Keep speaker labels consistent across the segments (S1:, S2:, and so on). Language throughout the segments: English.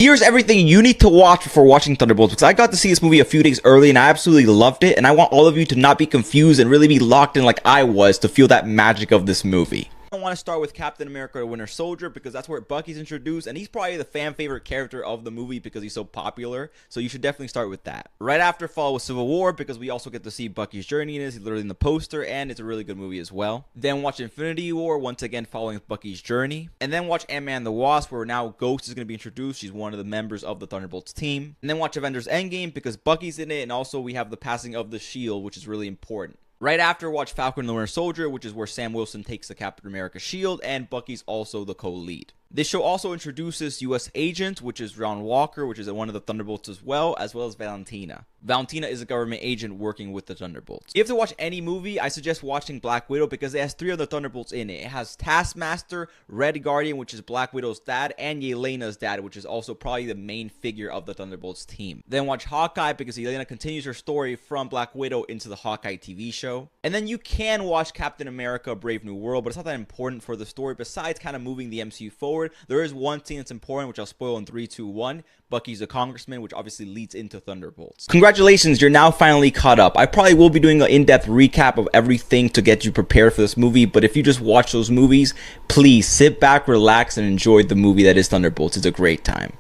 S1: Here's everything you need to watch before watching Thunderbolts, because I got to see this movie a few days early and I absolutely loved it, and I want all of you to not be confused and really be locked in like I was to feel that magic of this movie. I want to start with Captain America the Winter Soldier because that's where Bucky's introduced, and he's probably the fan favorite character of the movie because he's so popular, so you should definitely start with that. Right after follow with Civil War because we also get to see Bucky's journey in this. He's literally in the poster, and it's a really good movie as well. Then watch Infinity War, once again following Bucky's journey. And then watch Ant-Man and the Wasp, where now Ghost is going to be introduced. She's one of the members of the Thunderbolts team. And then watch Avengers Endgame because Bucky's in it, and also we have the passing of the shield, which is really important. Right after, watch Falcon and the Winter Soldier, which is where Sam Wilson takes the Captain America shield, and Bucky's also the co-lead. This show also introduces U.S. Agent, which is Ron Walker, which is one of the Thunderbolts as well as Valentina. Valentina is a government agent working with the Thunderbolts. If you have to watch any movie, I suggest watching Black Widow because it has 3 other Thunderbolts in it. It has Taskmaster, Red Guardian, which is Black Widow's dad, and Yelena's dad, which is also probably the main figure of the Thunderbolts team. Then watch Hawkeye because Yelena continues her story from Black Widow into the Hawkeye TV show. And then you can watch Captain America Brave New World, but it's not that important for the story besides kind of moving the MCU forward. There is one scene that's important, which I'll spoil in 3, 2, 1. Bucky's a congressman, which obviously leads into Thunderbolts. Congratulations, you're now finally caught up. I probably will be doing an in-depth recap of everything to get you prepared for this movie, but if you just watch those movies, please sit back, relax, and enjoy the movie that is Thunderbolts. It's a great time.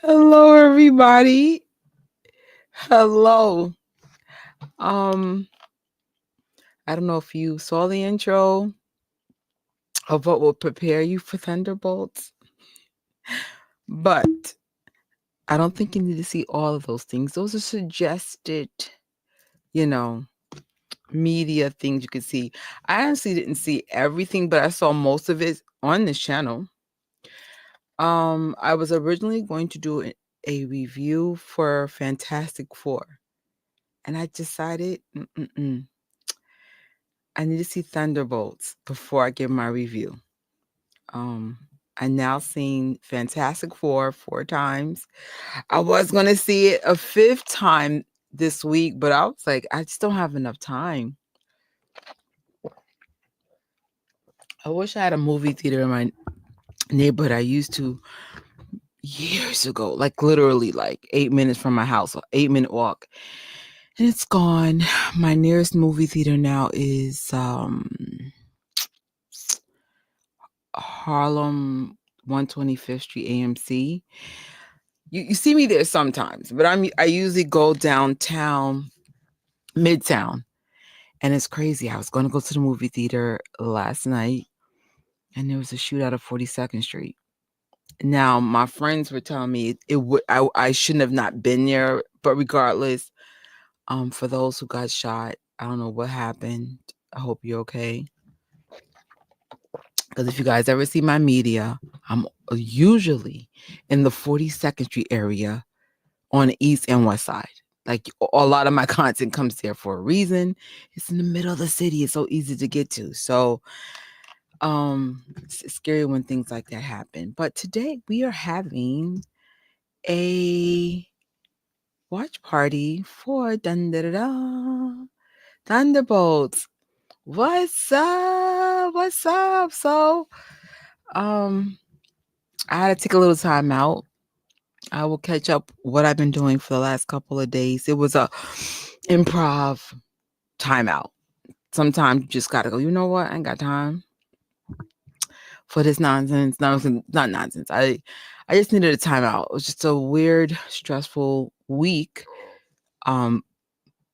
S2: Hello, everybody. Hello. I don't know if you saw the intro of what will prepare you for Thunderbolts, but I don't think you need to see all of those things. Those are suggested, media things you could see. I honestly didn't see everything, but I saw most of it on this channel. I was originally going to do a review for Fantastic Four, and I decided, I need to see Thunderbolts before I give my review. I now seen Fantastic Four 4 times. I was going to see it a 5th time this week, but I was like, I just don't have enough time. I wish I had a movie theater in my neighborhood. I used to years ago, like literally like 8 minutes from my house, 8-minute walk. And it's gone. My nearest movie theater now is Harlem 125th Street AMC. You see me there sometimes, but I usually go downtown, Midtown. And it's crazy. I was going to go to the movie theater last night, and there was a shootout of 42nd Street. Now, my friends were telling me I shouldn't have not been there, but regardless, for those who got shot, I don't know what happened. I hope you're okay. Because if you guys ever see my media, I'm usually in the 42nd Street area on the east and west side. Like a lot of my content comes there for a reason. It's in the middle of the city. It's so easy to get to. So it's scary when things like that happen. But today we are having a watch party for Thunderbolts. What's up? What's up? So I had to take a little time out. I will catch up what I've been doing for the last couple of days. It was a improv timeout. Sometimes you just gotta go, you know what? I ain't got time for this nonsense. No, not nonsense. I just needed a timeout. It was just a weird, stressful week.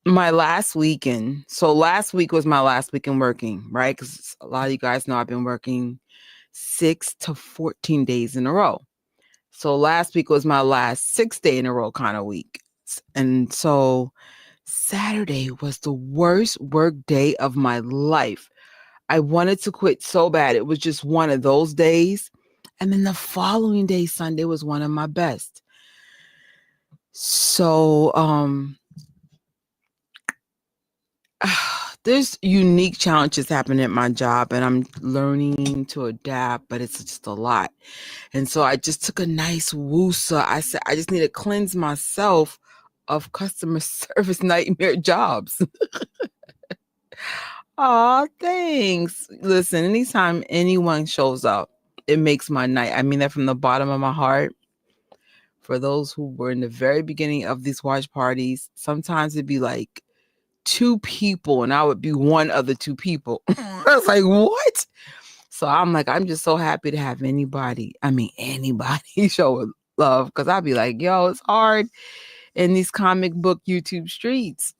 S2: My last weekend. So last week was my last weekend working, right? Because a lot of you guys know I've been working 6 to 14 days in a row. So last week was my last 6-day in a row kind of week. And so Saturday was the worst work day of my life. I wanted to quit so bad. It was just one of those days. And then the following day, Sunday, was one of my best. So there's unique challenges happening at my job, and I'm learning to adapt, but it's just a lot. And so I just took a nice woosah. I said, I just need to cleanse myself of customer service nightmare jobs. Oh, thanks. Listen, anytime anyone shows up, it makes my night. I mean that from the bottom of my heart. For those who were in the very beginning of these watch parties, sometimes it'd be like 2 people and I would be one of the 2 people. I was like, what? So I'm like, I'm just so happy to have anybody show love, because I'd be like, yo, it's hard in these comic book YouTube streets.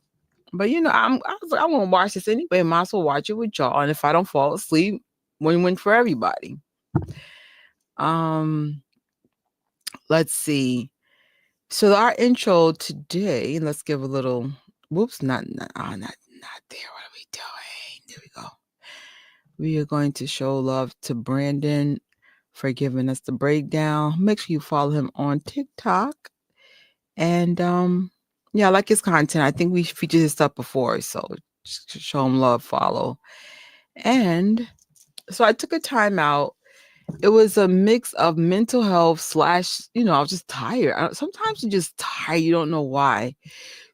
S2: But I was like, I won't watch this anyway. Might as well watch it with y'all. And if I don't fall asleep, win-win for everybody. Let's see. So our intro today, let's give a little whoops, not there. What are we doing? There we go. We are going to show love to Brandon for giving us the breakdown. Make sure you follow him on TikTok. And yeah, I like his content. I think we featured his stuff before, so just show him love, follow. And so I took a time out. It was a mix of mental health / I was just tired. Sometimes you're just tired. You don't know why.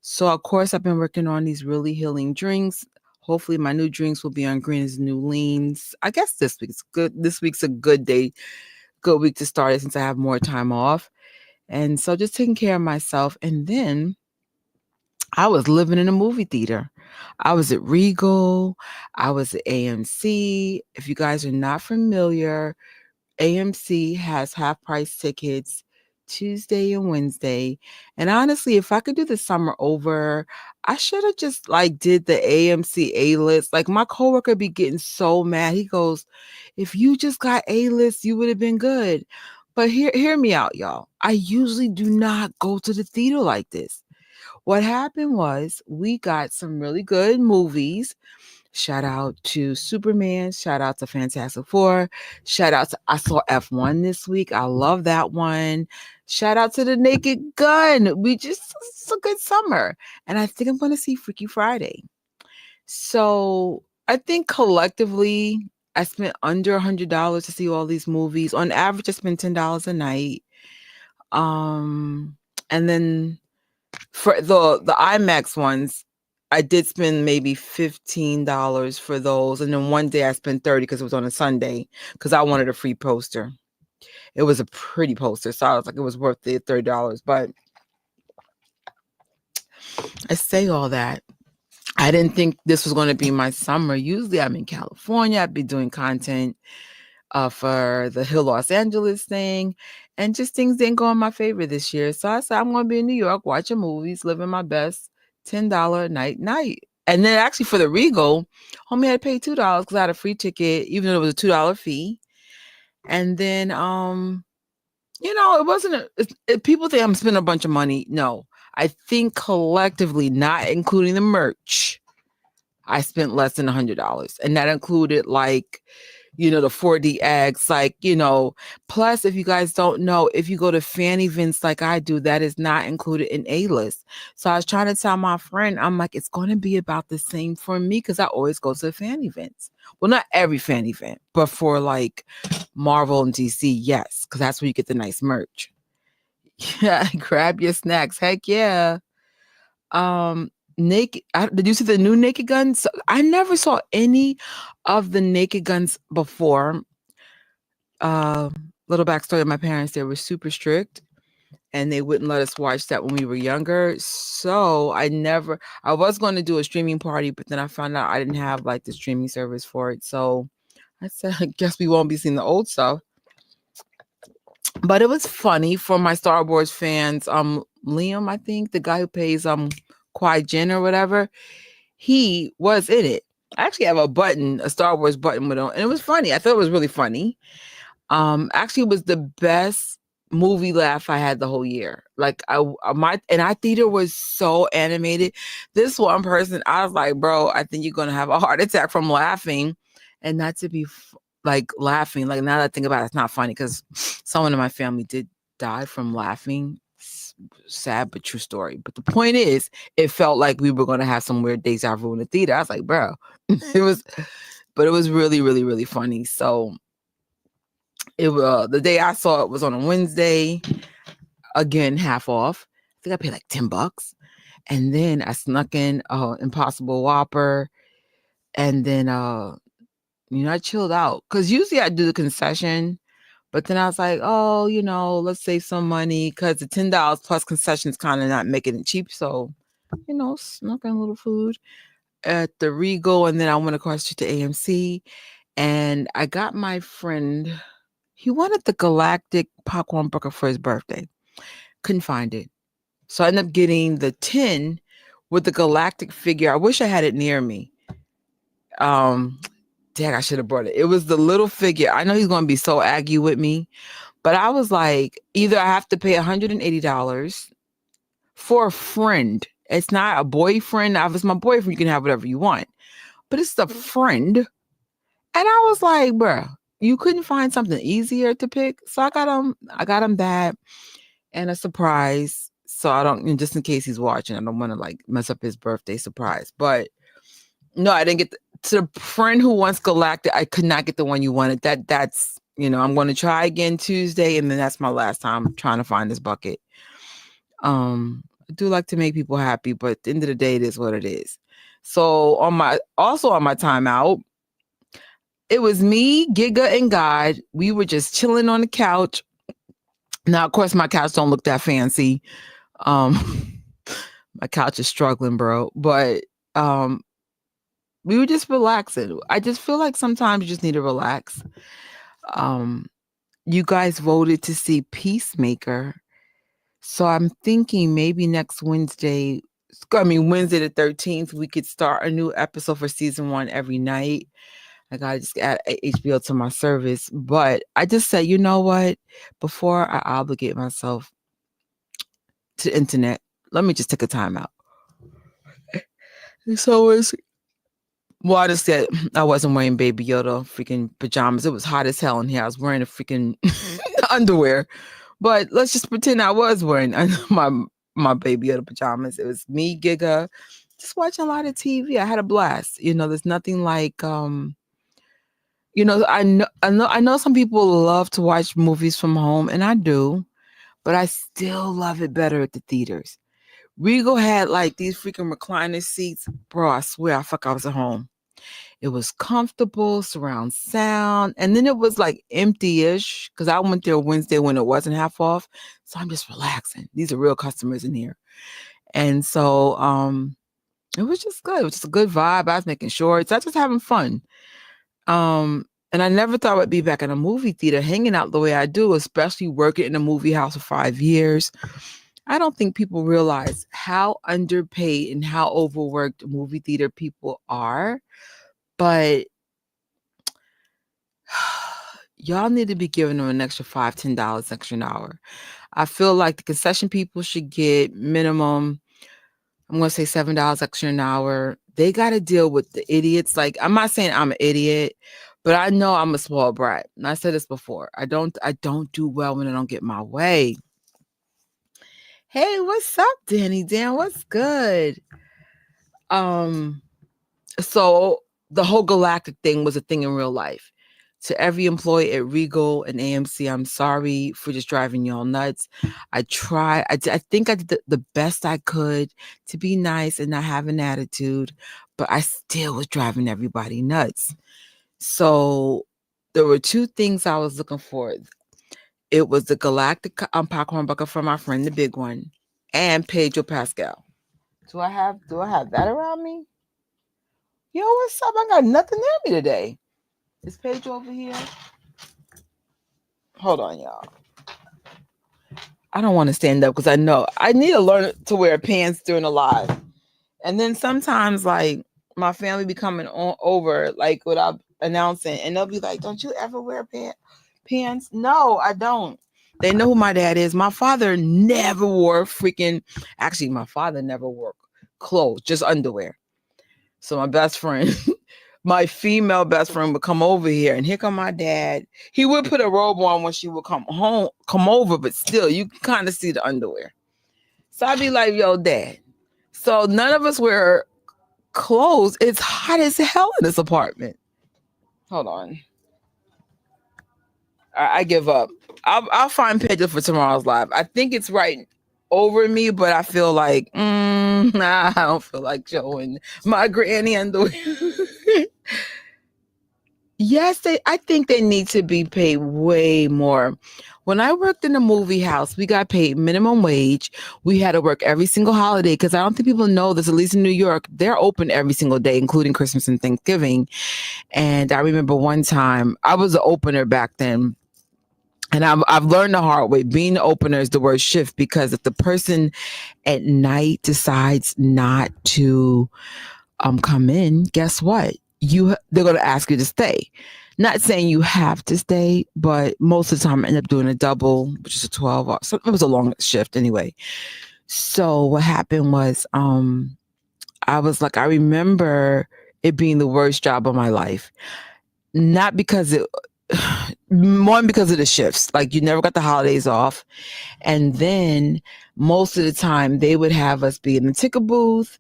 S2: So of course, I've been working on these really healing drinks. Hopefully my new drinks will be on Green as New Leans. I guess this week's good. This week's a good week to start it since I have more time off. And so just taking care of myself. And then I was living in a movie theater. I was at Regal. I was at AMC. If you guys are not familiar, AMC has half price tickets Tuesday and Wednesday. And honestly, if I could do the summer over, I should have just did the AMC A-list. Like my coworker be getting so mad. He goes, if you just got A-list, you would have been good. But hear me out, y'all. I usually do not go to the theater like this. What happened was we got some really good movies. Shout out to Superman. Shout out to Fantastic Four. Shout out to, I saw F1 this week. I love that one. Shout out to The Naked Gun. It's a good summer. And I think I'm going to see Freaky Friday. So I think collectively, I spent under $100 to see all these movies. On average, I spend $10 a night. And then for the IMAX ones, I did spend maybe $15 for those. And then one day I spent $30 because it was on a Sunday because I wanted a free poster. It was a pretty poster. So I was like, it was worth the $30. But I say all that. I didn't think this was going to be my summer. Usually I'm in California. I'd be doing content for the Hill Los Angeles thing. And just things didn't go in my favor this year. So I said, I'm going to be in New York watching movies, living my best $10 a night. And then actually for the Regal, homie had to pay $2 because I had a free ticket, even though it was a $2 fee. And then, it wasn't, people think I'm spending a bunch of money. No, I think collectively, not including the merch, I spent less than $100. And that included the 4DX, plus if you guys don't know, if you go to fan events like I do, that is not included in A-list. So I was trying to tell my friend, I'm like, it's going to be about the same for me because I always go to fan events. Well, not every fan event, but for Marvel and DC, yes, because that's where you get the nice merch. Yeah, grab your snacks. Heck yeah. Naked. Did you see the new Naked Guns? I never saw any of the Naked Guns before. Little backstory of my parents: they were super strict, and they wouldn't let us watch that when we were younger. So I was going to do a streaming party, but then I found out I didn't have the streaming service for it. So I said, I guess we won't be seeing the old stuff. But it was funny for my Star Wars fans. Liam, I think the guy who plays Qui-Gon or whatever, he was in it. I actually have a Star Wars button with him, and it was funny. I thought it was really funny. Actually, it was the best movie laugh I had the whole year. Our theater was so animated. This one person, I was like, bro, I think you're gonna have a heart attack from laughing, and not to be laughing. Now that I think about it, it's not funny because someone in my family did die from laughing. Sad but true story. But the point is, it felt like we were going to have some weird deja vu in the theater. I was like, bro, it was really, really, really funny. So the day I saw it was on a Wednesday, again, half off. I think I paid $10. And then I snuck in Impossible Whopper And then I chilled out. Cause usually I do the concession, but then I was like, oh, let's save some money because the $10 plus concession is kind of not making it cheap. So, snuck in a little food at the Regal, and then I went across the street to AMC, and I got my friend. He wanted the Galactic popcorn burger for his birthday. Couldn't find it. So I ended up getting the tin with the Galactic figure. I wish I had it near me. Dang, I should have brought it. It was the little figure. I know he's going to be so aggy with me, but I was like, either I have to pay $180 for a friend. It's not a boyfriend. If it's my boyfriend, you can have whatever you want. But it's a friend. And I was like, bruh, you couldn't find something easier to pick. So I got him that and a surprise. So I don't, just in case he's watching, I don't want to like mess up his birthday surprise. But no, I didn't get to the friend who wants Galactic. I could not get the one you wanted. That's, I'm going to try again Tuesday. And then that's my last time trying to find this bucket. I do like to make people happy, but at the end of the day, it is what it is. So on my timeout, it was me, Giga, and God. We were just chilling on the couch. Now, of course, my couch don't look that fancy. My couch is struggling, bro. But we were just relaxing. I just feel like sometimes you just need to relax. You guys voted to see Peacemaker. So I'm thinking maybe next Wednesday the 13th, we could start a new episode for season 1 every night. I gotta just add HBO to my service. But I just said, you know what? Before I obligate myself to the internet, let me just take a time out. So I just said I wasn't wearing Baby Yoda freaking pajamas. It was hot as hell in here. I was wearing a freaking underwear. But let's just pretend I was wearing my Baby Yoda pajamas. It was me, Giga, just watching a lot of TV. I had a blast. There's nothing like I know some people love to watch movies from home, and I do, but I still love it better at the theaters. Regal had like these freaking recliner seats. Bro, I swear I was at home. It was comfortable, surround sound, and then it was like empty-ish because I went there Wednesday when it wasn't half off. So I'm just relaxing. These are real customers in here. And so it was just good. It was just a good vibe. I was making shorts. I was just having fun. And I never thought I'd be back in a movie theater hanging out the way I do, especially working in a movie house for 5 years. I don't think people realize how underpaid and how overworked movie theater people are. But y'all need to be giving them an extra $5, $10 extra an hour. I feel like the concession people should get minimum, I'm going to say $7 extra an hour. They got to deal with the idiots. Like, I'm not saying I'm an idiot, but I know I'm a spoiled brat. And I said this before. I don't do well when I don't get my way. Hey, what's up, Danny? Dan, what's good? So the whole Galactic thing was a thing in real life. To every employee at Regal and AMC, I'm sorry for just driving y'all nuts. I think I did the best I could to be nice and not have an attitude, but I still was driving everybody nuts. So there were 2 things I was looking for. It was the Galactic popcorn bucket from my friend, the big one, and Pedro Pascal. Do I have that around me? Yo, what's up? I got nothing near me today. Is Paige over here? Hold on, y'all. I don't want to stand up because I know I need to learn to wear pants during a live. And then sometimes, like, my family be coming over, like, without announcing, and they'll be like, don't you ever wear pants? No, I don't. They know who my dad is. My father never wore my father never wore clothes, just underwear. So my best friend, my female best friend would come over here, and here come my dad. He would put a robe on when she would come over, but still, you can kind of see the underwear. So I'd be like, yo, Dad. So none of us wear clothes. It's hot as hell in this apartment. Hold on. I give up. I'll find pictures for tomorrow's live. I think it's right over me, but I feel like, I don't feel like showing my granny underwear. Yes, I think they need to be paid way more. When I worked in a movie house, we got paid minimum wage. We had to work every single holiday because I don't think people know this, at least in New York, they're open every single day, including Christmas and Thanksgiving. And I remember one time, I was an opener back then. And I've learned the hard way. Being the opener is the worst shift because if the person at night decides not to come in, guess what? They're going to ask you to stay. Not saying you have to stay, but most of the time I end up doing a double, which is a 12 hour. So it was a long shift anyway. So what happened was I remember it being the worst job of my life. Not because more because of the shifts. Like you never got the holidays off. And then most of the time they would have us be in the ticket booth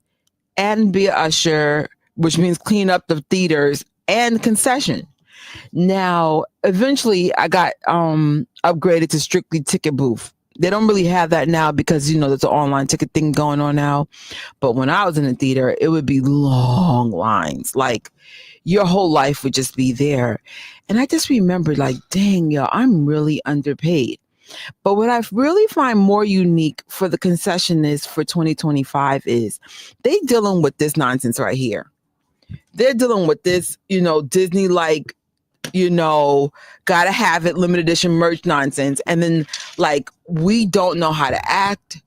S2: and be an usher, which means clean up the theaters and concession. Now, eventually I got upgraded to strictly ticket booth. They don't really have that now because, there's an online ticket thing going on now. But when I was in the theater, it would be long lines. Like your whole life would just be there. And I just remembered like, dang, yo, I'm really underpaid. But what I really find more unique for the concessionists for 2025 is they dealing with this nonsense right here. They're dealing with this, Disney like, gotta have it limited edition merch nonsense. And then like, we don't know how to act.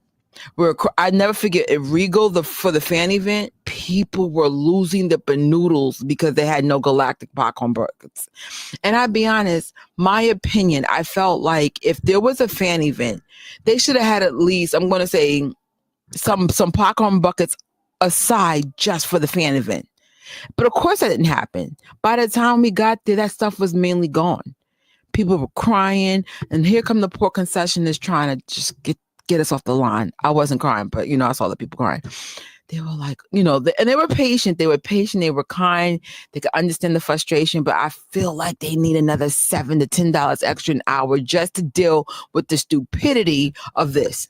S2: I never forget at Regal for the fan event, people were losing their noodles because they had no galactic popcorn buckets. And I'll be honest, my opinion, I felt like if there was a fan event, they should have had at least, I'm going to say, some popcorn buckets aside just for the fan event. But of course that didn't happen. By the time we got there, that stuff was mainly gone. People were crying, and here come the poor concessionist trying to just get us off the line. I wasn't crying, but I saw the people crying. They were like, and they were patient. They were patient. They were kind. They could understand the frustration, but I feel like they need another $7 to $10 extra an hour just to deal with the stupidity of this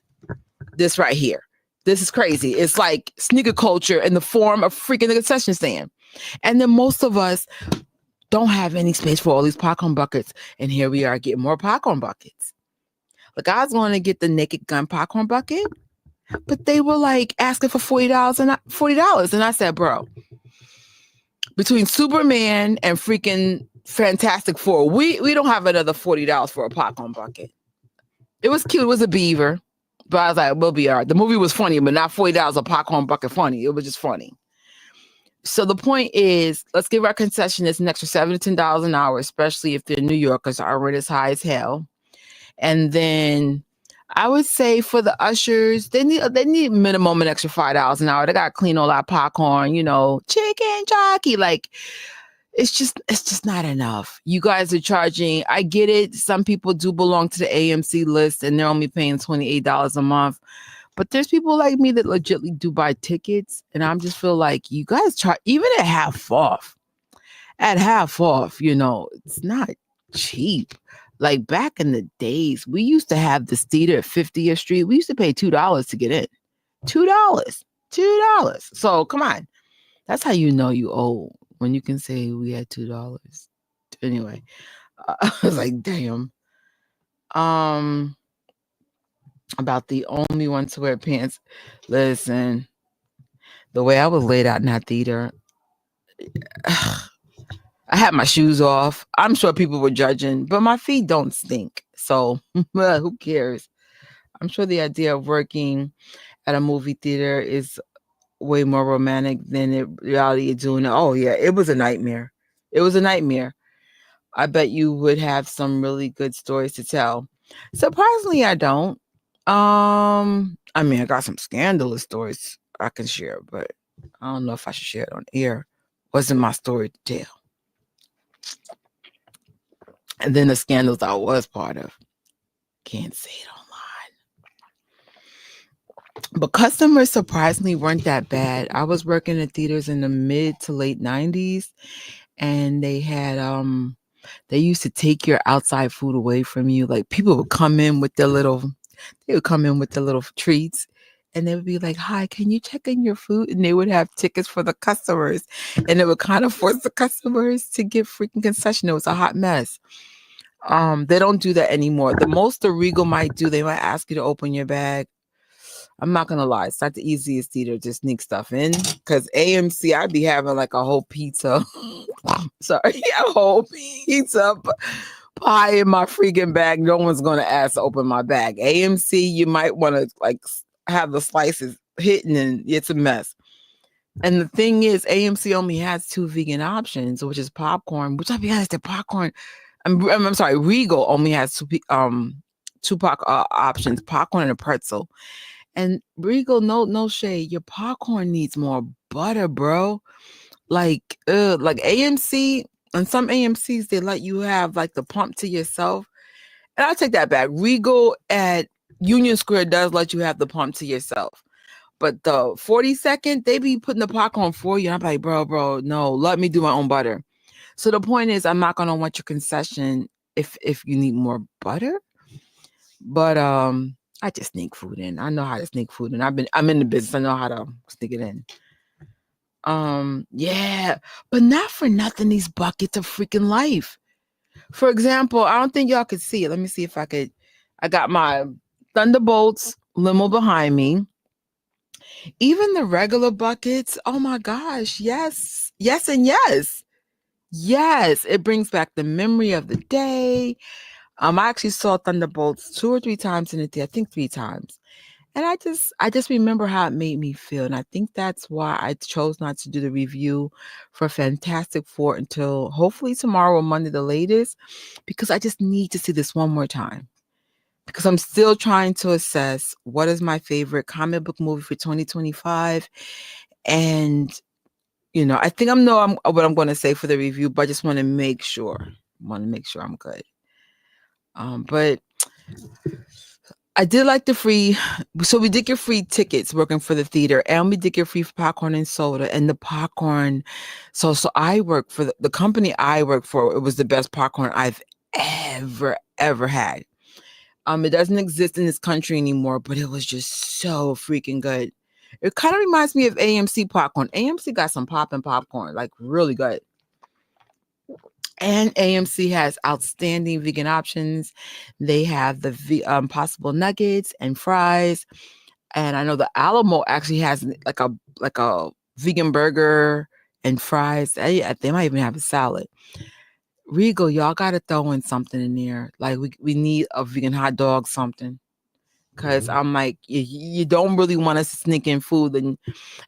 S2: right here. This is crazy. It's like sneaker culture in the form of freaking the concession stand. And then most of us don't have any space for all these popcorn buckets. And here we are getting more popcorn buckets. Like I was going to get the Naked Gun popcorn bucket, but they were like asking for $40 and I said, bro, between Superman and freaking Fantastic Four, we don't have another $40 for a popcorn bucket. It was cute. It was a beaver, but I was like, we'll be all right. The movie was funny, but not $40 a popcorn bucket funny. It was just funny. So the point is, let's give our concessionists an extra $7 to $10 an hour, especially if they're New Yorkers, our rent is high as hell. And then I would say for the ushers, they need minimum an extra $5 an hour. They gotta clean all that popcorn, chicken jockey. Like it's just not enough. You guys are charging. I get it. Some people do belong to the AMC list and they're only paying $28 a month. But there's people like me that legitimately do buy tickets, and I'm just feel like you guys charge even at half off. At half off, it's not cheap. Like back in the days, we used to have this theater at 50th Street. We used to pay $2 to get in. $2. So come on. That's how you know you old, when you can say we had $2. Anyway, I was like, damn. About the only one to wear pants. Listen, the way I was laid out in that theater, I had my shoes off. I'm sure people were judging, but my feet don't stink. So who cares? I'm sure the idea of working at a movie theater is way more romantic than the reality of doing it. Oh yeah, it was a nightmare. It was a nightmare. I bet you would have some really good stories to tell. Surprisingly, I don't. I mean, I got some scandalous stories I can share, but I don't know if I should share it on air. Wasn't my story to tell. And then the scandals I was part of. Can't say it online. But customers surprisingly weren't that bad. I was working in theaters in the mid to late 90s, and they had they used to take your outside food away from you. Like people would come in with their little treats, and they would be like, "Hi, can you check in your food?" And they would have tickets for the customers, and it would kind of force the customers to give freaking concession. It was a hot mess. They don't do that anymore. The most the Regal might do, they might ask you to open your bag. I'm not gonna lie, it's not the easiest theater to sneak stuff in, because AMC, I'd be having like a whole pizza. Sorry, a whole pizza pie in my freaking bag. No one's gonna ask to open my bag. AMC, you might want to like have the slices hidden, and it's a mess. And the thing is, AMC only has 2 vegan options, which is popcorn. Which, I'll be honest, the popcorn. I'm sorry, Regal only has 2 options: popcorn and a pretzel. And Regal, no shade, your popcorn needs more butter, bro. Like AMC, and some AMCs, they let you have like the pump to yourself. And I'll take that back. Regal at Union Square does let you have the pump to yourself. But the 42nd, they be putting the popcorn for you. And I'm like, bro, no, let me do my own butter. So the point is, I'm not gonna want your concession if you need more butter. But I just sneak food in. I know how to sneak food in. I'm in the business. I know how to sneak it in. Yeah, but not for nothing, these buckets of freaking life. For example, I don't think y'all could see it. Let me see if I could. I got my Thunderbolts limo behind me. Even the regular buckets, oh my gosh, yes, and yes. Yes, it brings back the memory of the day. I actually saw Thunderbolts 2 or 3 times in the theater. I think 3 times. And I just remember how it made me feel. And I think that's why I chose not to do the review for Fantastic Four until hopefully tomorrow or Monday the latest, because I just need to see this one more time. Because I'm still trying to assess what is my favorite comic book movie for 2025. And, I think what I'm going to say for the review, but I just want to make sure. I'm good. But I did like the free, so we did get free tickets working for the theater, and we did get free popcorn and soda. And the popcorn, so I work for the company I work for. It was the best popcorn I've ever had. It doesn't exist in this country anymore, but it was just so freaking good. It kind of reminds me of AMC popcorn. AMC got some poppin' popcorn, like really good. And AMC has outstanding vegan options. They have the possible nuggets and fries. And I know the Alamo actually has like a vegan burger and fries. They might even have a salad. Regal, y'all got to throw in something in there. Like we need a vegan hot dog, something. Because I'm like, you don't really want us to sneak in food. And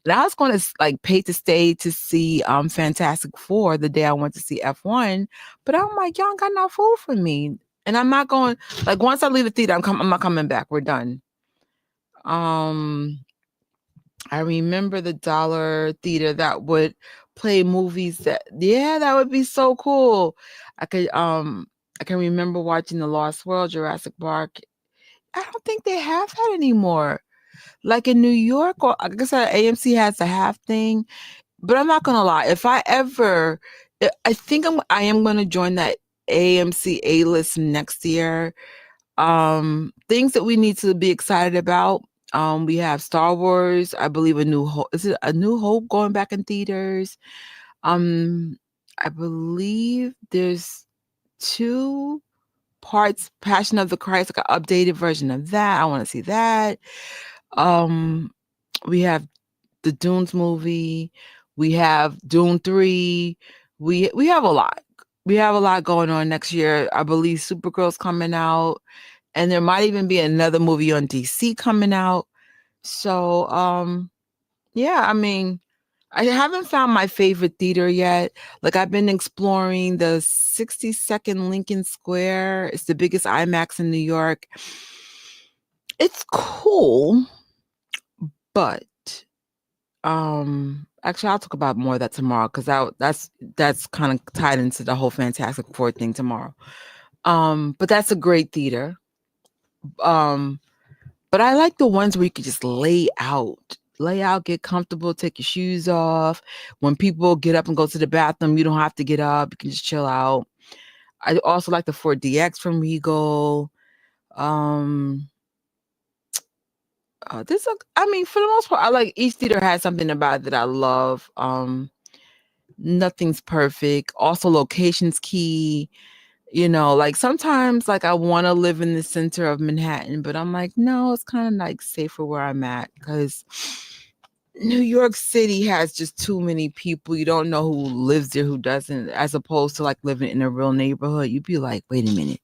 S2: I was going to like pay to stay to see Fantastic Four the day I went to see F1. But I'm like, y'all got no food for me. And I'm not going, like, once I leave the theater, I'm not coming back. We're done. I remember the Dollar Theater that would play movies that would be so cool. I can remember watching The Lost World, Jurassic Park. I don't think they have that anymore. Like in New York, or I guess AMC has a half thing. But I'm not gonna lie. I think I am gonna join that AMC A-list next year. Things that we need to be excited about. We have Star Wars. I believe A New Hope. Is it A New Hope going back in theaters? I believe there's 2 parts, Passion of the Christ, like an updated version of that. I want to see that. We have the Dunes movie. We have Dune 3. We have a lot. We have a lot going on next year. I believe Supergirl's coming out, and there might even be another movie on DC coming out. So, yeah, I mean, I haven't found my favorite theater yet. Like, I've been exploring the 62nd Lincoln Square. It's the biggest IMAX in New York. It's cool, but actually, I'll talk about more of that tomorrow, because that's kind of tied into the whole Fantastic Four thing tomorrow. But that's a great theater. But I like the ones where you can just lay out, get comfortable, take your shoes off. When people get up and go to the bathroom, you don't have to get up. You can just chill out. I also like the 4DX from Regal. for the most part, I like each theater has something about it that I love. Nothing's perfect. Also, location's key. Like sometimes like I want to live in the center of Manhattan, but I'm like, no, it's kind of like safer where I'm at because New York City has just too many people. You don't know who lives there, who doesn't, as opposed to like living in a real neighborhood. You'd be like, wait a minute,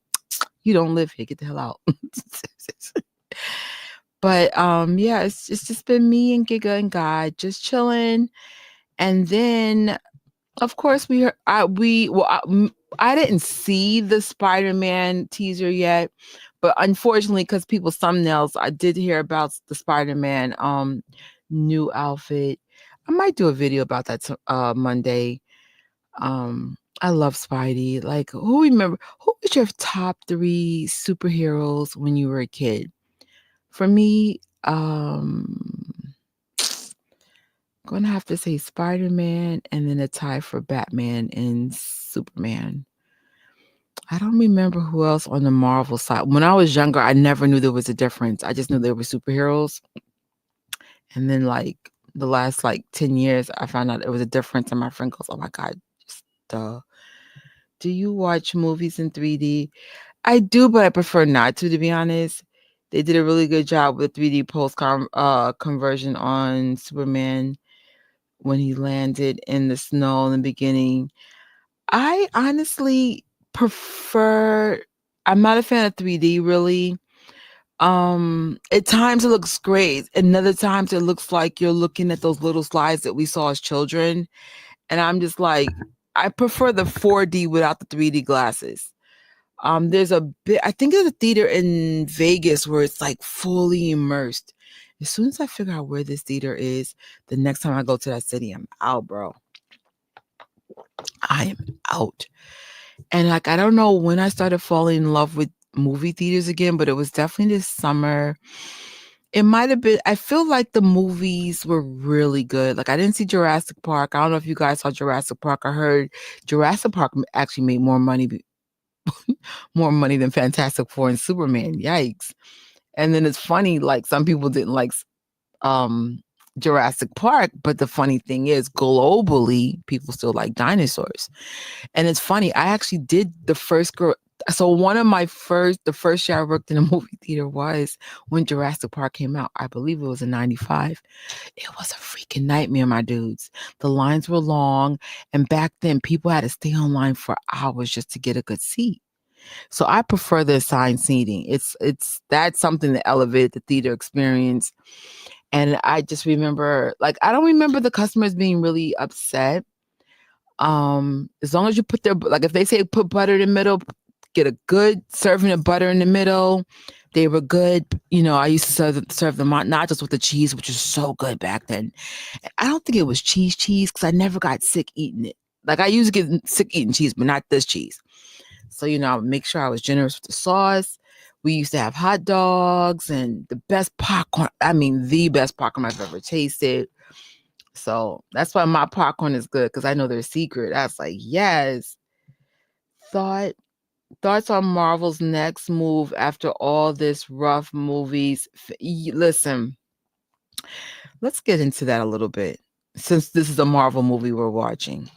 S2: you don't live here. Get the hell out. But yeah, it's just been me and Giga and God just chilling. And then of course I didn't see the Spider-Man teaser yet, but unfortunately, because people's thumbnails, I did hear about the Spider-Man new outfit. I might do a video about that Monday. I love Spidey. Like, who was your top 3 superheroes when you were a kid? For me, gonna have to say Spider-Man and then a tie for Batman and Superman. I don't remember who else on the Marvel side. When I was younger, I never knew there was a difference. I just knew they were superheroes. And then like the last like 10 years, I found out there was a difference, and my friend goes, oh my God, just duh. Do you watch movies in 3D? I do, but I prefer not to be honest. They did a really good job with 3D post conversion on Superman when he landed in the snow in the beginning. I honestly prefer, I'm not a fan of 3D really. At times it looks great, and other times it looks like you're looking at those little slides that we saw as children. And I'm just like, I prefer the 4D without the 3D glasses. There's a bit, I think there's a theater in Vegas where it's like fully immersed. As soon as I figure out where this theater is, the next time I go to that city, I'm out, bro. I am out. And like, I don't know when I started falling in love with movie theaters again, but it was definitely this summer. It might have been, I feel like the movies were really good. Like, I didn't see Jurassic Park. I don't know if you guys saw Jurassic Park. I heard Jurassic Park actually made more money than Fantastic Four and Superman. Yikes. And then it's funny, like some people didn't like Jurassic Park, but the funny thing is globally people still like dinosaurs. And it's funny, I actually did the first girl. So one of the first year I worked in a movie theater was when Jurassic Park came out. I believe it was in 95. It was a freaking nightmare, my dudes. The lines were long, and back then people had to stay online for hours just to get a good seat. So I prefer the assigned seating. That's something that elevated the theater experience. And I just remember, like, I don't remember the customers being really upset. As long as you put like if they say put butter in the middle, get a good serving of butter in the middle. They were good. I used to serve them not just with the cheese, which was so good back then. I don't think it was cheese because I never got sick eating it. Like I used to get sick eating cheese, but not this cheese. So, I would make sure I was generous with the sauce. We used to have hot dogs and the best popcorn. I mean, the best popcorn I've ever tasted. So that's why my popcorn is good, because I know their secret. I was like, yes. Thoughts on Marvel's next move after all this rough movies. Listen, let's get into that a little bit, since this is a Marvel movie we're watching.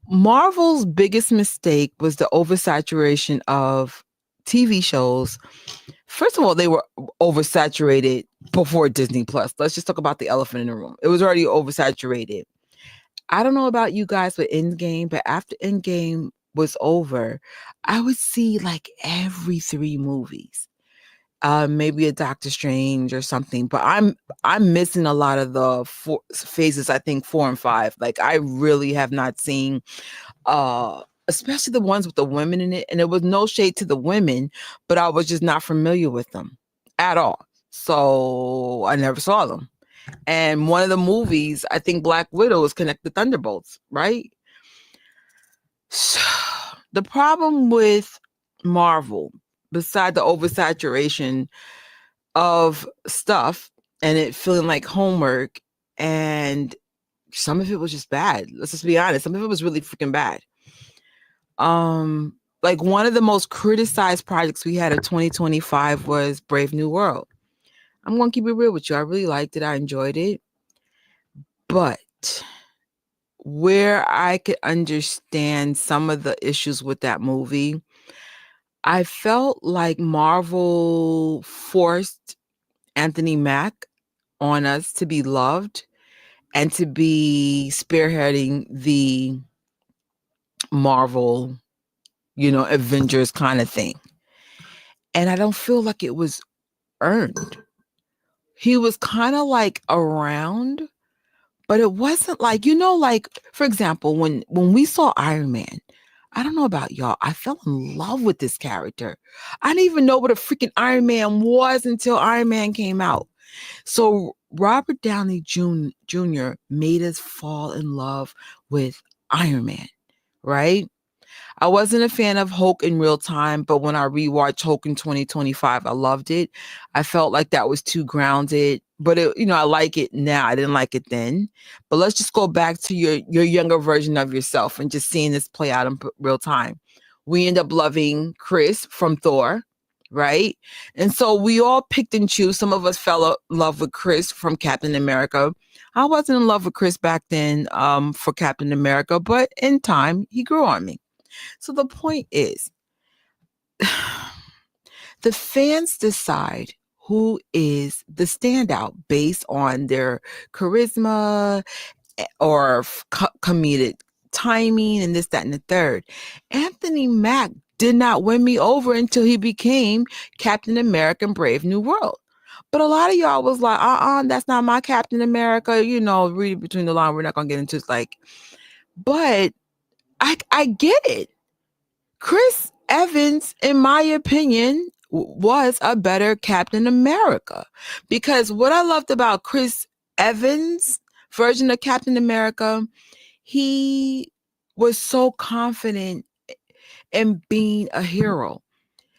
S2: Marvel's biggest mistake was the oversaturation of TV shows. First of all, they were oversaturated before Disney Plus. Let's just talk about the elephant in the room. It was already oversaturated. I don't know about you guys with Endgame, but after Endgame was over, I would see like every 3 movies. Maybe a Doctor Strange or something, but I'm missing a lot of the phases. I think 4 and 5. Like I really have not seen, especially the ones with the women in it. And there was no shade to the women, but I was just not familiar with them at all. So I never saw them. And one of the movies, I think Black Widow, is connected to Thunderbolts, right? So, the problem with Marvel, beside the oversaturation of stuff and it feeling like homework, and some of it was just bad. Let's just be honest. Some of it was really freaking bad. Like one of the most criticized projects we had in 2025 was Brave New World. I'm going to keep it real with you. I really liked it. I enjoyed it. But where I could understand some of the issues with that movie, I felt like Marvel forced Anthony Mack on us to be loved and to be spearheading the Marvel, Avengers kind of thing. And I don't feel like it was earned. He was kind of like around, but it wasn't like, like, for example, when we saw Iron Man, I don't know about y'all, I fell in love with this character. I didn't even know what a freaking Iron Man was until Iron Man came out. So Robert Downey Jr. made us fall in love with Iron Man, right? I wasn't a fan of Hulk in real time, but when I rewatched Hulk in 2025, I loved it. I felt like that was too grounded, but I like it now. I didn't like it then. But let's just go back to your younger version of yourself and just seeing this play out in real time. We end up loving Chris from Thor, right? And so we all picked and choose. Some of us fell in love with Chris from Captain America. I wasn't in love with Chris back then for Captain America, but in time, he grew on me. So the point is, the fans decide who is the standout based on their charisma or comedic timing and this, that, and the third. Anthony Mack did not win me over until he became Captain America: Brave New World. But a lot of y'all was like, that's not my Captain America. Read between the lines. We're not going to get into it. But I get it. Chris Evans, in my opinion, was a better Captain America, because what I loved about Chris Evans' version of Captain America, he was so confident in being a hero.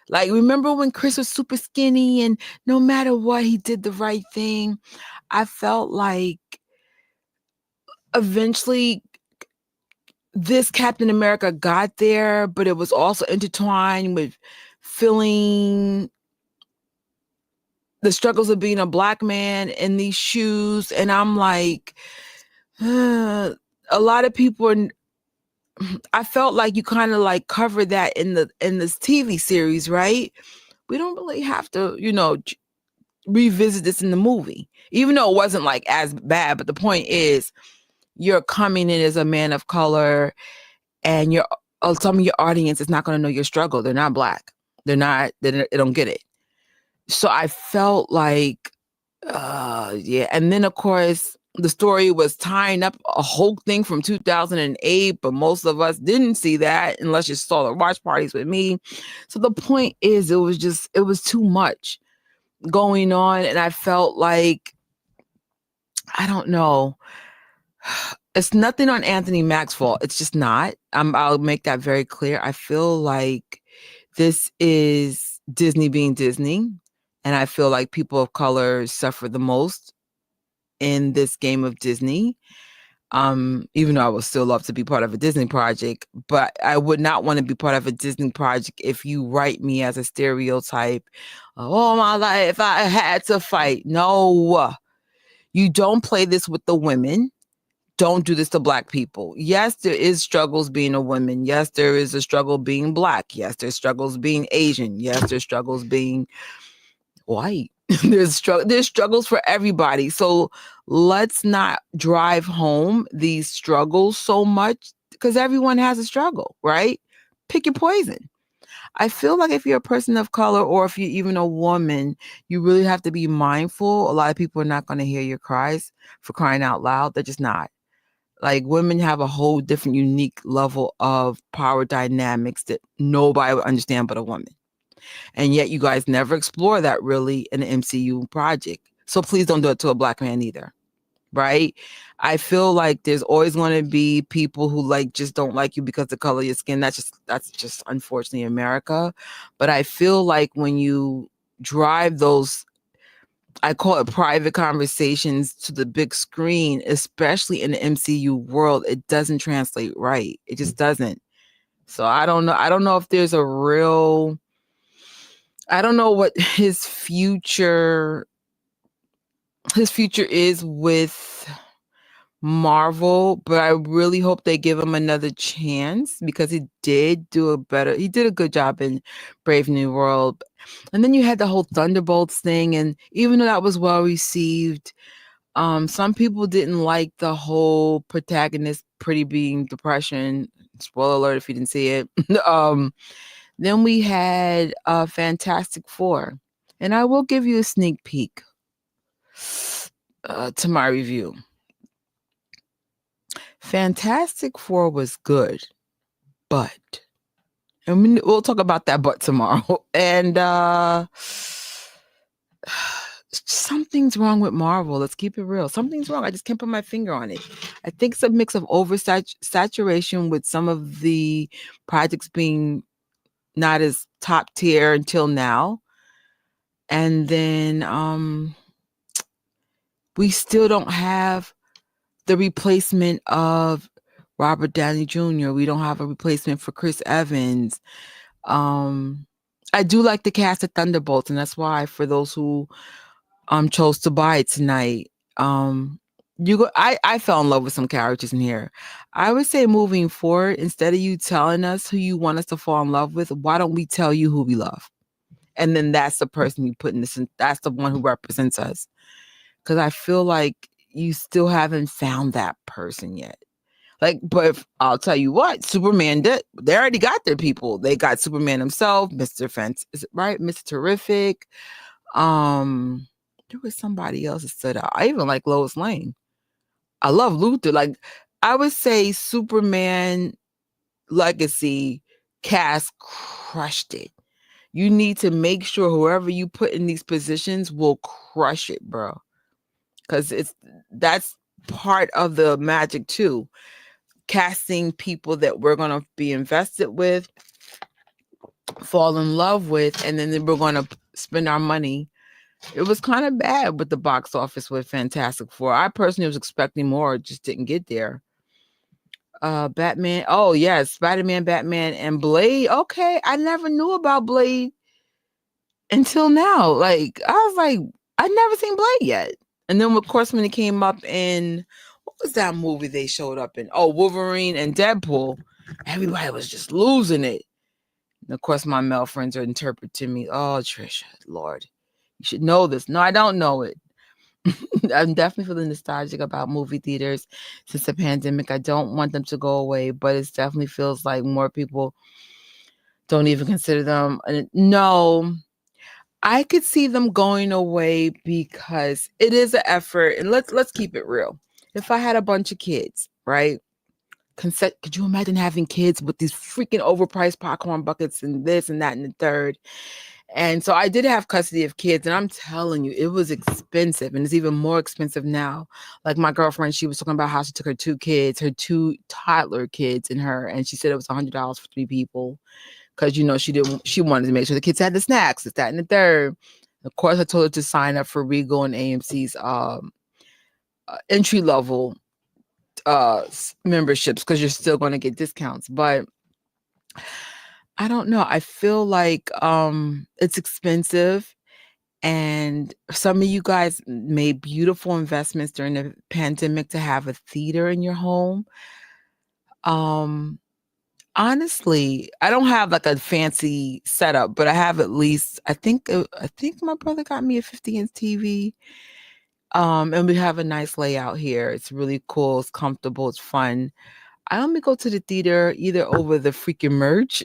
S2: Like, remember when Chris was super skinny and no matter what, he did the right thing? I felt like eventually this Captain America got there, but it was also intertwined with feeling the struggles of being a Black man in these shoes. And I'm like, a lot of people I felt like you kind of like covered that in this TV series, right? We don't really have to, revisit this in the movie, even though it wasn't like as bad. But the point is, you're coming in as a man of color, and some of your audience is not going to know your struggle. They're not Black. They don't get it. So I felt like, yeah. And then, of course, the story was tying up a whole thing from 2008, but most of us didn't see that unless you saw the watch parties with me. So the point is, it was too much going on. And I felt like, I don't know. It's nothing on Anthony Mack's fault. It's just not. I'll make that very clear. I feel like this is Disney being Disney. And I feel like people of color suffer the most in this game of Disney. Even though I would still love to be part of a Disney project, but I would not want to be part of a Disney project if you write me as a stereotype. All my life I had to fight. No, you don't play this with the women. Don't do this to Black people. Yes, there is struggles being a woman. Yes, there is a struggle being Black. Yes, there's struggles being Asian. Yes, there's struggles being white. There's struggles for everybody. So let's not drive home these struggles so much, because everyone has a struggle, right? Pick your poison. I feel like if you're a person of color, or if you're even a woman, you really have to be mindful. A lot of people are not going to hear your cries for crying out loud. They're just not. Like, women have a whole different, unique level of power dynamics that nobody would understand but a woman. And yet you guys never explore that really in an MCU project. So please don't do it to a Black man either. Right? I feel like there's always going to be people who just don't like you because of the color of your skin. That's just unfortunately America. But I feel like when you drive those, I call it private conversations, to the big screen, especially in the MCU world, it doesn't translate right. It just doesn't. So I don't know. I don't know if there's I don't know what his future his future is with Marvel, but I really hope they give him another chance because he did a good job in Brave New World. And then you had the whole Thunderbolts thing, and even though that was well received, some people didn't like the whole protagonist pretty being depression. Spoiler alert if you didn't see it. Then we had Fantastic Four, and I will give you a sneak peek to my review. Fantastic Four was good, but, and we'll talk about that but tomorrow. And something's wrong with Marvel. Let's keep it real. Something's wrong. I just can't put my finger on it. I think it's a mix of oversaturation with some of the projects being not as top tier until now. And then we still don't have the replacement of Robert Downey Jr. We don't have a replacement for Chris Evans. I do like the cast of Thunderbolts, and that's why for those who chose to buy it tonight, I fell in love with some characters in here. I would say moving forward, instead of you telling us who you want us to fall in love with, why don't we tell you who we love? And then that's the person you put in this, and that's the one who represents us. Because I feel like you still haven't found that person yet. Like, but I'll tell you what, Superman did. They already got their people. They got Superman himself, Mr. Fence, is it right? Mr. Terrific. There was somebody else that stood out. I even like Lois Lane. I love Luther. Like, I would say Superman Legacy cast crushed it. You need to make sure whoever you put in these positions will crush it, bro. Because that's part of the magic too. Casting people that we're going to be invested with, fall in love with, and then we're going to spend our money. It was kind of bad with the box office with Fantastic Four. I personally was expecting more, just didn't get there. Batman. Oh yes, Spider-Man, Batman, and Blade. Okay, I never knew about Blade until now. Like, I was like, I'd never seen Blade yet. And then, of course, when it came up in, what was that movie they showed up in? Oh, Wolverine and Deadpool. Everybody was just losing it. And of course, my male friends are interpreting to me, oh, Trish, Lord, you should know this. No, I don't know it. I'm definitely feeling nostalgic about movie theaters since the pandemic. I don't want them to go away, but it definitely feels like more people don't even consider them. No, I could see them going away because it is an effort. And let's keep it real. If I had a bunch of kids, right? Could you imagine having kids with these freaking overpriced popcorn buckets and this and that and the third? And so I did have custody of kids, and I'm telling you, it was expensive, and it's even more expensive now. Like my girlfriend, she was talking about how she took her two toddler kids and she said it was $100 for 3 people. Because, she wanted to make sure the kids had the snacks, this, that, and the third. Of course, I told her to sign up for Regal and AMC's entry level memberships because you're still going to get discounts. But I don't know. I feel like it's expensive. And some of you guys made beautiful investments during the pandemic to have a theater in your home. Honestly, I don't have like a fancy setup, but I have at least, I think my brother got me a 50-inch TV. And we have a nice layout here. It's really cool. It's comfortable. It's fun. I only go to the theater either over the freaking merch,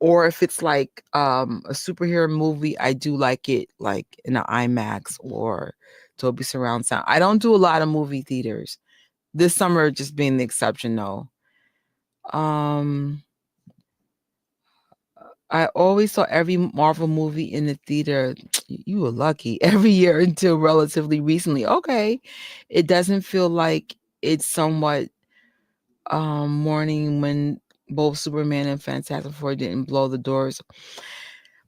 S2: or if it's like a superhero movie, I do like it like in an IMAX or Dolby Surround Sound. I don't do a lot of movie theaters. This summer just being the exception though. I always saw every Marvel movie in the theater. You were lucky. Every year until relatively recently. Okay. It doesn't feel like it's somewhat mourning when both Superman and Fantastic Four didn't blow the doors.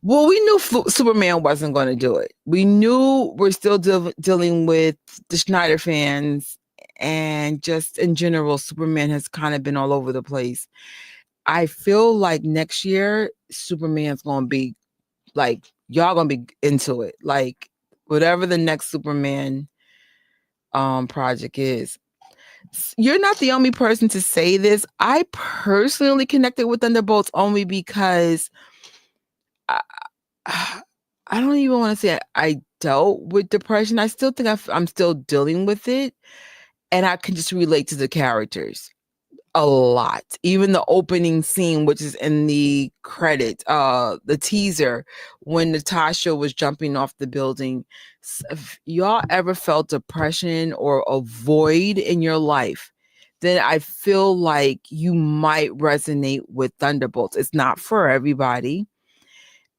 S2: Well, we knew Superman wasn't going to do it. We knew we're still dealing with the Snyder fans, and just in general, Superman has kind of been all over the place. I feel like next year, Superman's going to be like, y'all going to be into it. Like, whatever the next Superman project is. You're not the only person to say this. I personally connected with Thunderbolts only because I, I don't even want to say I dealt with depression. I still think I'm still dealing with it, and I can just relate to the characters a lot. Even the opening scene, which is in the credit, the teaser, when Natasha was jumping off the building. If y'all ever felt depression or a void in your life, then I feel like you might resonate with Thunderbolts. It's not for everybody.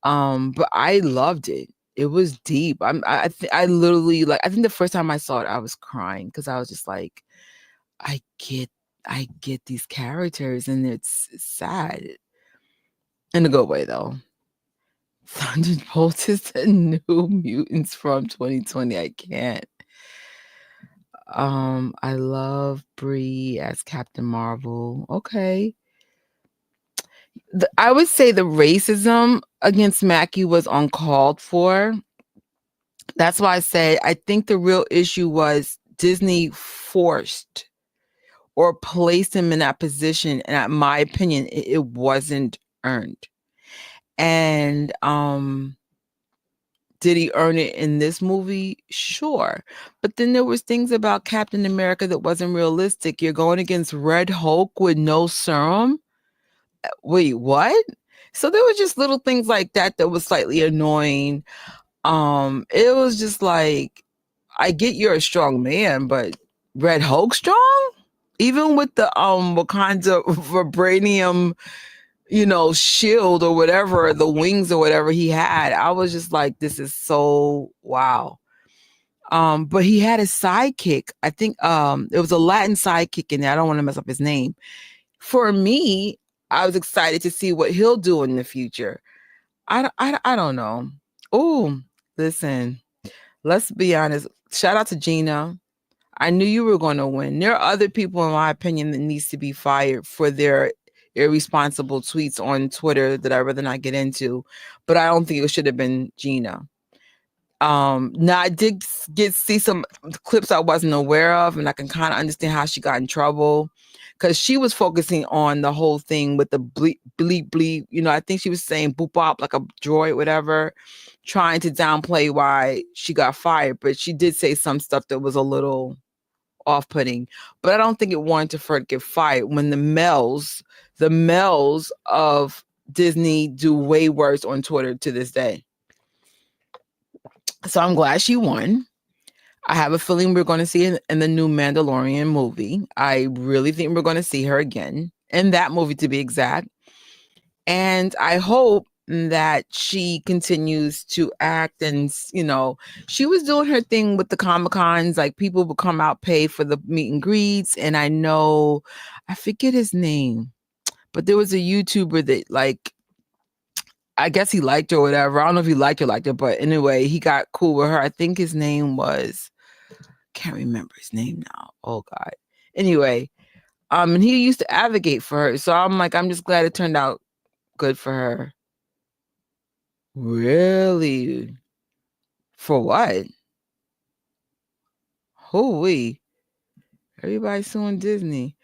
S2: But I loved it. It was deep. I literally, like, I think the first time I saw it, I was crying because I was just like, I get I get these characters, and it's sad in a good way though. Thunderbolts is the New Mutants from 2020. I can't. I love Brie as Captain Marvel. Okay. I would say the racism against Mackie was uncalled for. That's why I say I think the real issue was Disney forced or placed him in that position, and in my opinion, it wasn't earned. And did he earn it in this movie? Sure. But then there was things about Captain America that wasn't realistic. You're going against Red Hulk with no serum? Wait, what? So there were just little things like that that was slightly annoying. It was just like, I get you're a strong man, but Red Hulk strong? Even with the Wakanda vibranium, shield or whatever, the wings or whatever he had, I was just like, this is so wow. But he had a sidekick. I think it was a Latin sidekick in there. I don't want to mess up his name. For me, I was excited to see what he'll do in the future. I don't know. Oh, listen, let's be honest. Shout out to Gina. I knew you were going to win. There are other people, in my opinion, that needs to be fired for their irresponsible tweets on Twitter that I'd rather not get into, but I don't think it should have been Gina. Now I did see some clips I wasn't aware of, and I can kind of understand how she got in trouble because she was focusing on the whole thing with the bleep bleep bleep. I think she was saying boop bop like a droid, whatever, trying to downplay why she got fired. But she did say some stuff that was a little off-putting. But I don't think it warranted for her to get fired when the males of Disney do way worse on Twitter to this day. So I'm glad she won. I have a feeling we're going to see it in the new Mandalorian movie. I really think we're going to see her again in that movie, to be exact. And I hope that she continues to act, and she was doing her thing with the Comic-Cons, like people would come out, pay for the meet and greets. And I forget his name, but there was a YouTuber that, like, I guess he liked her or whatever. I don't know if he liked her, but anyway, he got cool with her. I think his name was, can't remember his name now. Oh God. Anyway, and he used to advocate for her. So I'm like, I'm just glad it turned out good for her. Really? For what? Holy. Everybody's suing Disney.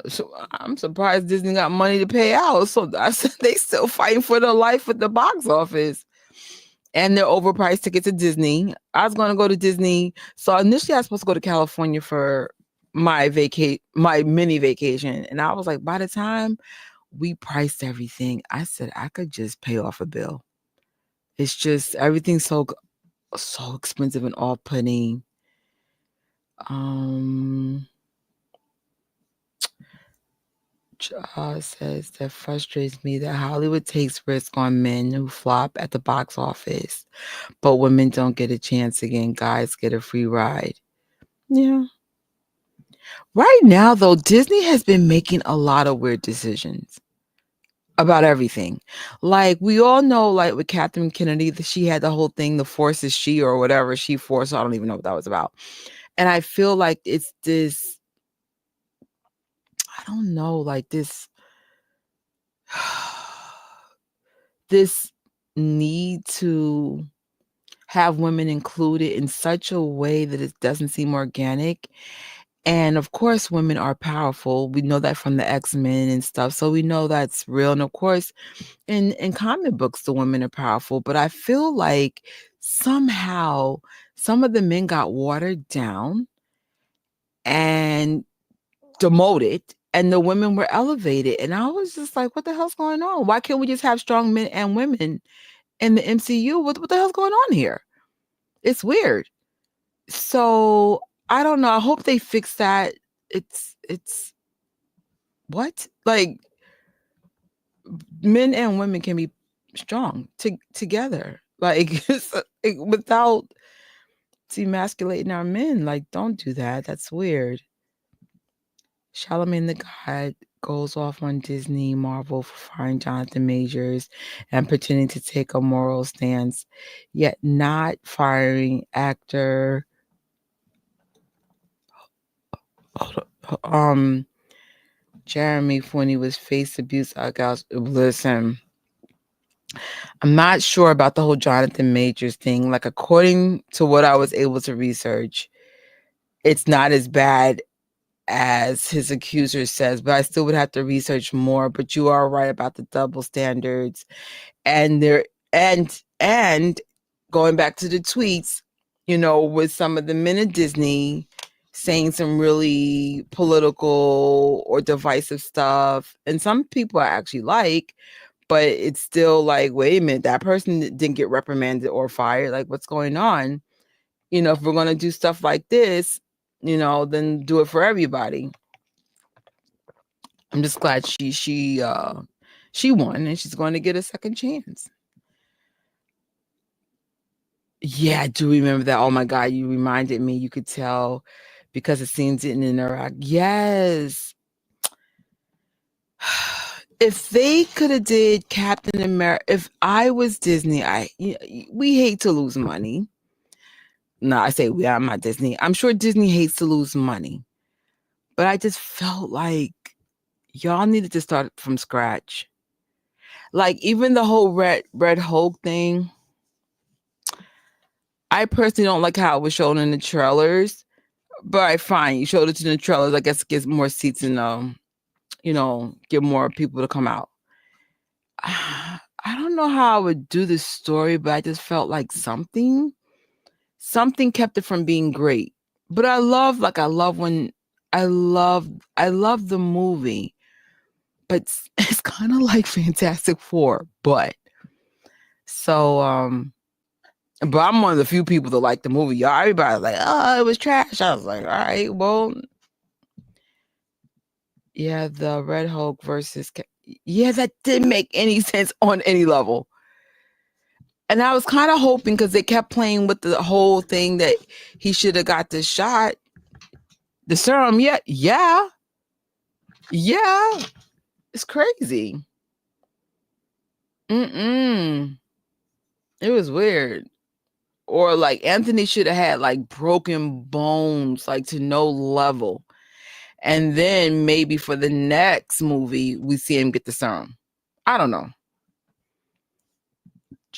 S2: So I'm surprised Disney got money to pay out. So they still fighting for their life with the box office. And their overpriced tickets to Disney. I was going to go to Disney. So initially I was supposed to go to California for my mini vacation. And I was like, by the time we priced everything, I said I could just pay off a bill. It's just everything's so expensive and off-putting. Says that frustrates me that Hollywood takes risk on men who flop at the box office, but women don't get a chance again. Guys get a free ride. Yeah. Right now, though, Disney has been making a lot of weird decisions about everything. Like, we all know, like with Catherine Kennedy, that she had the whole thing, the force is she or whatever, she force. I don't even know what that was about. And I feel like it's this, I don't know, like this this need to have women included in such a way that it doesn't seem organic. And of course, women are powerful. We know that from the X-Men and stuff. So we know that's real. And of course, in comic books, the women are powerful. But I feel like somehow some of the men got watered down and demoted, and the women were elevated. And I was just like, what the hell's going on? Why can't we just have strong men and women in the MCU? What the hell's going on here? It's weird. So I don't know. I hope they fix that. It's what? Like, men and women can be strong together. Like, without demasculating our men. Like, don't do that. That's weird. Charlemagne the God goes off on Disney Marvel for firing Jonathan Majors and pretending to take a moral stance, yet not firing actor Jeremy when he was faced abuse. Listen, I'm not sure about the whole Jonathan Majors thing. Like, according to what I was able to research, it's not as bad as his accuser says, but I still would have to research more. But you are right about the double standards, and going back to the tweets, with some of the men at Disney saying some really political or divisive stuff, and some people I actually like, but it's still like, wait a minute, that person didn't get reprimanded or fired. Like, what's going on? If we're going to do stuff like this, then do it for everybody. I'm just glad she won, and she's going to get a second chance. Yeah, I do remember that. Oh my God, you reminded me. You could tell because the scenes didn't interact. Yes. If they could have did Captain America, if I was Disney, we hate to lose money. No, I say we. I'm not Disney. I'm sure Disney hates to lose money, but I just felt like y'all needed to start from scratch. Like, even the whole Red Hulk thing, I personally don't like how it was shown in the trailers, but fine, you showed it in the trailers. I guess it gives more seats and get more people to come out. I don't know how I would do this story, but I just felt like something kept it from being great. But I love the movie, but it's kind of like Fantastic Four. But I'm one of the few people that like the movie. Y'all, everybody's like, oh, it was trash. I was like, all right, well, yeah, the Red Hulk versus, that didn't make any sense on any level. And I was kind of hoping, because they kept playing with the whole thing that he should have got the shot, the serum. Yeah. It's crazy. It was weird. Or like Anthony should have had like broken bones, like to no level. And then maybe for the next movie, we see him get the serum. I don't know.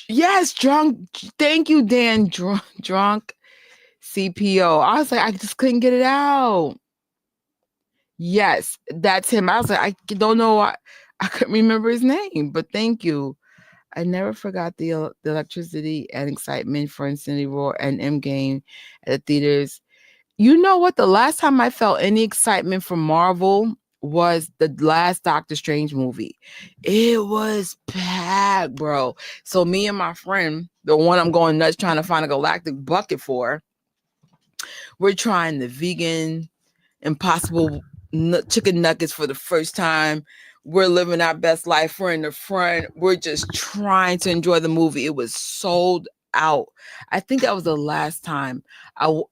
S2: Yes, drunk. Thank you, Dan. Drunk CPO. I was like, I just couldn't get it out. Yes, that's him. I was like, I don't know. I couldn't remember his name, but thank you. I never forgot the electricity and excitement for Infinity War and Endgame at the theaters. You know what? The last time I felt any excitement from Marvel was the last Doctor Strange movie. It was packed, bro. So me and my friend, the one I'm going nuts trying to find a galactic bucket for, we're trying the vegan Impossible chicken nuggets for the first time. We're living our best life. We're in the front. We're just trying to enjoy the movie. It was sold out. I think that was the last time I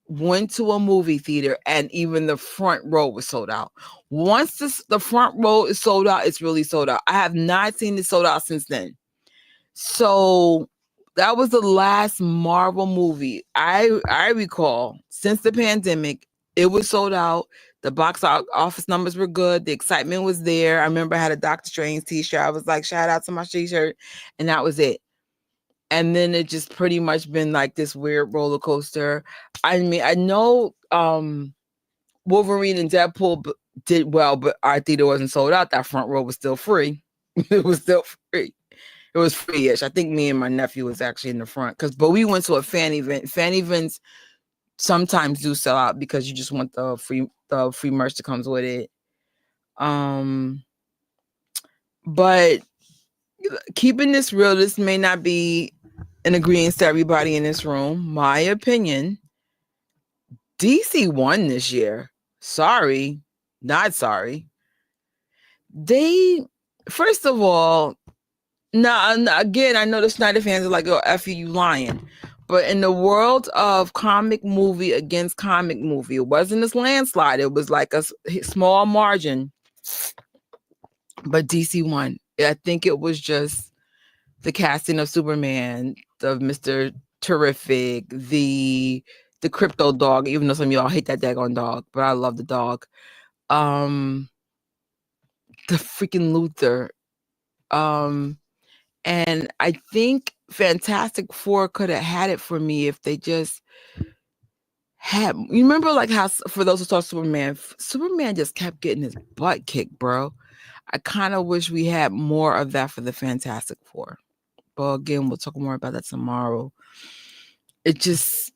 S2: went to a movie theater and even the front row was sold out. Once the front row is sold out, it's really sold out. I have not seen it sold out since then. So that was the last Marvel movie I recall since the pandemic. It was sold out. The box office numbers were good. The excitement was there. I remember I had a Doctor Strange t-shirt. I was like, shout out to my t-shirt. And that was it. And then it just pretty much been like this weird roller coaster. I mean, I know Wolverine and Deadpool did well, but our theater wasn't sold out. That front row was still free. It was still free. It was free-ish. I think me and my nephew was actually in the front but we went to a fan event. Fan events sometimes do sell out because you just want the free merch that comes with it. But keeping this real, this may not be an agreement to everybody in this room. My opinion, DC won this year. Sorry, not sorry. They, first of all, now again, I know the Snyder fans are like, "Oh, F you, you lying." But in the world of comic movie against comic movie, it wasn't this landslide. It was like a small margin. But DC won. I think it was just the casting of Superman, of Mr. Terrific, the crypto dog, even though some of y'all hate that daggone dog, but I love the dog. The freaking Luther. And I think Fantastic Four could have had it for me if they just had. You remember, like, how for those who saw Superman just kept getting his butt kicked, bro. I kind of wish we had more of that for the Fantastic Four. But again, we'll talk more about that tomorrow. It just,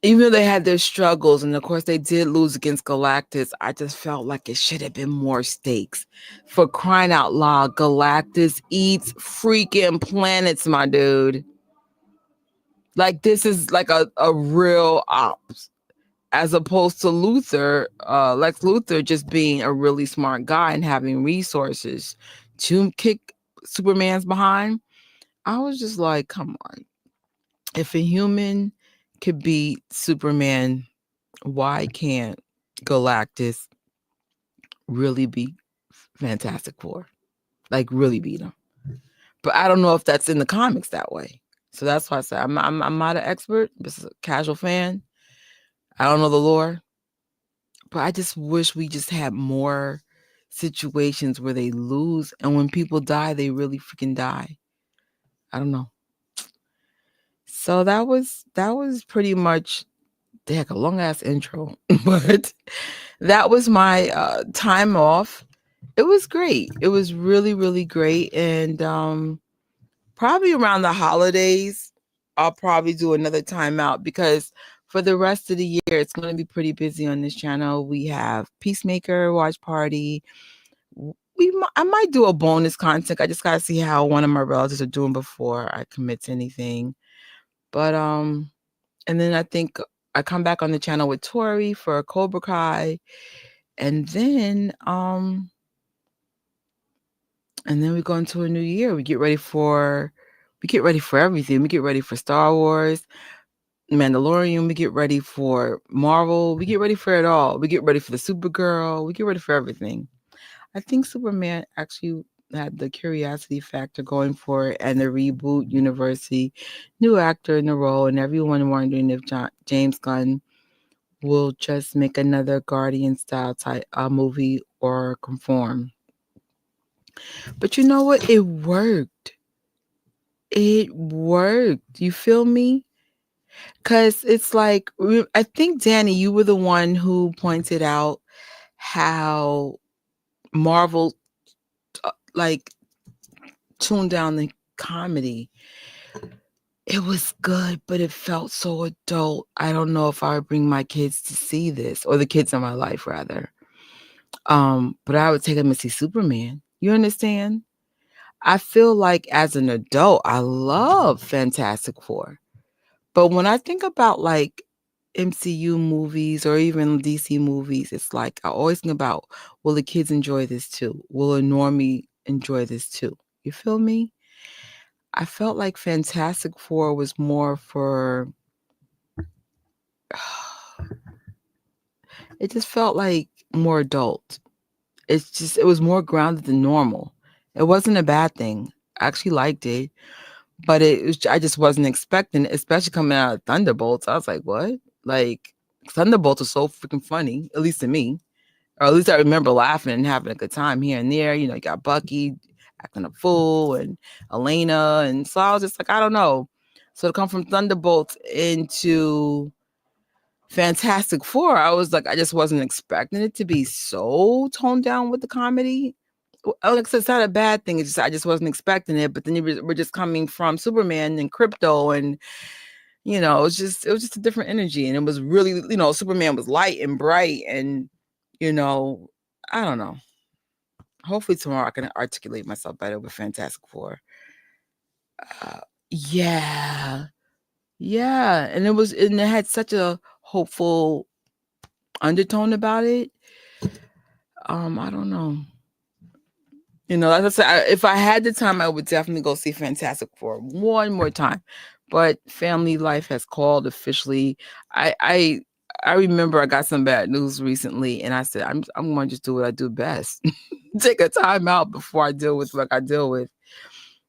S2: even though they had their struggles, and of course they did lose against Galactus, I just felt like it should have been more stakes. For crying out loud, Galactus eats freaking planets, my dude. Like, this is like a real ops, as opposed to Lex Luthor just being a really smart guy and having resources to kick Superman's behind. I was just like, come on. If a human could beat Superman, why can't Galactus really beat Fantastic Four? Like, really beat him. But I don't know if that's in the comics that way. So that's why I said I'm not an expert. This is a casual fan. I don't know the lore. But I just wish we just had more situations where they lose, and when people die, they really freaking die. I don't know. So that was pretty much, heck, a long ass intro, but that was my time off. It was great. It was really, really great. And probably around the holidays, I'll probably do another timeout, because for the rest of the year, it's going to be pretty busy on this channel. We have Peacemaker Watch Party. I might do a bonus content. I just got to see how one of my relatives are doing before I commit to anything. But and then I think I come back on the channel with Tori for Cobra Kai, and then we go into a new year. We get ready for everything. We get ready for Star Wars, Mandalorian. We get ready for Marvel. We get ready for it all. We get ready for the Supergirl. We get ready for everything. I think Superman actually had the curiosity factor going for it, and the reboot university, new actor in the role, and everyone wondering if James Gunn will just make another Guardian style type movie or conform. But you know what? It worked. It worked. You feel me? Because it's like, I think, Danny, you were the one who pointed out how Marvel like tuned down the comedy. It was good, but it felt so adult. I don't know if I would bring my kids to see this, or the kids in my life rather. But I would take them to see Superman. You understand? I feel like as an adult, I love Fantastic Four. But when I think about like MCU movies or even DC movies, it's like I always think about, will the kids enjoy this too? Will a normie enjoy this too? You feel me? I felt like Fantastic Four was more for, it just felt like more adult. It was more grounded than normal. It wasn't a bad thing. I actually liked it, but I just wasn't expecting it, especially coming out of Thunderbolts. I was like, what? Like, Thunderbolts are so freaking funny, at least to me. Or at least I remember laughing and having a good time here and there. You got Bucky acting a fool and Elena. And so I was just like, I don't know. So to come from Thunderbolts into Fantastic Four, I was like, I just wasn't expecting it to be so toned down with the comedy. Like I said, it's not a bad thing. It's just I just wasn't expecting it. But then we're just coming from Superman and Crypto, and it was just a different energy, and it was really, Superman was light and bright, and I don't know. Hopefully tomorrow I can articulate myself better with Fantastic Four. Yeah, and it had such a hopeful undertone about it. I don't know. As I said, if I had the time, I would definitely go see Fantastic Four one more time. But family life has called officially. I remember I got some bad news recently, and I said I'm going to just do what I do best. Take a time out before I deal with what I deal with.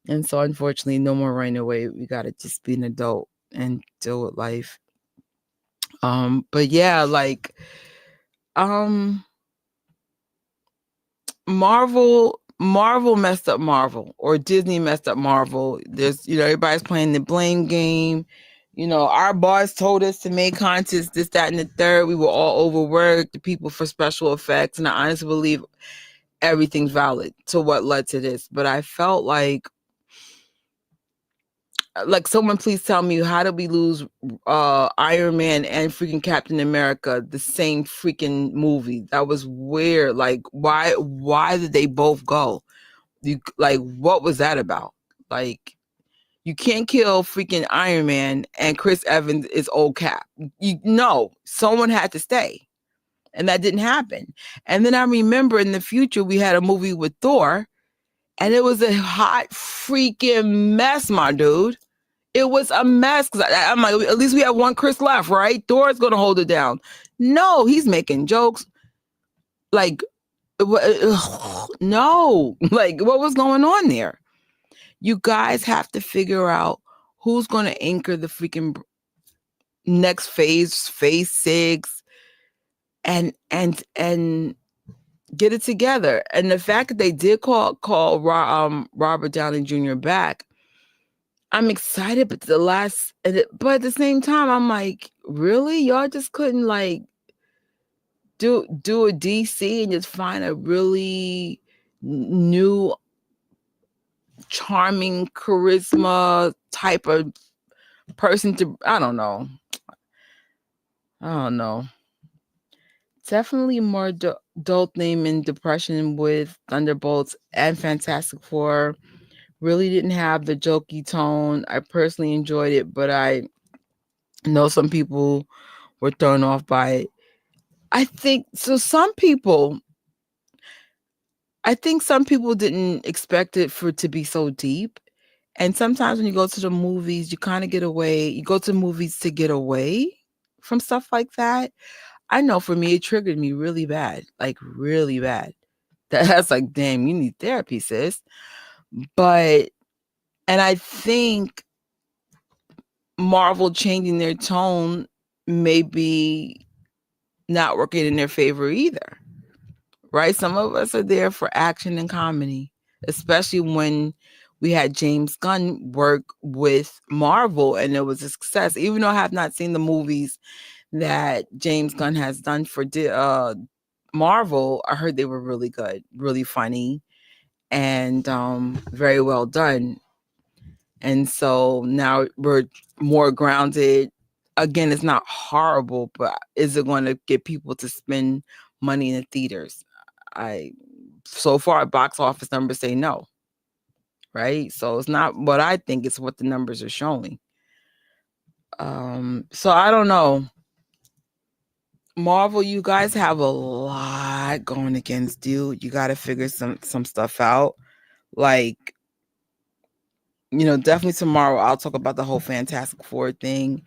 S2: And so, unfortunately, no more running away. We got to just be an adult and deal with life. But yeah, like, Marvel messed up Marvel, or Disney messed up Marvel. There's, everybody's playing the blame game. Our boss told us to make content, this, that, and the third. We were all overworked, the people for special effects. And I honestly believe everything's valid to what led to this. But I felt like someone please tell me, how did we lose Iron Man and freaking Captain America the same freaking movie? That was weird. Like, why did they both go? What was that about? Like, you can't kill freaking Iron Man and Chris Evans is old Cap. Someone had to stay. And that didn't happen. And then I remember in the future, we had a movie with Thor, and it was a hot freaking mess, my dude. It was a mess. Cause I'm like, at least we have one Chris left, right? Thor's going to hold it down. No, he's making jokes. Like, no. Like, what was going on there? You guys have to figure out who's going to anchor the freaking next phase 6, and get it together. And the fact that they did call Robert Downey Jr. back, I'm excited, but but at the same time, I'm like, really? Y'all just couldn't do a DC and just find a really new, charming, charisma type of person to, I don't know. Definitely more adult theme and depression with Thunderbolts and Fantastic Four. Really didn't have the jokey tone. I personally enjoyed it, but I know some people were thrown off by it. I think some people didn't expect it to be so deep. And sometimes when you go to the movies, you kind of you go to movies to get away from stuff like that. I know for me, it triggered me really bad, like really bad. That's like, damn, you need therapy, sis. And I think Marvel changing their tone may be not working in their favor either, right? Some of us are there for action and comedy, especially when we had James Gunn work with Marvel and it was a success. Even though I have not seen the movies that James Gunn has done for Marvel, I heard they were really good, really funny, and very well done. And so now we're more grounded. Again, it's not horrible, but is it going to get people to spend money in the theaters? So far, box office numbers say no, right? So it's not what I think, it's what the numbers are showing. So I don't know. Marvel, you guys have a lot going against you. You got to figure some stuff out. Like, definitely tomorrow I'll talk about the whole Fantastic Four thing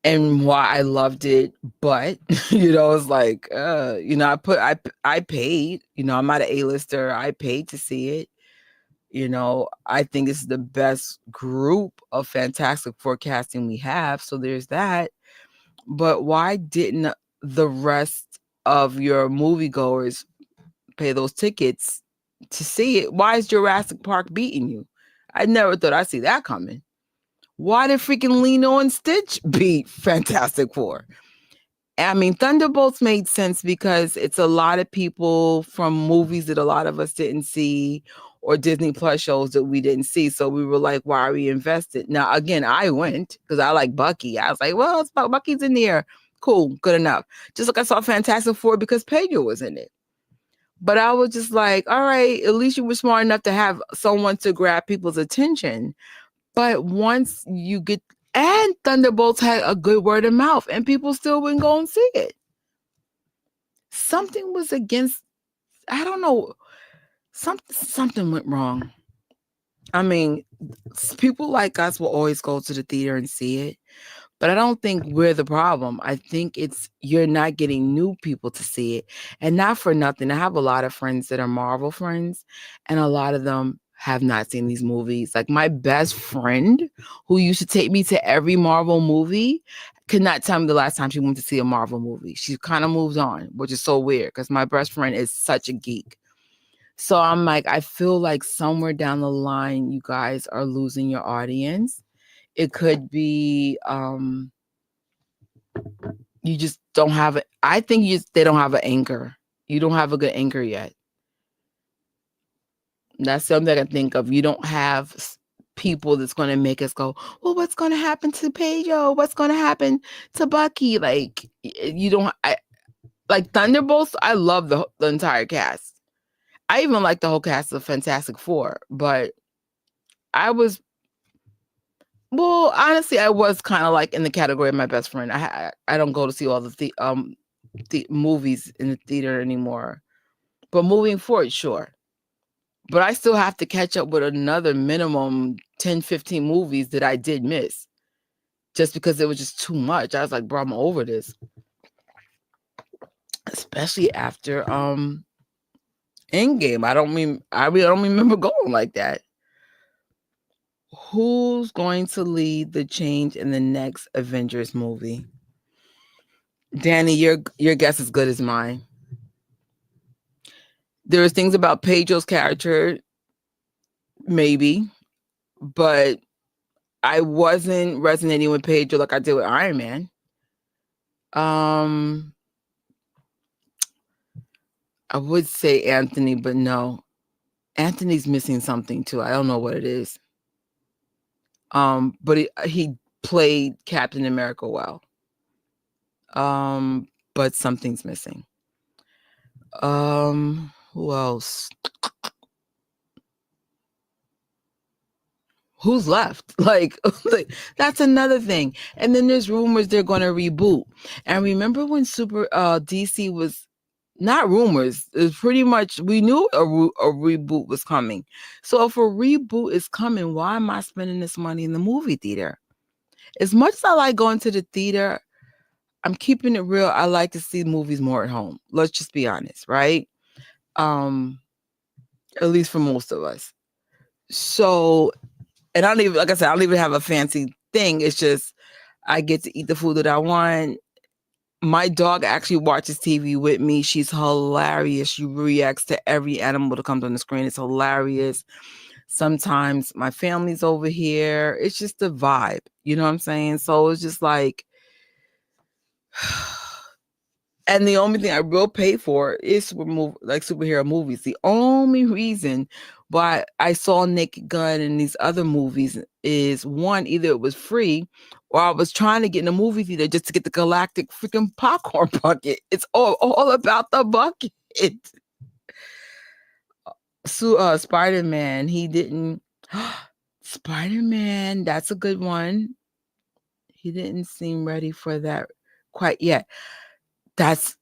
S2: and why I loved it. But, it's like, I paid, I'm not an A-lister. I paid to see it. I think it's the best group of Fantastic Four casting we have. So there's that. But why didn't the rest of your moviegoers pay those tickets to see it? Why is Jurassic Park beating you? I never thought I'd see that coming. Why did freaking Lilo and Stitch beat Fantastic Four? I mean, Thunderbolts made sense because it's a lot of people from movies that a lot of us didn't see, or Disney Plus shows that we didn't see. So we were like, why are we invested? Now, again, I went because I like Bucky. I was like, well, it's about Bucky's in there. Cool, good enough. Just like I saw Fantastic Four because Pedro was in it. But I was just like, all right, at least you were smart enough to have someone to grab people's attention. But once you get, and Thunderbolts had a good word of mouth, and people still wouldn't go and see it. Something was against, I don't know, something went wrong. I mean, people like us will always go to the theater and see it, but I don't think we're the problem. I think it's you're not getting new people to see it. And not for nothing, I have a lot of friends that are Marvel friends, and a lot of them have not seen these movies. Like my best friend, who used to take me to every Marvel movie, could not tell me the last time she went to see a Marvel movie. She kind of moved on, which is so weird because my best friend is such a geek. So I'm like, I feel like somewhere down the line, you guys are losing your audience. It could be you just don't have it. I think they don't have an anchor. You don't have a good anchor yet. That's something I can think of. You don't have people that's going to make us go, well, what's going to happen to Pedro? What's going to happen to Bucky? Like, you don't, like Thunderbolts, I love the entire cast. I even like the whole cast of Fantastic Four, but honestly, I was kind of like in the category of my best friend. I don't go to see all the movies in the theater anymore, but moving forward, sure. But I still have to catch up with another minimum 10, 15 movies that I did miss just because it was just too much. I was like, bro, I'm over this. Especially after Endgame. I really don't remember going like that. Who's going to lead the change in the next Avengers movie? Danny, your guess is good as mine. There are things about Pedro's character, maybe, but I wasn't resonating with Pedro like I did with Iron Man. I would say Anthony, but no. Anthony's missing something too. I don't know what it is. But he played Captain America well. But something's missing. Who else? Who's left? Like that's another thing. And then there's rumors they're going to reboot. And remember when DC was not rumors, it's pretty much we knew a reboot was coming. So if a reboot is coming, why am I spending this money in the movie theater? As much as I like going to the theater, I'm keeping it real. I like to see movies more at home. Let's just be honest, right? At least for most of us. So, and I don't even, like I said, I don't even have a fancy thing. It's just I get to eat the food that I want. My dog actually watches TV with me. She's hilarious. She reacts to every animal that comes on the screen. It's hilarious. Sometimes my family's over here. It's just the vibe. You know what I'm saying? So it's just like, and the only thing I will pay for is superhero movies. The only reason why I saw Naked Gun and these other movies is one, either it was free or I was trying to get in a movie theater just to get the galactic freaking popcorn bucket. It's all about the bucket. So Spider-Man, he didn't. Spider-Man, that's a good one. He didn't seem ready for that quite yet. That's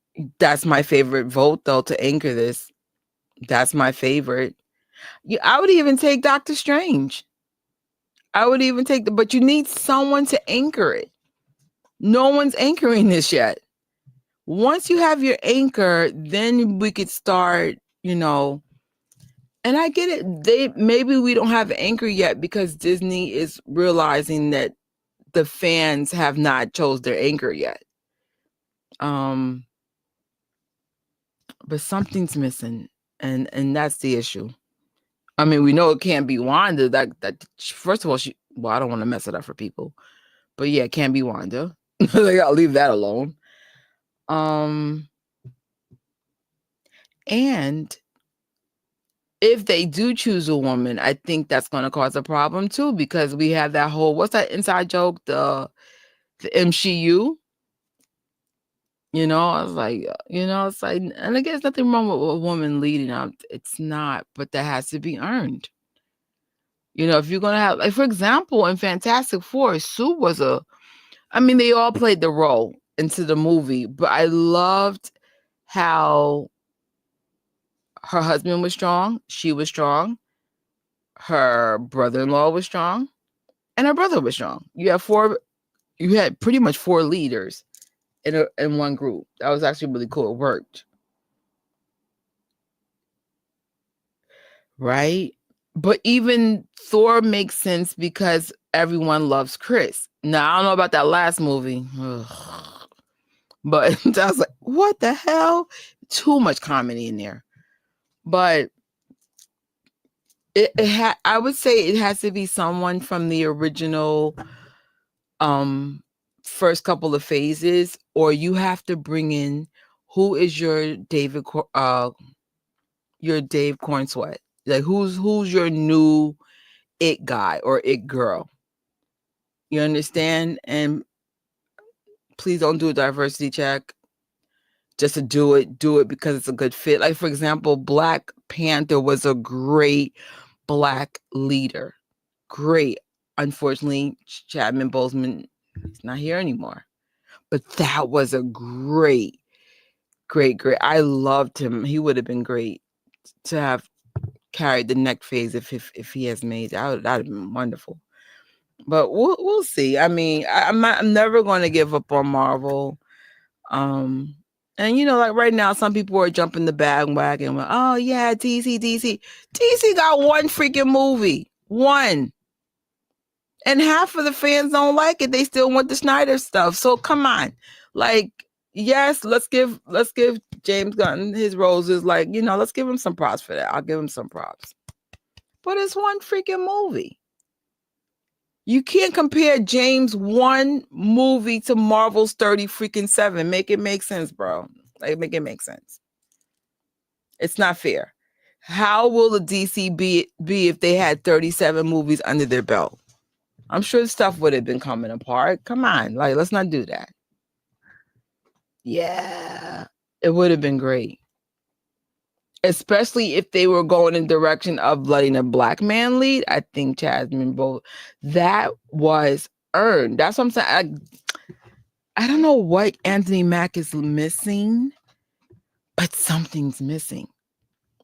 S2: my favorite vote though to anchor this. That's my favorite. I would even take Doctor Strange. I would even take but you need someone to anchor it. No one's anchoring this yet. Once you have your anchor, then we could start, and I get it. Maybe we don't have an anchor yet because Disney is realizing that the fans have not chose their anchor yet. But something's missing, and that's the issue. I mean, we know it can't be Wanda. That first of all, I don't want to mess it up for people, but yeah, it can't be Wanda. Like, I'll leave that alone. And if they do choose a woman, I think that's going to cause a problem too, because we have that whole, what's that inside joke? The MCU. You know, I was like, it's like, and I guess nothing wrong with a woman leading up. It's not, but that has to be earned. You know, if you're going to have, like, for example, in Fantastic Four, Sue was they all played the role into the movie, but I loved how her husband was strong. She was strong. Her brother-in-law was strong. And her brother was strong. You had pretty much 4 leaders in one group. That was actually really cool. It worked. Right? But even Thor makes sense because everyone loves Chris. Now, I don't know about that last movie. Ugh. But I was like, what the hell? Too much comedy in there. But I would say it has to be someone from the original first couple of phases, or you have to bring in, who is your Dave Cornsweet? Like, who's your new it guy or it girl? You understand? And please don't do a diversity check just to do it because it's a good fit. Like, for example, Black Panther was a great Black leader. Great. Unfortunately, Chadwick Boseman is not here anymore. But that was a great. I loved him. He would have been great to have carried the next phase if he has made that. That'd have been wonderful. But we'll see. I mean, I'm never going to give up on Marvel. And like right now, some people are jumping the bandwagon. Oh yeah, DC. DC got one freaking movie, one, and half of the fans don't like it. They still want the Snyder stuff. So come on, like, yes, let's give James Gunn his roses. Like, let's give him some props for that. I'll give him some props. But it's one freaking movie. You can't compare James' one movie to Marvel's 37. Make it make sense, bro. Like, make it make sense. It's not fair. How will the DC be if they had 37 movies under their belt? I'm sure stuff would have been coming apart. Come on, like, let's not do that. Yeah, it would have been great. Especially if they were going in the direction of letting a Black man lead. I think Chadwick Boseman, that was earned. That's what I'm saying. I don't know what Anthony Mack is missing, but something's missing.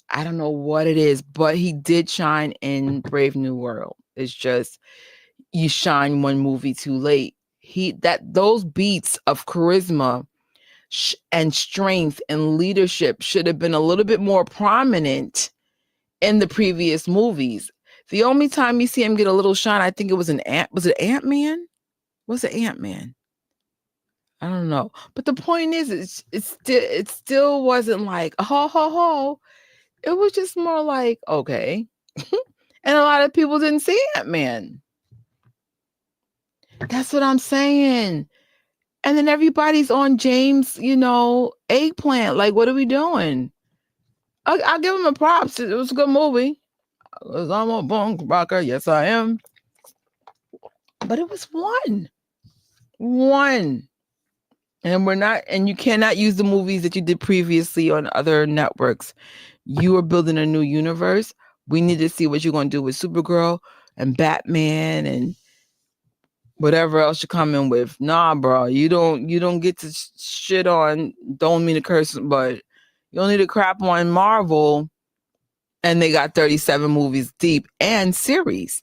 S2: I don't know what it is, but he did shine in Brave New World. It's just, you shine one movie too late. Those beats of charisma and strength and leadership should have been a little bit more prominent in the previous movies. The only time you see him get a little shine, I think it was was it Ant-Man? Was it Ant-Man? I don't know. But the point is, it still wasn't like, ho, ho, ho. It was just more like, okay. And a lot of people didn't see Ant-Man. That's what I'm saying. And then everybody's on James, eggplant. Like, what are we doing? I'll give him a props. It was a good movie. I'm a bone rocker. Yes, I am. But it was one. And you cannot use the movies that you did previously on other networks. You are building a new universe. We need to see what you're going to do with Supergirl and Batman and whatever else you're coming with. Nah, bro, you don't get to shit on, don't mean to curse, but you don't need to crap on Marvel, and they got 37 movies deep and series.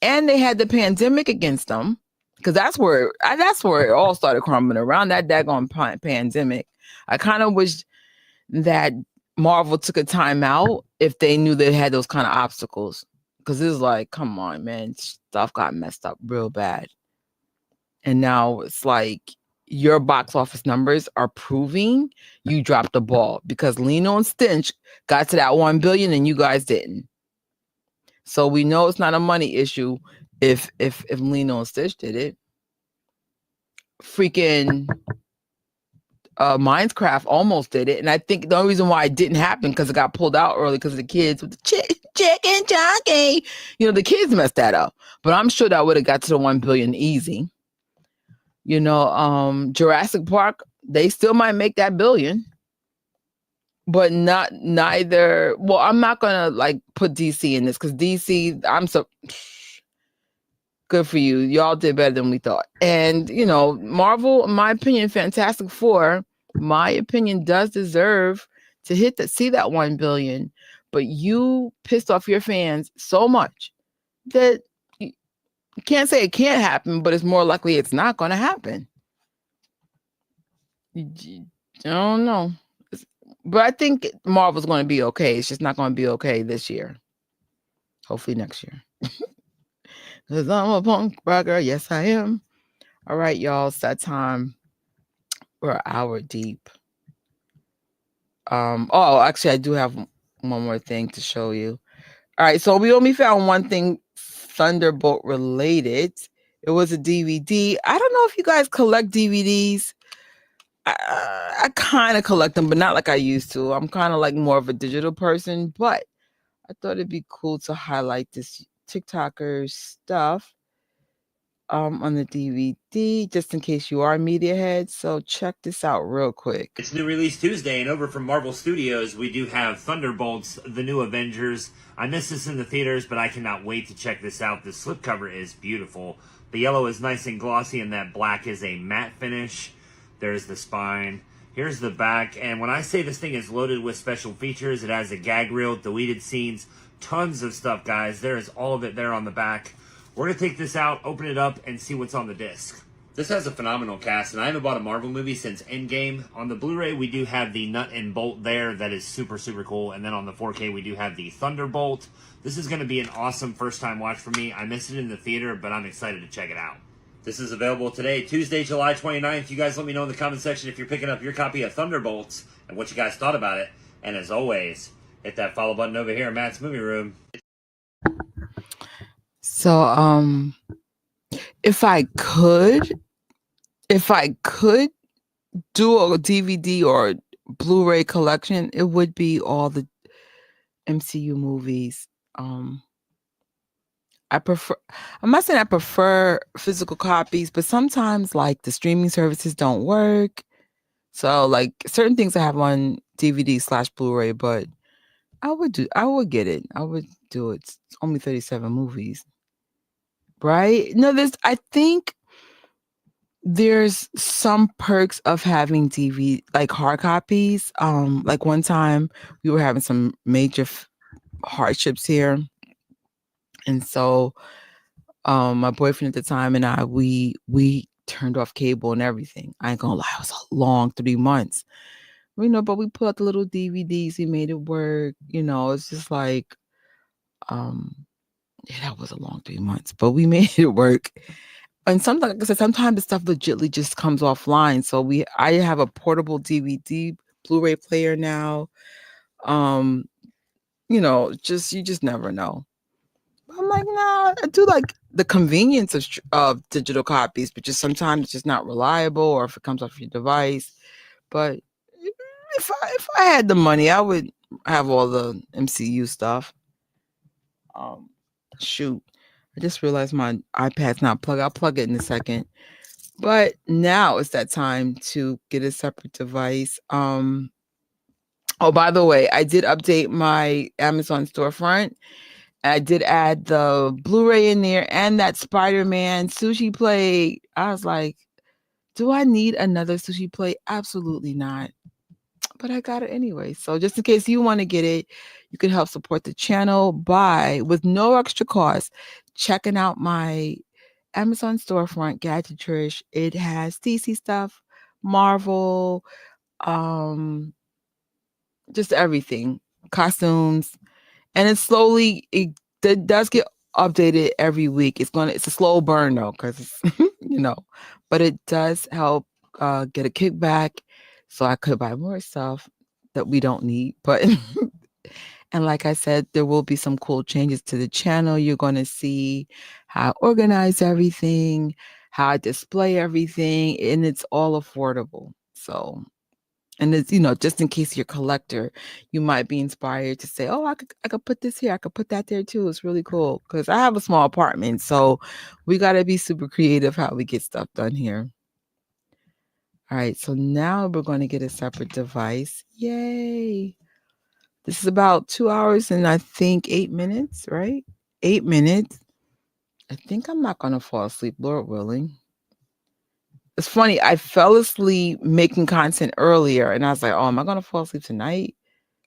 S2: And they had the pandemic against them, because that's where it all started crumbling, around that daggone pandemic. I kind of wish that Marvel took a time out if they knew they had those kind of obstacles. Because it's like, come on, man, stuff got messed up real bad. And now it's like your box office numbers are proving you dropped the ball, because Lino and Stinch got to that 1 billion and you guys didn't. So we know it's not a money issue if Lilo and Stitch did it. Freaking Minecraft almost did it, and I think the only reason why it didn't happen because it got pulled out early because of the kids with the chicken jockey. The kids messed that up, but I'm sure that would have got to the 1 billion easy. Jurassic Park, they still might make that billion, but neither. Well, I'm not gonna put DC in this because DC, I'm so good for you. Y'all did better than we thought. And Marvel, in my opinion, Fantastic Four, my opinion, does deserve to see that 1 billion. But you pissed off your fans so much that you can't say it can't happen, but it's more likely it's not going to happen. I don't know. But I think Marvel's going to be okay. It's just not going to be okay this year. Hopefully next year. Because I'm a punk rocker. Yes, I am. All right, y'all. It's that time. We're an hour deep. Actually, I do have one more thing to show you. All right, so we only found one thing Thunderbolt related. It was a DVD. I don't know if you guys collect DVDs. I kind of collect them, but not like I used to. I'm kind of more of a digital person, but I thought it'd be cool to highlight this TikToker stuff on the DVD, just in case you are media heads. So check this out real quick.
S3: It's New Release Tuesday, and over from Marvel Studios, we do have Thunderbolts, The New Avengers. I missed this in the theaters, but I cannot wait to check this out. The slipcover is beautiful. The yellow is nice and glossy, and that black is a matte finish. There's the spine. Here's the back, and when I say this thing is loaded with special features, it has a gag reel, deleted scenes, tons of stuff, guys. There is all of it there on the back. We're going to take this out, open it up, and see what's on the disc. This has a phenomenal cast, and I haven't bought a Marvel movie since Endgame. On the Blu-ray, we do have the nut and bolt there. That is super, super cool. And then on the 4K, we do have the Thunderbolt. This is going to be an awesome first-time watch for me. I missed it in the theater, but I'm excited to check it out. This is available today, Tuesday, July 29th. You guys let me know in the comment section if you're picking up your copy of Thunderbolts and what you guys thought about it. And as always, hit that follow button over here in Matt's Movie Room.
S2: So, if I could do a DVD or Blu-ray collection, it would be all the MCU movies. I'm not saying I prefer physical copies, but sometimes the streaming services don't work. So certain things I have on DVD/Blu-ray, but I would get it. I would do it. It's only 37 movies. Right? No, I think there's some perks of having DVD, hard copies. One time we were having some major hardships here. And so my boyfriend at the time and I, we turned off cable and everything. I ain't gonna lie, it was a long 3 months. But we put out the little DVDs, we made it work. It's just that was a long 3 months, but we made it work. And sometimes, like I said, sometimes the stuff legitly just comes offline. So I have a portable DVD Blu-ray player now. You just never know. I'm nah, I do like the convenience of digital copies, but just sometimes it's just not reliable, or if it comes off your device. But if I had the money, I would have all the MCU stuff. Shoot, I just realized my iPad's not plugged. I'll plug it in a second. But now it's that time to get a separate device. Oh, by the way, I did update my Amazon storefront. I did add the Blu-ray in there and that Spider-Man sushi plate. I was like, do I need another sushi plate? Absolutely not. But I got it anyway. So just in case you want to get it, you can help support the channel with no extra cost, checking out my Amazon storefront, Gadget Trish. It has DC stuff, Marvel, just everything, costumes. And it does get updated every week. It's a slow burn though, because it's, but it does help get a kickback, so I could buy more stuff that we don't need. But And like I said, there will be some cool changes to the channel. You're going to see how I organize everything, how I display everything, and it's all affordable. So, and it's, just in case you're a collector, you might be inspired to say, oh, I could put this here. I could put that there too. It's really cool because I have a small apartment. So we got to be super creative how we get stuff done here. All right. So now we're going to get a separate device. Yay. This is about 2 hours and I think 8 minutes, right? 8 minutes. I think I'm not going to fall asleep, Lord willing. It's funny. I fell asleep making content earlier and I was like, oh, am I going to fall asleep tonight?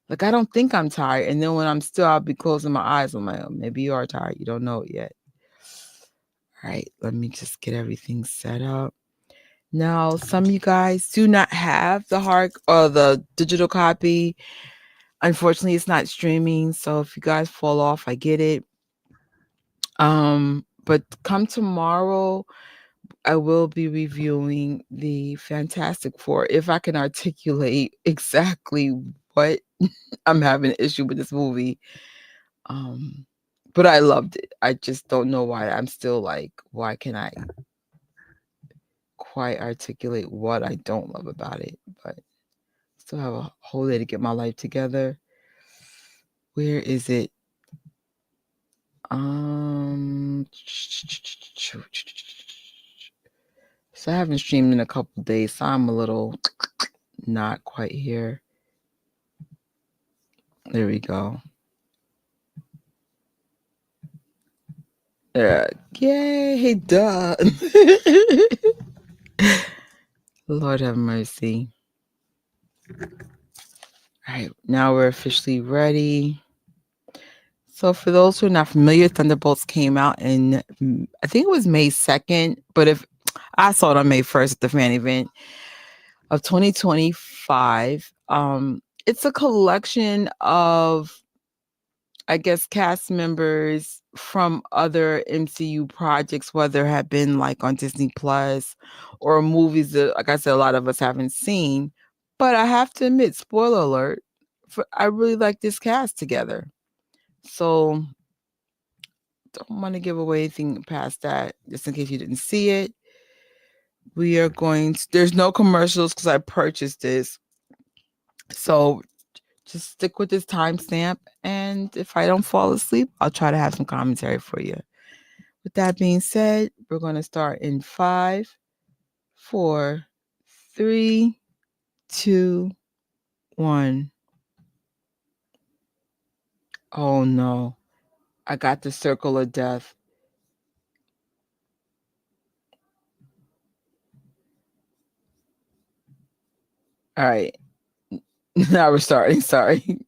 S2: Like, I don't think I'm tired. And then when I'm still, I'll be closing my eyes. I'm like, oh, maybe you are tired. You don't know it yet. All right. Let me just get everything set up. Now, some of you guys do not have the hard or the digital copy. Unfortunately, it's not streaming. So if you guys fall off, I get it. But come tomorrow, I will be reviewing the Fantastic Four if I can articulate exactly what I'm having an issue with this movie. But I loved it. I just don't know why. I'm still like, why can I quite articulate what I don't love about it? But still have a whole day to get my life together. Where is it? So I haven't streamed in a couple days, so I'm a little not quite here. There we go. Yay, duh. Lord have mercy. All right, now we're officially ready. So for those who are not familiar, Thunderbolts came out in, I think it was May 2nd, but if I saw it on May 1st at the fan event of 2025. It's a collection of, I guess, cast members from other MCU projects, whether it had been like on Disney Plus or movies that, like I said, a lot of us haven't seen. But I have to admit, spoiler alert, I really like this cast together. So don't want to give away anything past that, just in case you didn't see it. We are going to, there's no commercials because I purchased this. So just stick with this timestamp. And if I don't fall asleep, I'll try to have some commentary for you. With that being said, we're going to start in 5, 4, 3, 2, 1. Oh no. I got the circle of death. All right. Now we're starting. Sorry.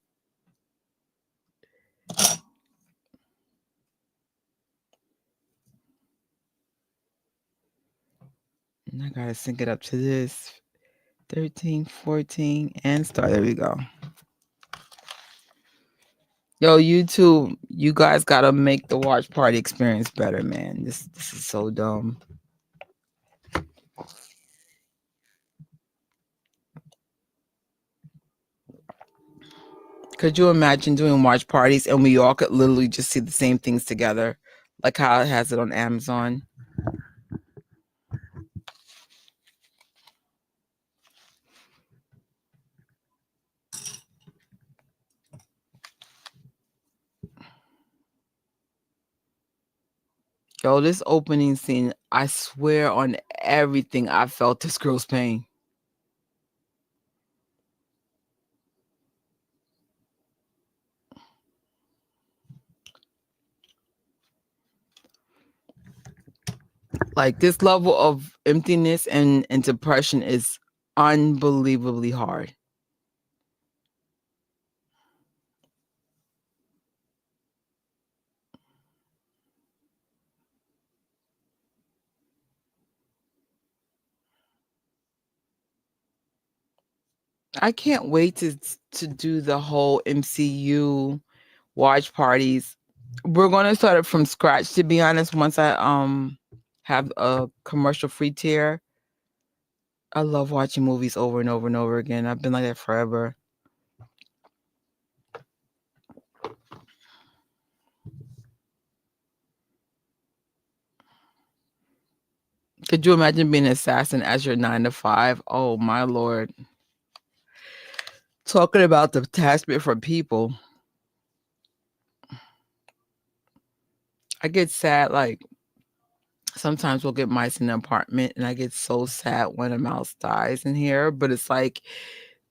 S2: And I got to sync it up to this. 13, 14, and start. There we go. Yo, YouTube, you guys got to make the watch party experience better, man. This is so dumb. Could you imagine doing watch parties and we all could literally just see the same things together, like how it has it on Amazon? Yo, this opening scene, I swear on everything, I felt this girl's pain. Like, this level of emptiness and depression is unbelievably hard. I can't wait to do the whole MCU watch parties. We're going to start it from scratch, to be honest. Once I have a commercial free tier. I love watching movies over and over and over again. I've been like that forever. Could you imagine being an assassin as your 9 to 5? Oh my Lord. Talking about detachment from people. I get sad, like sometimes we'll get mice in the apartment and I get so sad when a mouse dies in here, but it's like,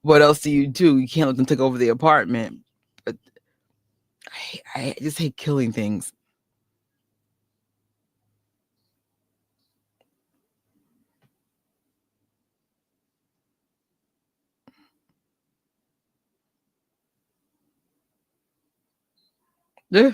S2: what else do? You can't let them take over the apartment. But I just hate killing things. Yeah.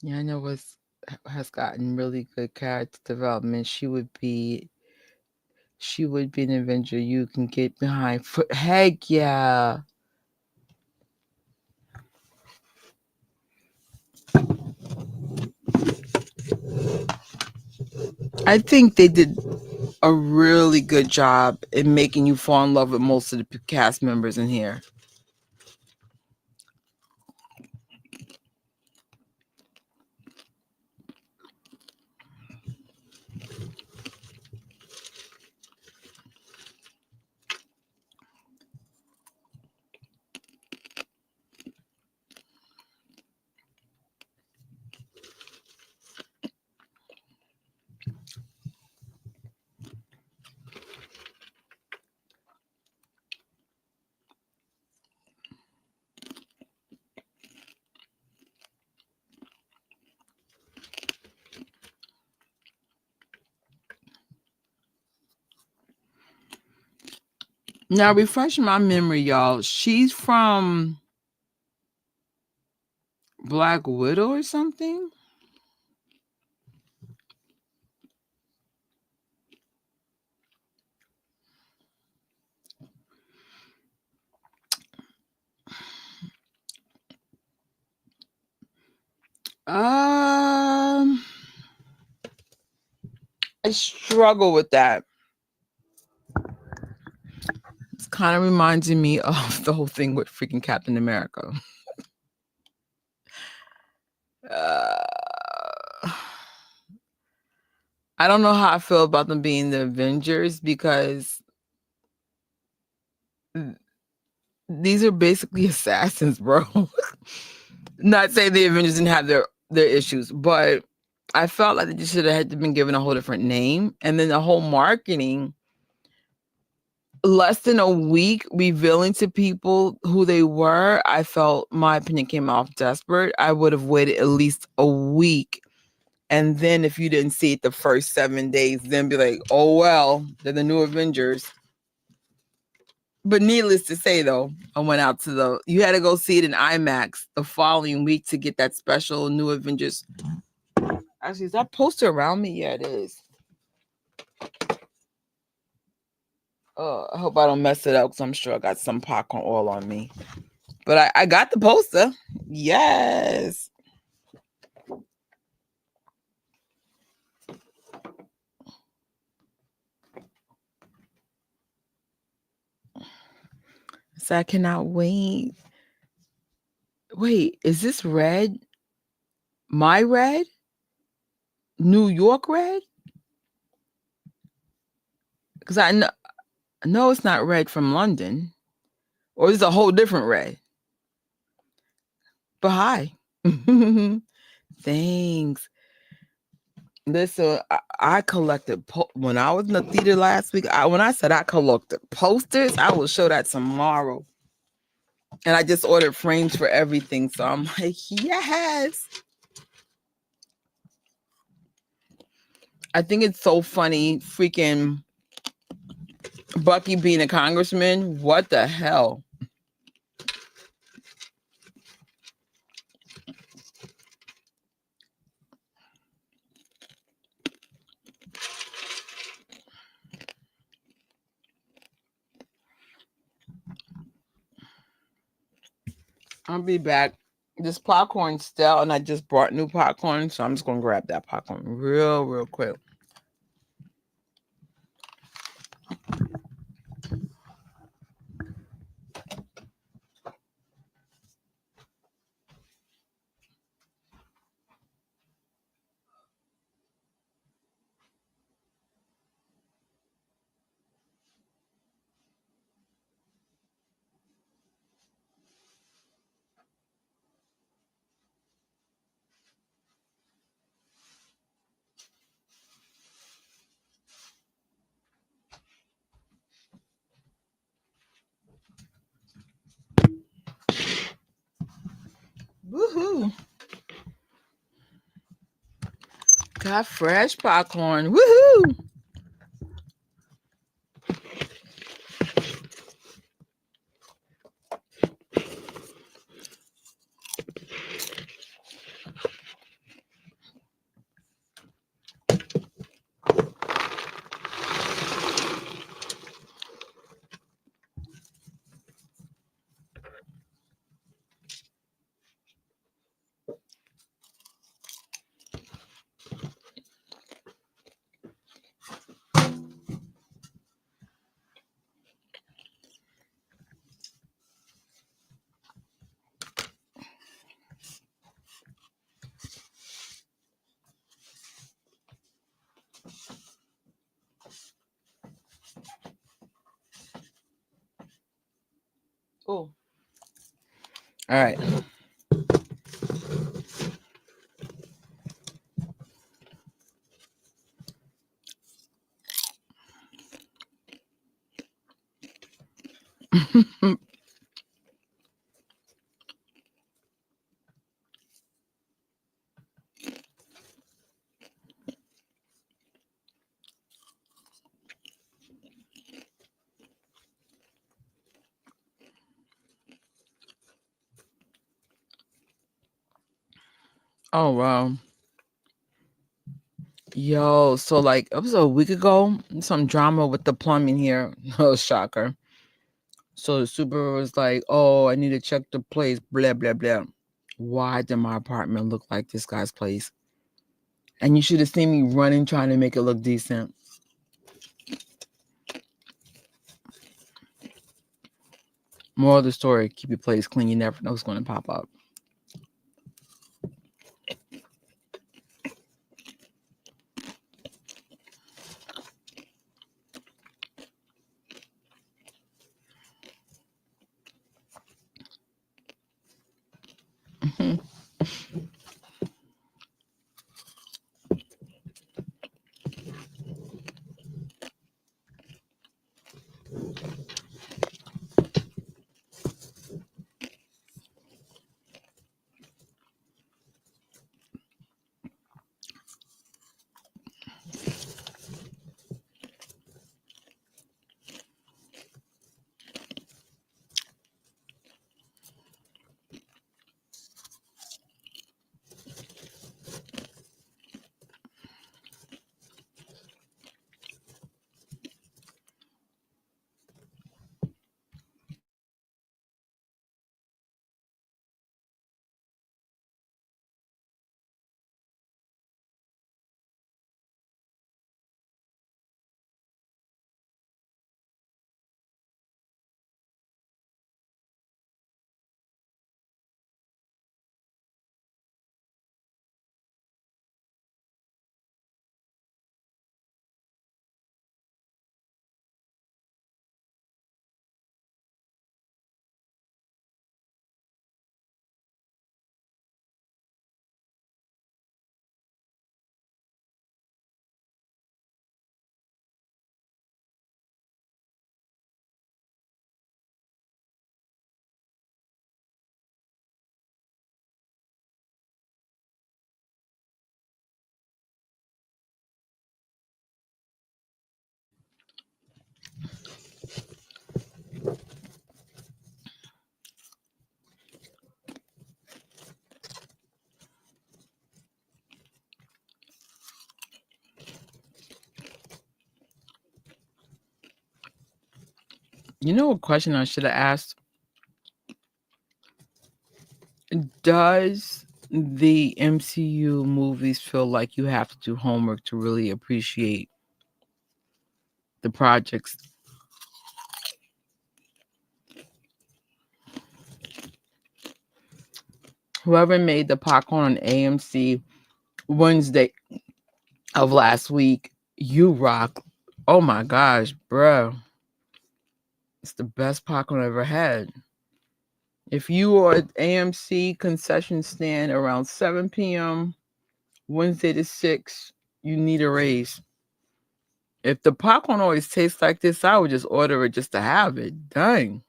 S2: Yeah, I know has gotten really good character development. She would be an Avenger you can get behind. Heck yeah. I think they did a really good job in making you fall in love with most of the cast members in here. Now, refresh my memory, y'all. She's from Black Widow or something? I struggle with that. It's kind of reminding me of the whole thing with freaking Captain America. I don't know how I feel about them being the Avengers because these are basically assassins, bro. Not saying the Avengers didn't have their issues, but I felt like they just should have had been given a whole different name. And then the whole marketing, less than a week revealing to people who they were, I felt, my opinion, came off desperate. I would have waited at least a week. And then if you didn't see it the first 7 days, then be like, oh, well, they're the new Avengers. But needless to say, though, I went out to you had to go see it in IMAX the following week to get that special New Avengers. Actually, is that poster around me? Yeah, it is. I hope I don't mess it up because I'm sure I got some popcorn oil on me. But I got the poster. Yes. So I cannot wait. Wait, is this red? My red? New York red? Because I know. No, it's not red from London. Or it's a whole different red. But hi. Thanks. Listen, I collected when I was in the theater last week. When I said I collected posters, I will show that tomorrow. And I just ordered frames for everything. So I'm like, yes. I think it's so funny, freaking Bucky being a congressman. What the hell? I'll be back. This popcorn still, and I just brought new popcorn, so I'm just gonna grab that popcorn real quick. Woohoo! Got fresh popcorn. Woohoo! Oh. All right. Oh wow. Yo, so like it was a week ago, some drama with the plumbing here. Oh, shocker. So the super was like, "Oh, I need to check the place." Blah blah blah. Why did my apartment look like this guy's place? And you should have seen me running trying to make it look decent. Moral of the story: keep your place clean. You never know what's going to pop up. You know what question I should have asked? Does the MCU movies feel like you have to do homework to really appreciate the projects? Whoever made the popcorn on AMC Wednesday of last week, you rock. Oh my gosh, bro. It's the best popcorn I ever had. If you are at AMC concession stand around 7 p.m. Wednesday to 6, you need a raise. If the popcorn always tastes like this, I would just order it just to have it. Dang.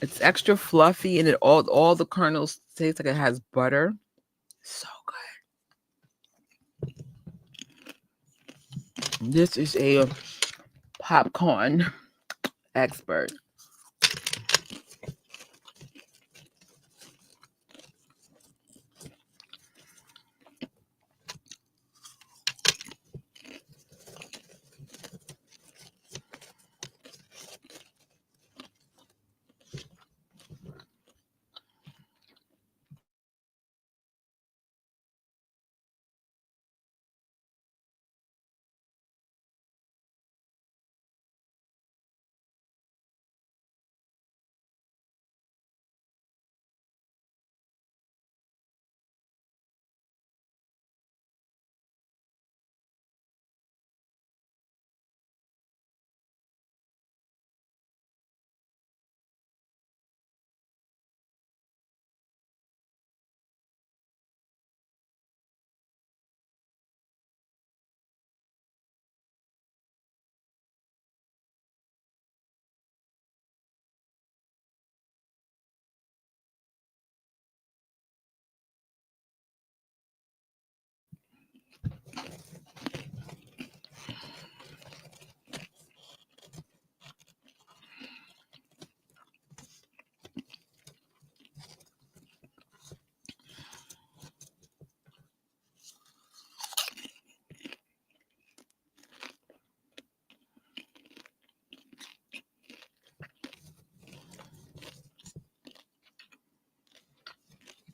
S2: It's extra fluffy and all the kernels taste like it has butter. So good. This is a popcorn expert.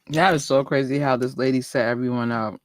S2: That is so crazy how this lady set everyone up.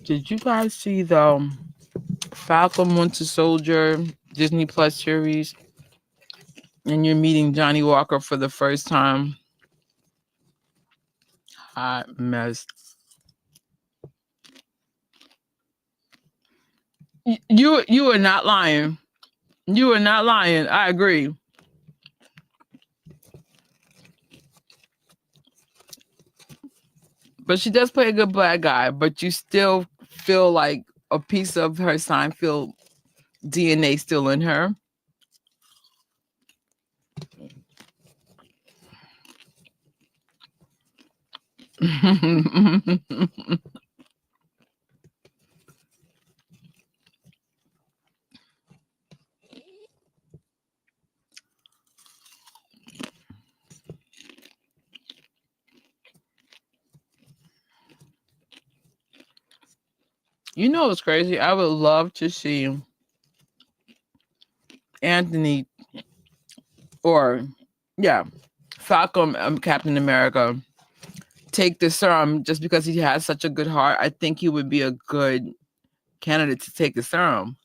S2: Did you guys see the Falcon Winter Soldier Disney Plus series? And you're meeting Johnny Walker for the first time. Hot mess. You are not lying. You are not lying. I agree. But she does play a good bad guy, but you still feel like a piece of her Seinfeld DNA still in her. You know what's crazy? I would love to see Anthony Falcon Captain America take the serum just because he has such a good heart. I think he would be a good candidate to take the serum.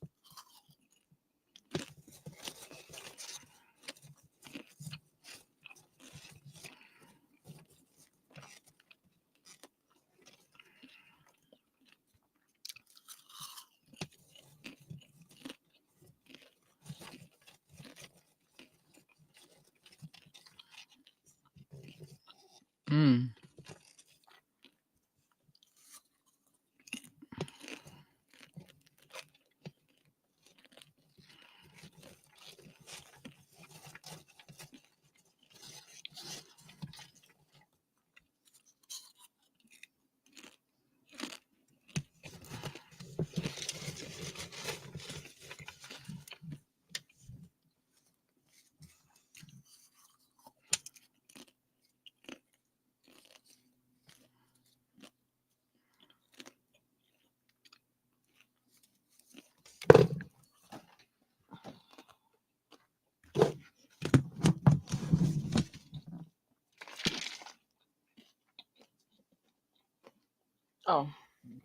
S2: Oh,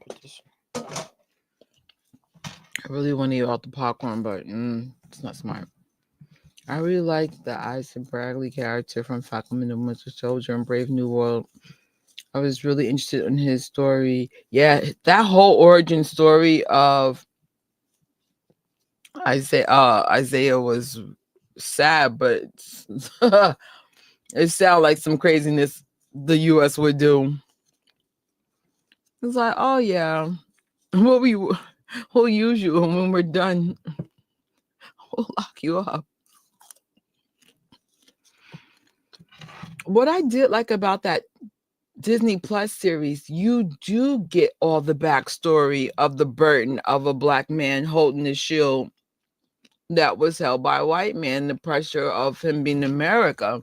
S2: put this. I really want to eat out the popcorn, but it's not smart. I really like the Isaac Bradley character from Falcon and the Winter Soldier and Brave New World. I was really interested in his story. Yeah, that whole origin story of Isaiah was sad, but it sounded like some craziness the U.S. would do. It's like, oh yeah, we'll use you, and when we're done, we'll lock you up. What I did like about that Disney Plus series, you do get all the backstory of the burden of a black man holding the shield that was held by a white man, the pressure of him being in America.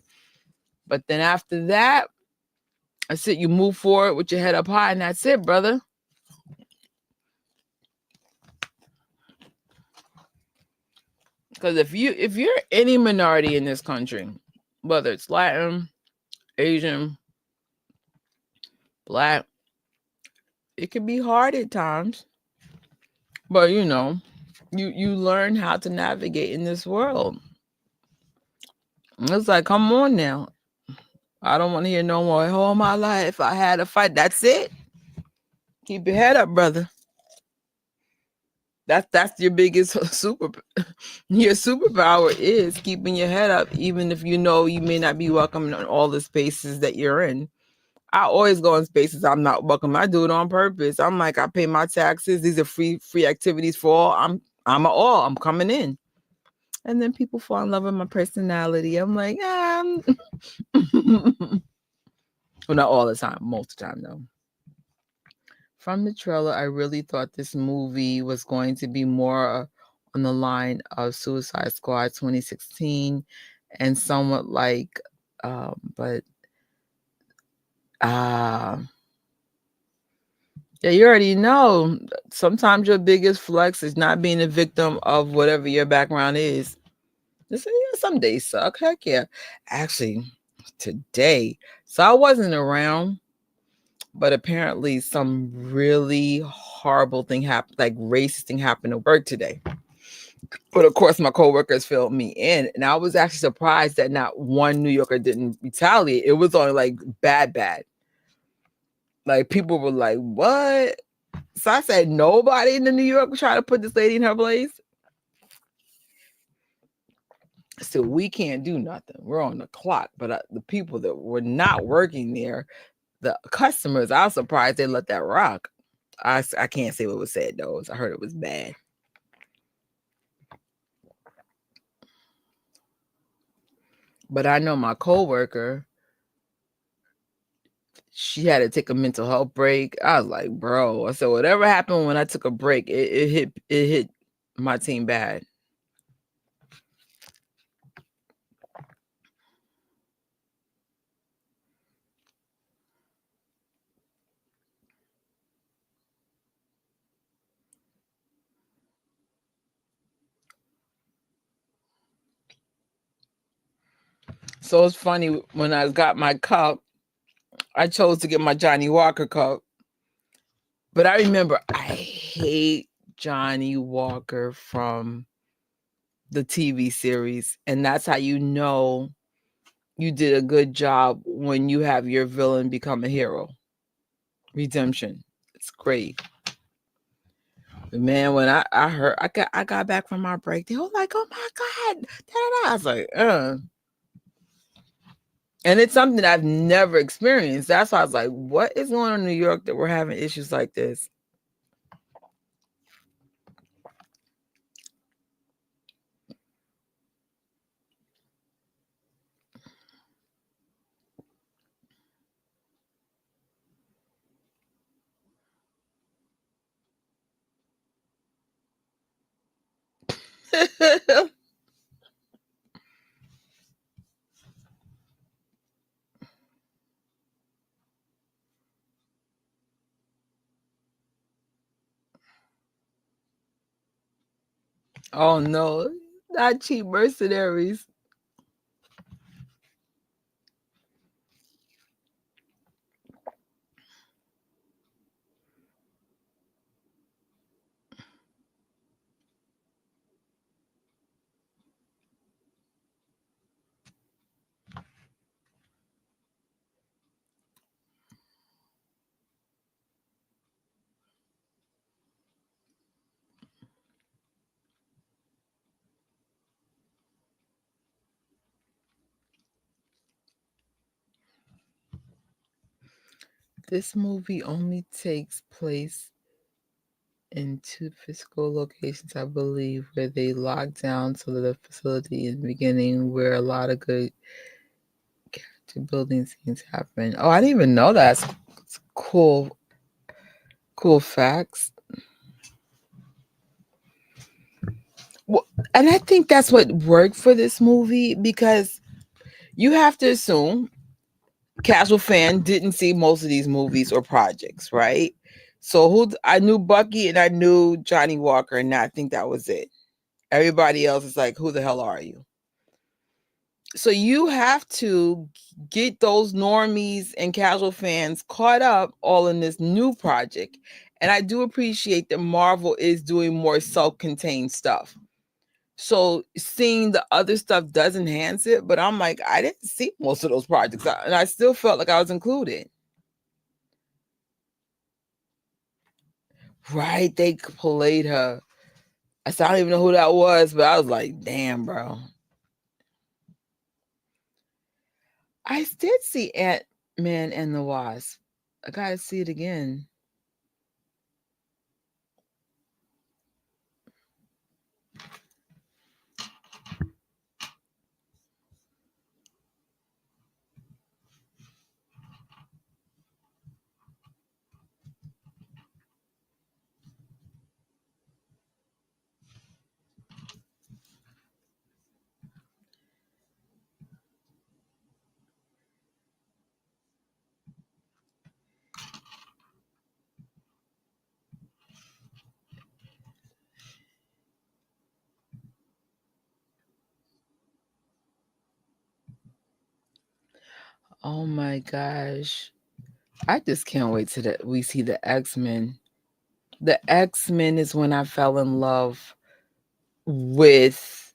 S2: But then after that, that's it. You move forward with your head up high, and that's it, brother. Because if you're any minority in this country, whether it's Latin, Asian, Black, it can be hard at times. But you learn how to navigate in this world. It's like, come on now. I don't want to hear no more. All my life I had a fight. That's it. Keep your head up, brother. That's your biggest your superpower is keeping your head up, even if you know you may not be welcome in all the spaces that you're in. I always go in spaces I'm not welcome. I do it on purpose. I'm like, I pay my taxes. These are free activities for all. I'm coming in. And then people fall in love with my personality. I'm like, well, not all the time, most of the time though. From the trailer, I really thought this movie was going to be more on the line of Suicide Squad 2016 and somewhat like, yeah, you already know. Sometimes your biggest flex is not being a victim of whatever your background is. Some days suck. Heck yeah. Actually, today, so I wasn't around, but apparently some really horrible thing happened, like racist thing happened at work today. But of course, my coworkers filled me in, and I was actually surprised that not one New Yorker didn't retaliate. It was only like bad. Like people were like, "What?" So I said, "Nobody in the New York tried to put this lady in her place." So we can't do nothing. We're on the clock. But the people that were not working there, the customers, I was surprised they let that rock. I can't say what was said though. I heard it was bad. But I know my coworker, she had to take a mental health break. I was like, bro. I said, whatever happened when I took a break, it hit my team bad. So it's funny, when I got my cup, I chose to get my Johnny Walker cup. But I remember I hate Johnny Walker from the TV series. And that's how you know you did a good job when you have your villain become a hero. Redemption. It's great. But man, when I heard, I got back from my break, they were like, oh my God. Da-da-da. I was like, And it's something I've never experienced. That's why I was like, what is going on in New York that we're having issues like this? Oh no, not cheap mercenaries. This movie only takes place in 2 physical locations, I believe, where they lock down so that the facility in the beginning where a lot of good character building scenes happen. Oh, I didn't even know that. It's cool facts. Well, and I think that's what worked for this movie, because you have to assume casual fan didn't see most of these movies or projects, right? So I knew Bucky and I knew Johnny Walker, and I think that was it. Everybody else is like, who the hell are you? So you have to get those normies and casual fans caught up all in this new project. And I do appreciate that Marvel is doing more self-contained stuff. So seeing the other stuff does enhance it, but I'm like, I didn't see most of those projects, and I still felt like I was included. Right, they played her. I don't even know who that was, but I was like, damn, bro. I did see Ant-Man and the Wasp. I gotta see it again. Oh my gosh. I just can't wait till we see the X-Men. The X-Men is when I fell in love with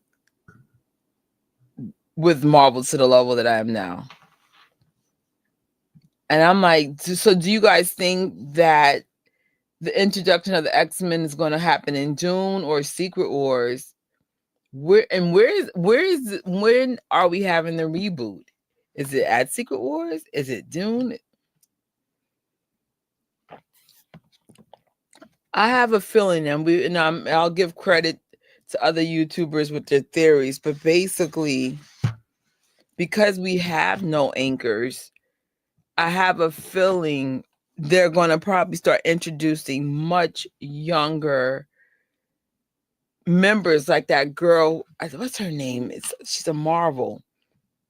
S2: Marvel to the level that I am now. And I'm like, so do you guys think that the introduction of the X-Men is going to happen in June or Secret Wars? When are we having the reboot? Is it at Secret Wars? Is it June? I have a feeling, and I'll give credit to other YouTubers with their theories, but basically, because we have no anchors, I have a feeling they're going to probably start introducing much younger members, like that girl. What's her name? She's a Marvel.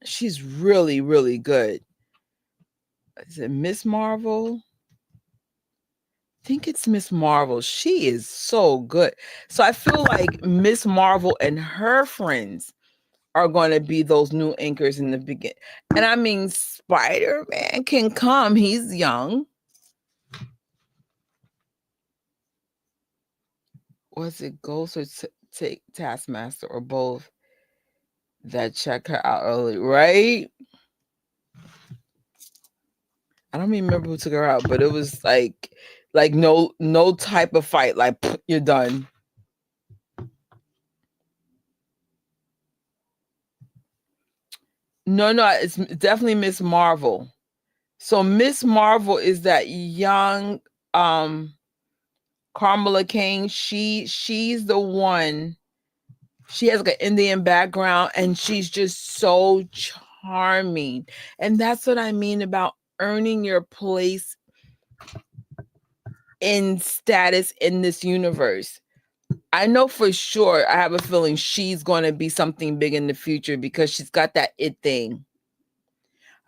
S2: She's really, really good. Is it Miss Marvel? I think it's Miss Marvel. She is so good. So I feel like Miss Marvel and her friends are going to be those new anchors in the beginning. And I mean, Spider-Man can come. He's young. Was it Ghost or Taskmaster or both that check her out early, right? I don't even remember who took her out, but it was like no type of fight. Like, you're done. No, it's definitely Miss Marvel. So Miss Marvel is that young Kamala Kane. She's the one. She has like an Indian background and she's just so charming. And that's what I mean about earning your place in status in this universe. I know for sure, I have a feeling she's going to be something big in the future because she's got that it thing.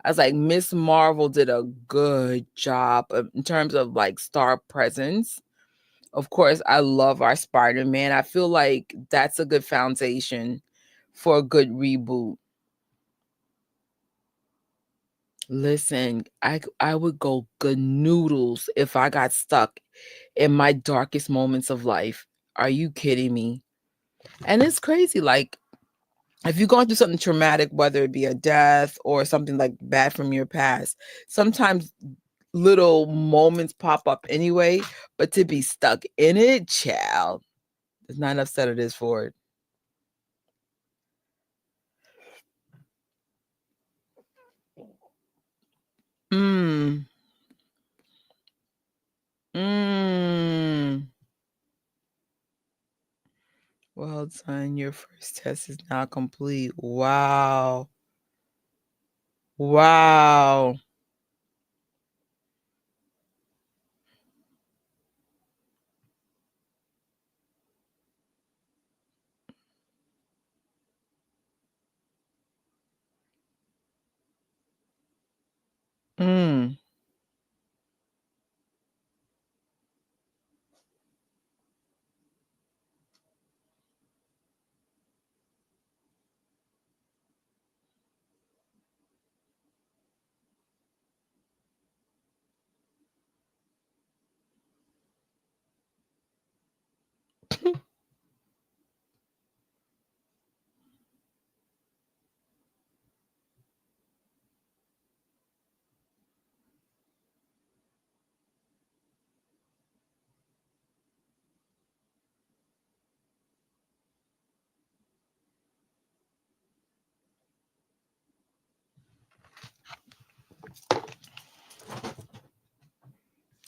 S2: I was like, Miss Marvel did a good job in terms of like star presence. Of course, I love our Spider-Man. I feel like that's a good foundation for a good reboot. Listen, I would go good noodles if I got stuck in my darkest moments of life. Are you kidding me? And it's crazy. Like, if you're going through something traumatic, whether it be a death or something like bad from your past, sometimes little moments pop up anyway, but to be stuck in it, child, there's not enough said it is for it. Mm. Well done. Your first test is now complete. Wow. Wow. Mm.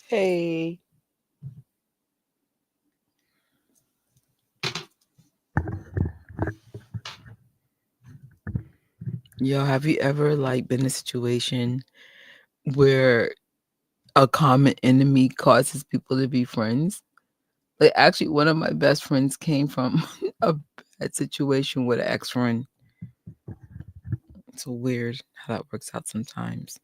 S2: Hey. Yo, have you ever been in a situation where a common enemy causes people to be friends? Actually, one of my best friends came from a bad situation with an ex-friend. It's so weird how that works out sometimes.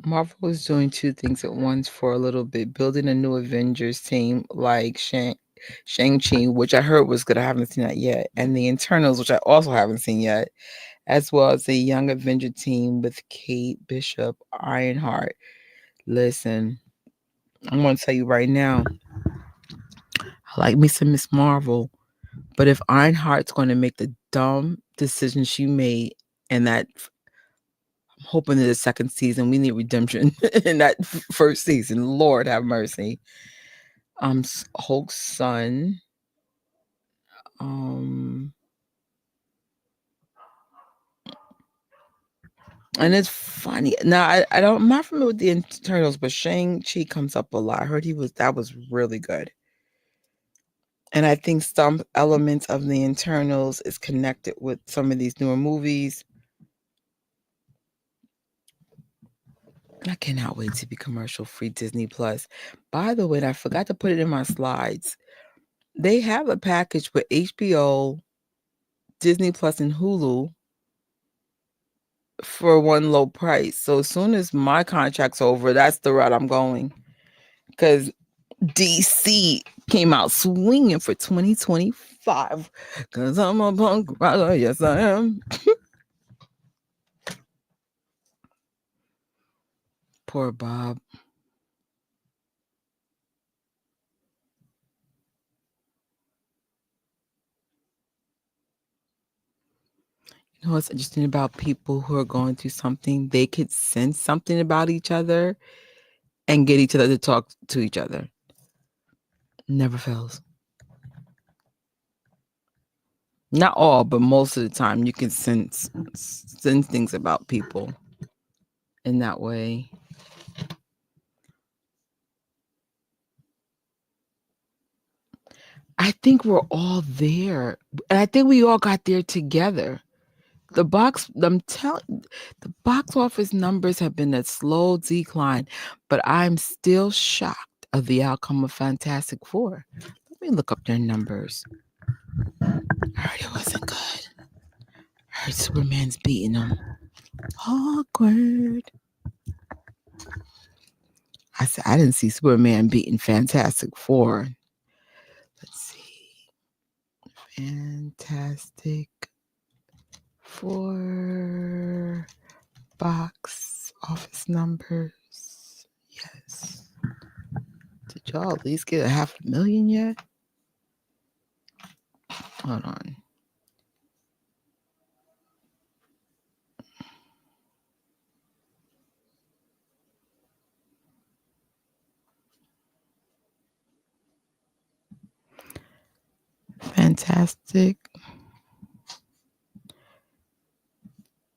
S2: Marvel is doing two things at once for a little bit, building a new Avengers team like Shang-Chi, which I heard was good. I haven't seen that yet. And the Internals, which I also haven't seen yet, as well as a young Avenger team with Kate Bishop, Ironheart. Listen, I'm going to tell you right now, I like me some Miss Marvel, but if Ironheart's going to make the dumb decision she made, and that I'm hoping in the second season we need redemption in that first season. Lord have mercy. Hulk's son. And it's funny. Now I'm not familiar with the Internals, but Shang-Chi comes up a lot. I heard that was really good. And I think some elements of the Internals is connected with some of these newer movies. I cannot wait to be commercial-free Disney Plus. By the way, I forgot to put it in my slides. They have a package with HBO, Disney Plus, and Hulu for one low price. So as soon as my contract's over, that's the route I'm going. Because DC came out swinging for 2025. Because I'm a punk rocker. Yes, I am. Poor Bob. You know what's interesting about people who are going through something? They could sense something about each other and get each other to talk to each other. Never fails. Not all, but most of the time you can sense things about people in that way. I think we're all there. And I think we all got there together. The box office numbers have been a slow decline, but I'm still shocked of the outcome of Fantastic Four. Let me look up their numbers. I heard it wasn't good. I heard Superman's beating them. Awkward. I said I didn't see Superman beating Fantastic Four. Let's see. Fantastic Four box office numbers. Yes. Did y'all at least get 500,000 yet? Hold on.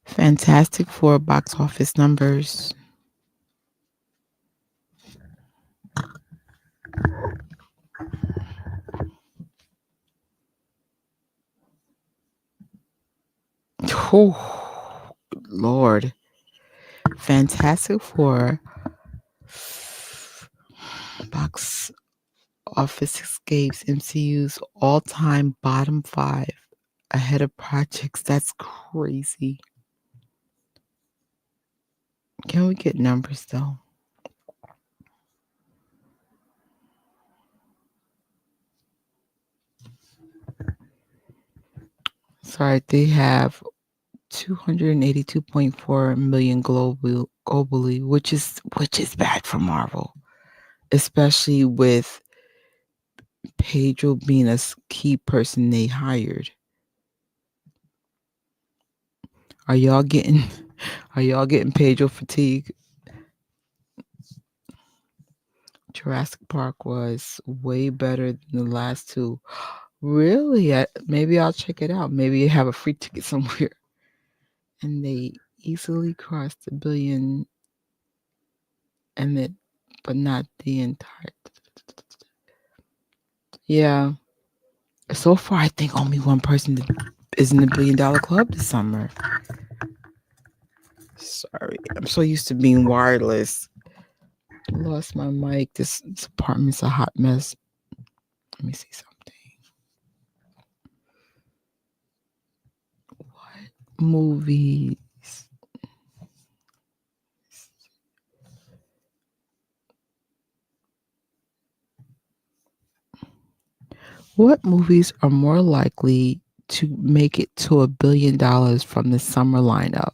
S2: Fantastic Four box office numbers. Oh, Lord. Fantastic Four box office escapes MCU's all-time bottom 5 ahead of projects. That's crazy. Can we get numbers though? Sorry, they have 282.4 million globally, which is bad for Marvel, especially with Pedro being a key person they hired. Are y'all getting Pedro fatigue? Jurassic Park was way better than the last two. Really? Maybe I'll check it out. Maybe you have a free ticket somewhere. And they easily crossed $1 billion, but not the entire. Yeah. So far, I think only one person is in the $1 billion club this summer. Sorry, I'm so used to being wireless. I lost my mic. This apartment's a hot mess. Let me see something. What movies? What movies are more likely to make it to $1 billion from the summer lineup?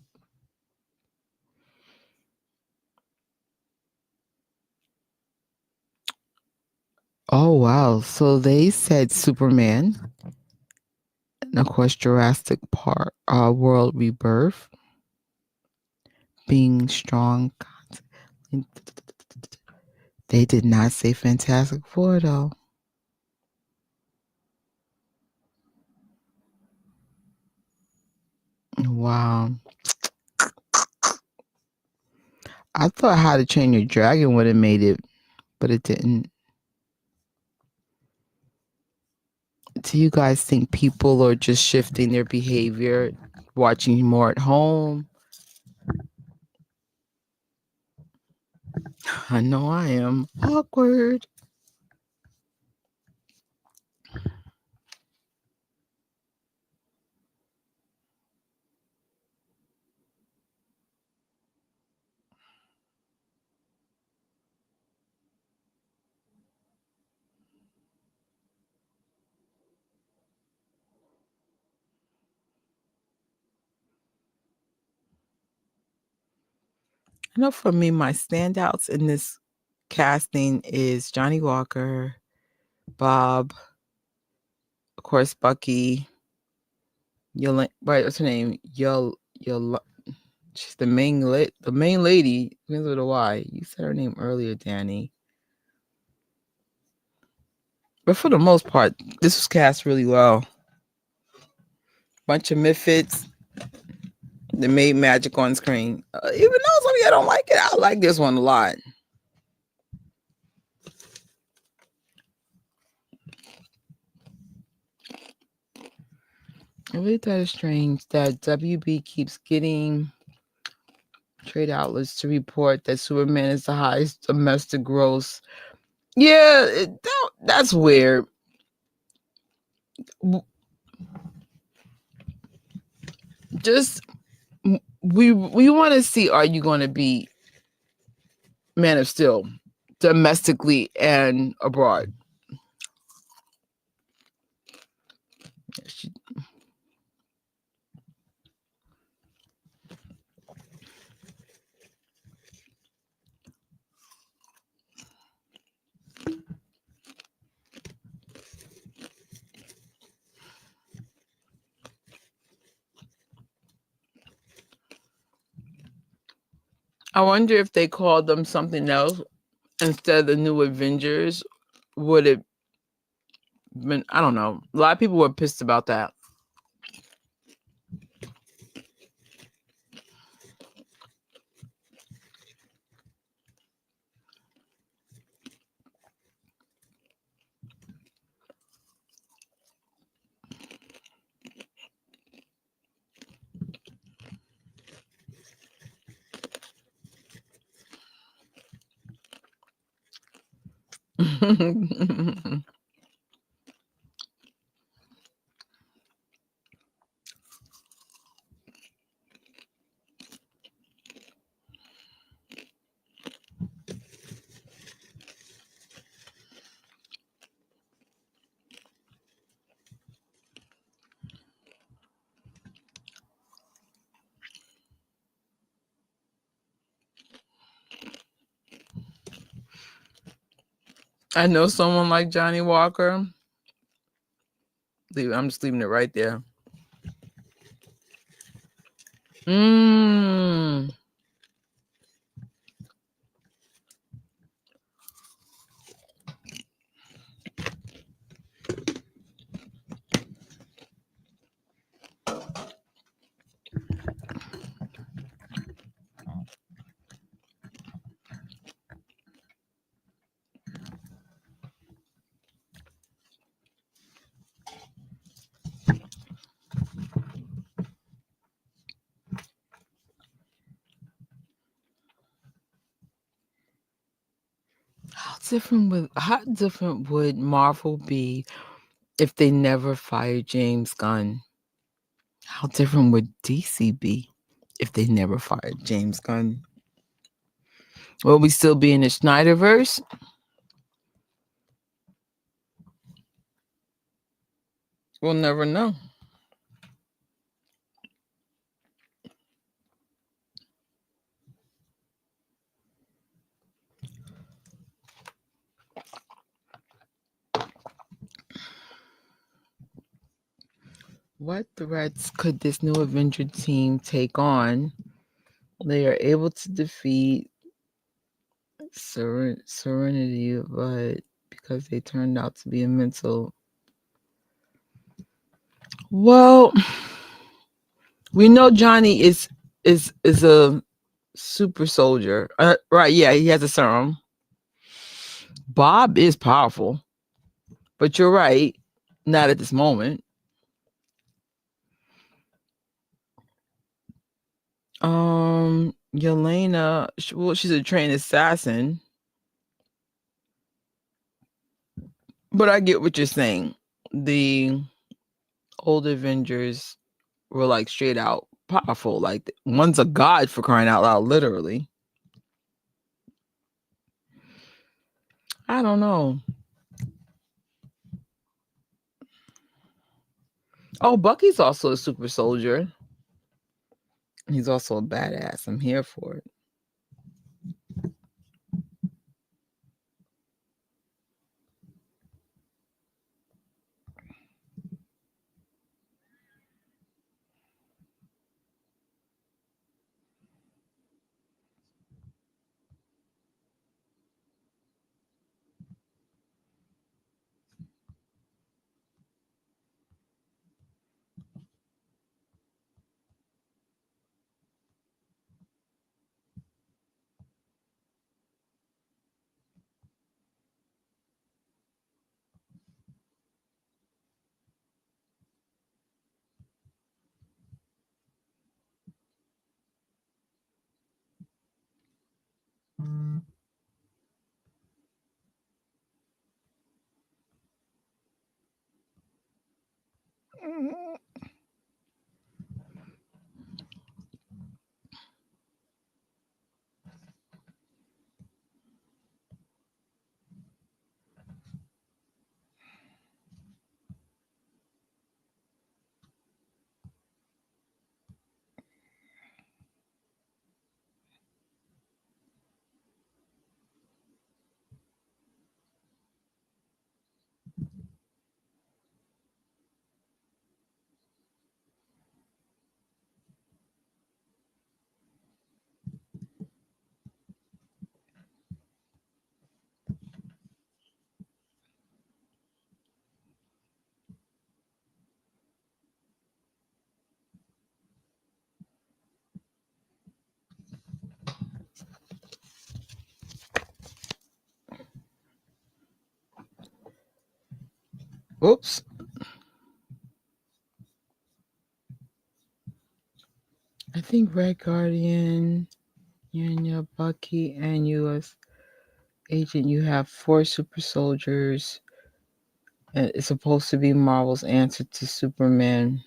S2: Oh, wow. So they said Superman. And of course, Jurassic Park, World Rebirth. Being strong. They did not say Fantastic Four, though. Wow. I thought How to Train Your Dragon would have made it, but it didn't. Do you guys think people are just shifting their behavior, watching more at home? I know I am. Awkward. I know for me, my standouts in this casting is Johnny Walker, Bob, of course, Bucky, what's her name? She's the main lady. Begins with a Y. You said her name earlier, Danny. But for the most part, this was cast really well. Bunch of misfits that made magic on screen. Even though some of you don't like it, I like this one a lot. I really thought it's strange that WB keeps getting trade outlets to report that Superman is the highest domestic gross. Yeah, that's weird. Just we want to see, are you going to be Man of Steel domestically and abroad? I wonder if they called them something else instead of the New Avengers, would it I don't know. A lot of people were pissed about that. I know someone like Johnny Walker. I'm just leaving it right there. How different would Marvel be if they never fired James Gunn? How different would DC be if they never fired James Gunn? Will we still be in the Snyderverse? We'll never know. What threats could this new Avenger team take on? They are able to defeat Serenity, but because they turned out to be a mental. Well, we know Johnny is a super soldier, right? Yeah, he has a serum. Bob is powerful, but you're right, not at this moment. Yelena, she's a trained assassin, but I get what you're saying. The old Avengers were like straight out powerful. Like one's a god, for crying out loud, literally. I don't know. Oh, Bucky's also a super soldier. He's also a badass. I'm here for it. Oops. I think Red Guardian, Yanya, Bucky, and U.S. Agent, you have 4 super soldiers. And it's supposed to be Marvel's answer to Superman.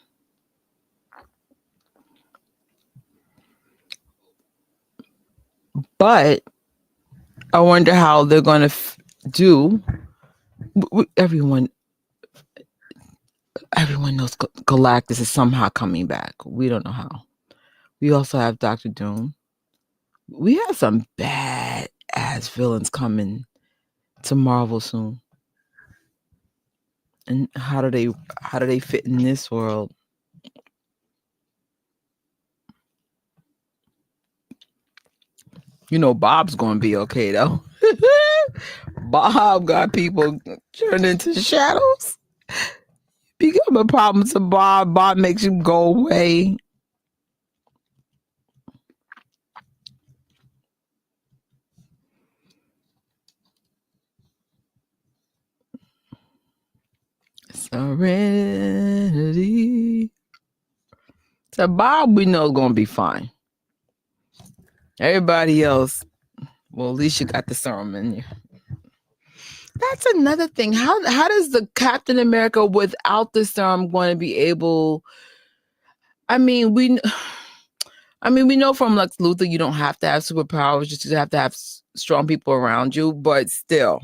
S2: But I wonder how they're going to do. Everyone knows Galactus is somehow coming back. We don't know how. We also have Doctor Doom. We have some bad ass villains coming to Marvel soon. And how do they fit in this world? You know, Bob's gonna be okay though. Bob got people turned into shadows. Become a problem to Bob. Bob makes you go away. Serenity. So Bob, we know is gonna be fine. Everybody else, well, at least you got the serum in you. That's another thing. How does the Captain America without the serum going to be able? I mean, we know from Lex Luthor you don't have to have superpowers, just you have to have strong people around you. But still,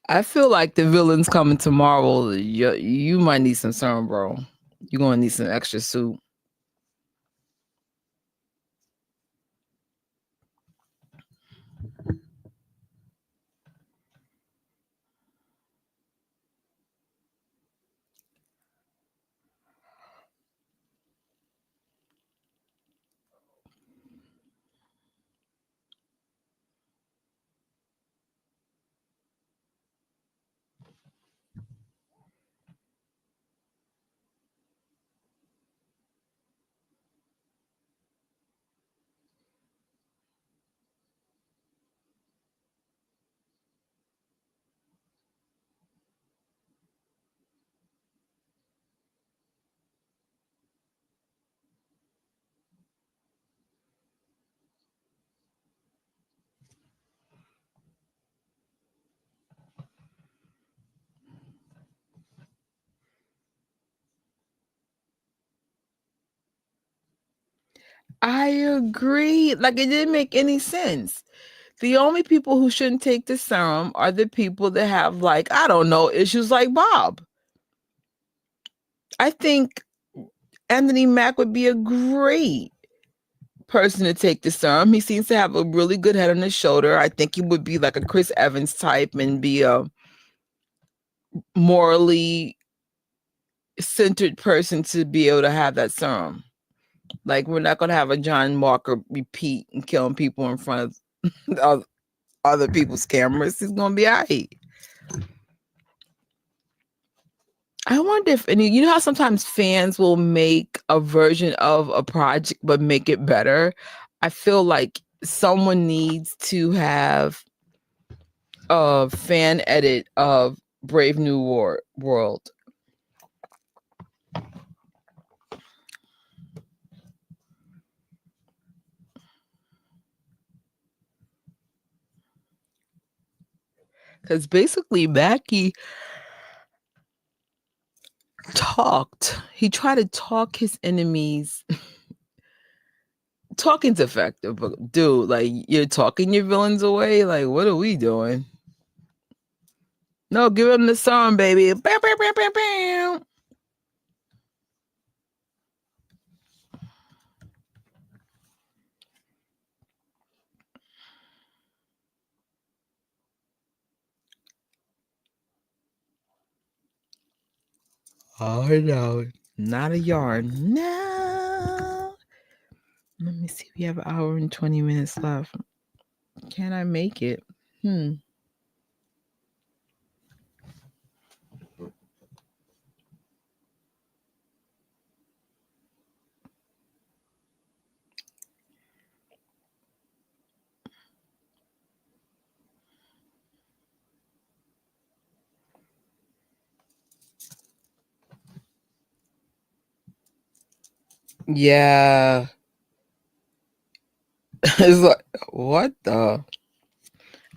S2: I feel like the villains coming to Marvel, you might need some serum, bro. You're gonna need some extra suit. I agree. Like it didn't make any sense. The only people who shouldn't take the serum are the people that have, like, I don't know, issues like Bob. I think Anthony Mack would be a great person to take the serum. He seems to have a really good head on his shoulder. I think he would be like a Chris Evans type and be a morally centered person to be able to have that serum. Like, we're not going to have a John Walker repeat and killing people in front of other people's cameras. He's going to be all right. I wonder if any, you know how sometimes fans will make a version of a project but make it better? I feel like someone needs to have a fan edit of Brave New World. Because basically Mackie he tried to talk his enemies. Talking's effective, but dude, like, you're talking your villains away? Like, what are we doing? No, give him the song, baby. Bam, bam, bam, bam, bam. Oh no, not a yarn. No. Let me see. We have an hour and 20 minutes left. Can I make it? Yeah. It's like, what the?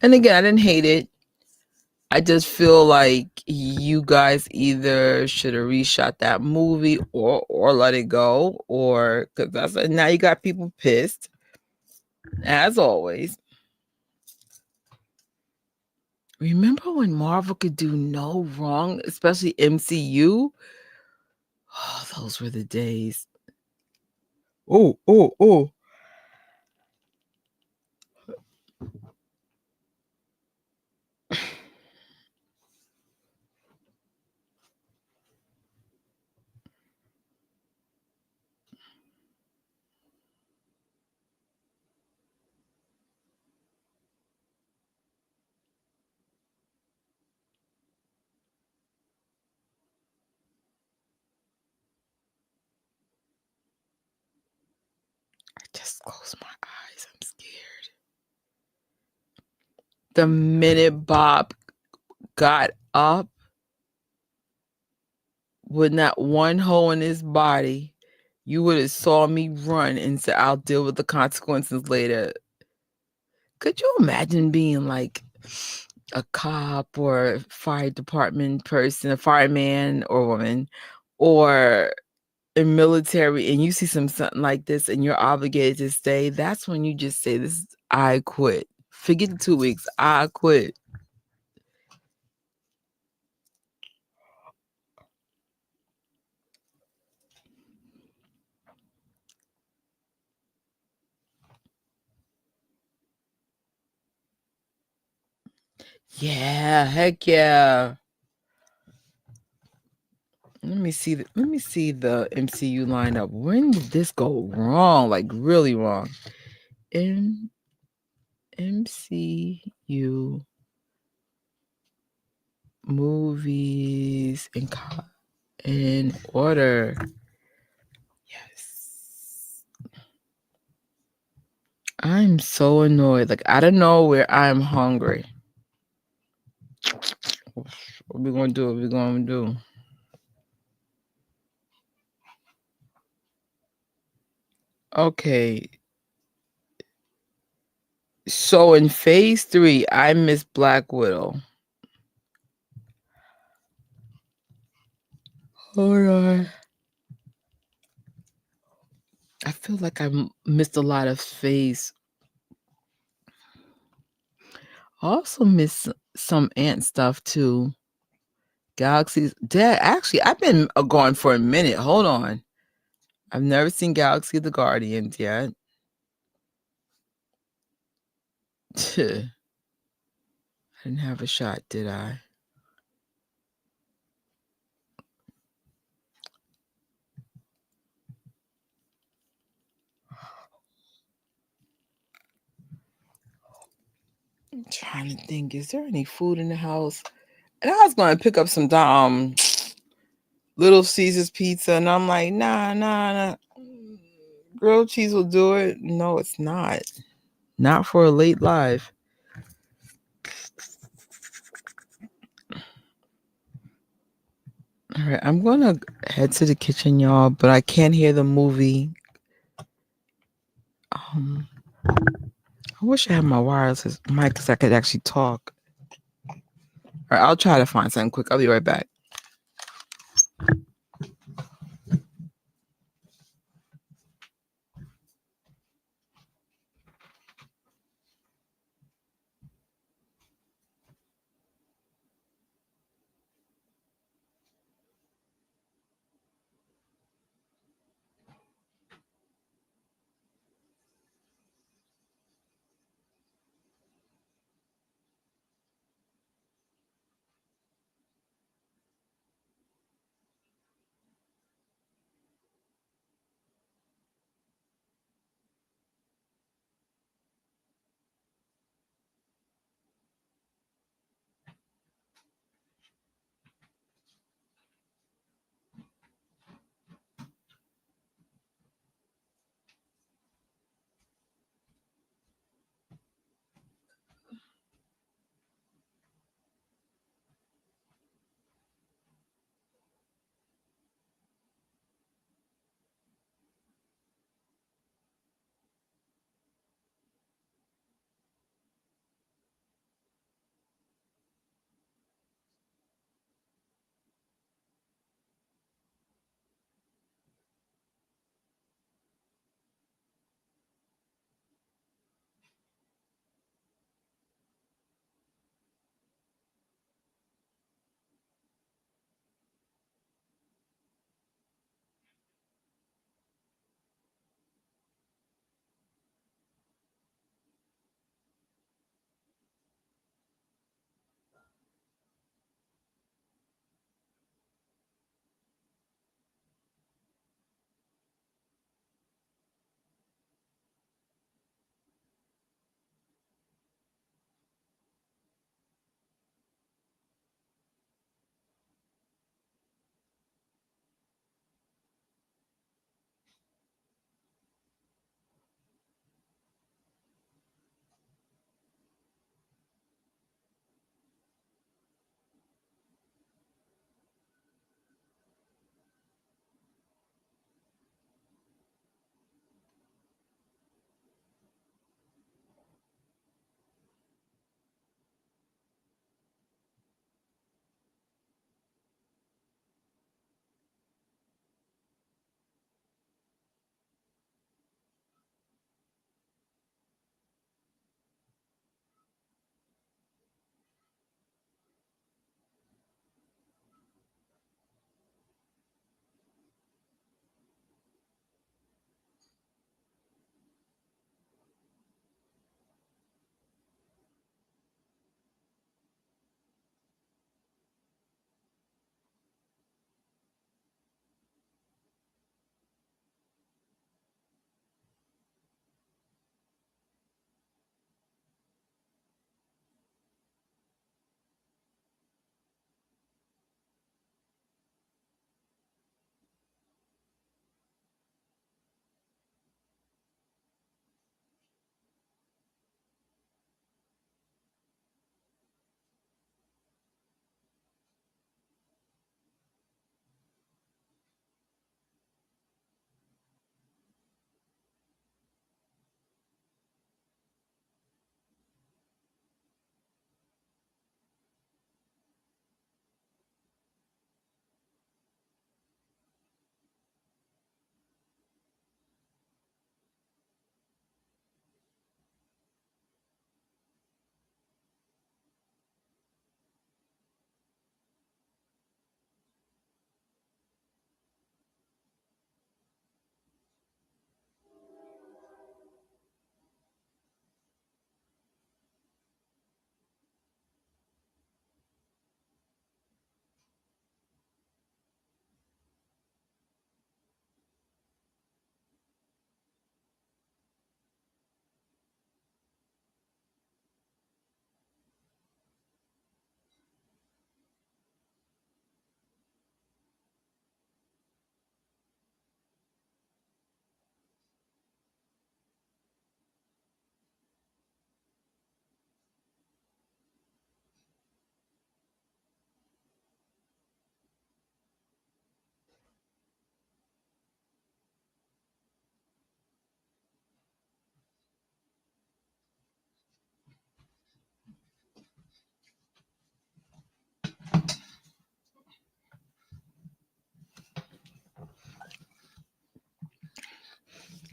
S2: And again, I didn't hate it. I just feel like you guys either should have reshot that movie or let it go, or because now you got people pissed, as always. Remember when Marvel could do no wrong, especially MCU? Oh, those were the days. Oh. I just close my eyes. I'm scared. The minute Bob got up with not one hole in his body, you would have saw me run and said, I'll deal with the consequences later. Could you imagine being like a cop or fire department person, a fireman or woman, or in military, and you see something like this and you're obligated to stay? That's when you just say, I quit. Forget the 2 weeks. I quit. Yeah, heck yeah. Let me see the MCU lineup. When did this go wrong? Like really wrong. MCU movies in order. Yes. I'm so annoyed. Like I don't know where I'm hungry. What we gonna do? What we gonna do? Okay. So in phase 3, I miss Black Widow. Hold on. I feel like I missed a lot of phase. I also miss some Ant stuff too. Galaxies. Dad, actually, I've been gone for a minute. Hold on. I've never seen Galaxy of the Guardians yet. I didn't have a shot, did I? I'm trying to think. Is there any food in the house? And I was going to pick up some Little Caesars pizza, and I'm like, nah. Grilled cheese will do it. No, it's not. Not for a late live. All right, I'm going to head to the kitchen, y'all, but I can't hear the movie. I wish I had my wireless mic because I could actually talk. All right, I'll try to find something quick. I'll be right back.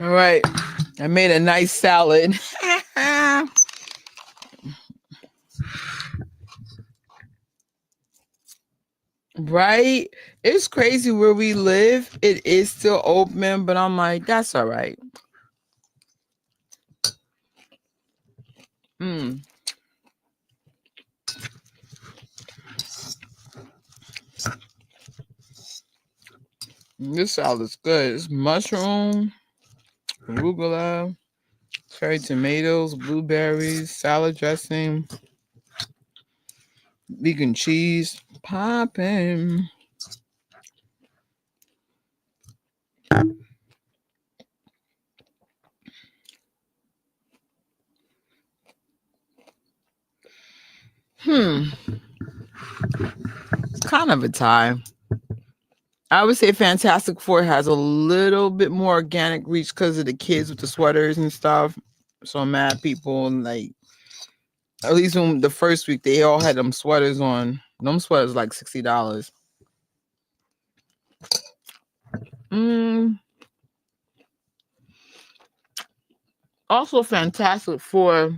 S2: All right. I made a nice salad. Right? It's crazy where we live. It is still open, but I'm like, that's all right. This salad is good. It's mushroom, arugula, cherry tomatoes, blueberries, salad dressing, vegan cheese, popping. It's kind of a tie. I would say Fantastic Four has a little bit more organic reach because of the kids with the sweaters and stuff. So mad people, and like, at least when the first week they all had them sweaters on. Them sweaters like $60. Also, Fantastic Four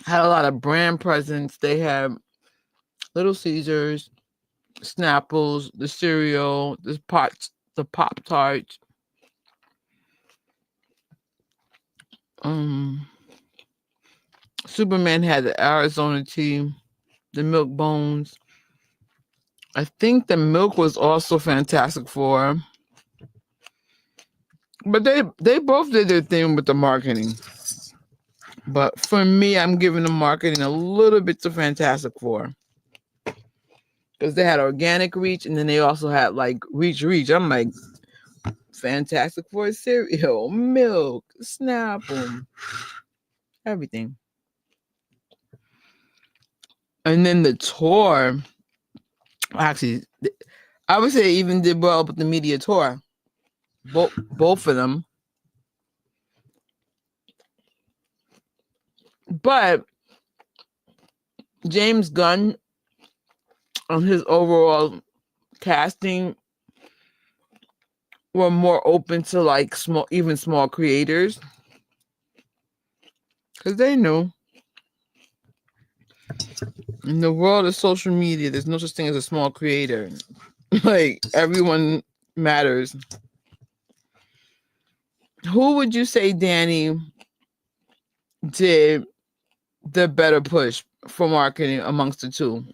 S2: had a lot of brand presence. They had Little Caesars, Snapples, the cereal, the Pop Tarts. Superman had the Arizona tea, the Milk Bones. I think the milk was also Fantastic Four. But they both did their thing with the marketing. But for me, I'm giving the marketing a little bit to Fantastic Four. Because they had organic reach, and then they also had like reach. I'm like, Fantastic Four cereal, milk, Snapple, everything. And then the tour, actually, I would say even did well with the media tour. Both of them. But James Gunn, on his overall casting, were more open to like small creators, because they knew in the world of social media, there's no such thing as a small creator. Like, everyone matters. Who would you say, Danny, did the better push for marketing amongst the two?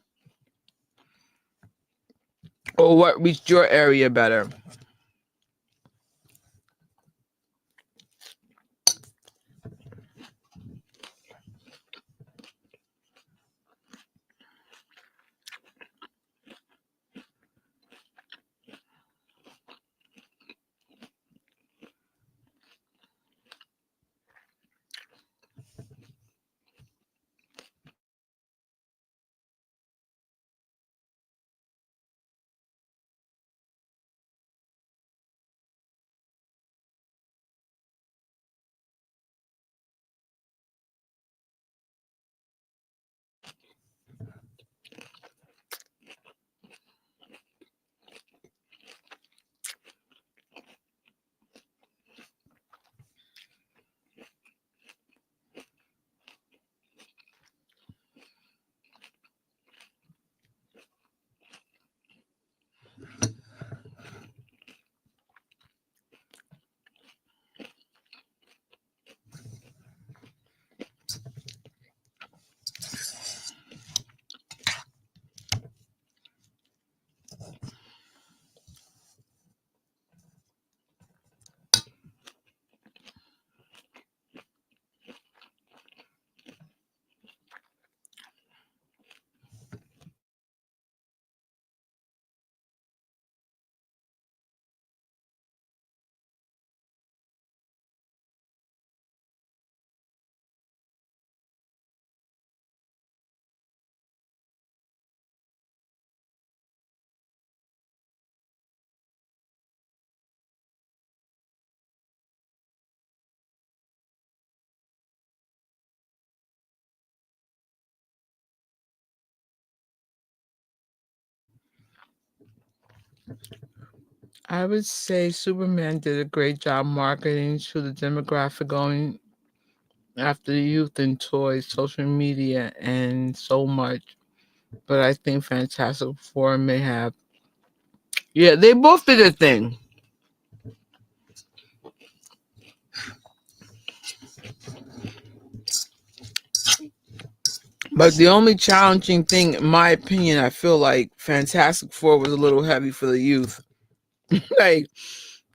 S2: Or what reached your area better? I would say Superman did a great job marketing to the demographic going after the youth and toys, social media, and so much. But I think Fantastic Four may have. Yeah, they both did a thing. But the only challenging thing, in my opinion, I feel like Fantastic Four was a little heavy for the youth. Like,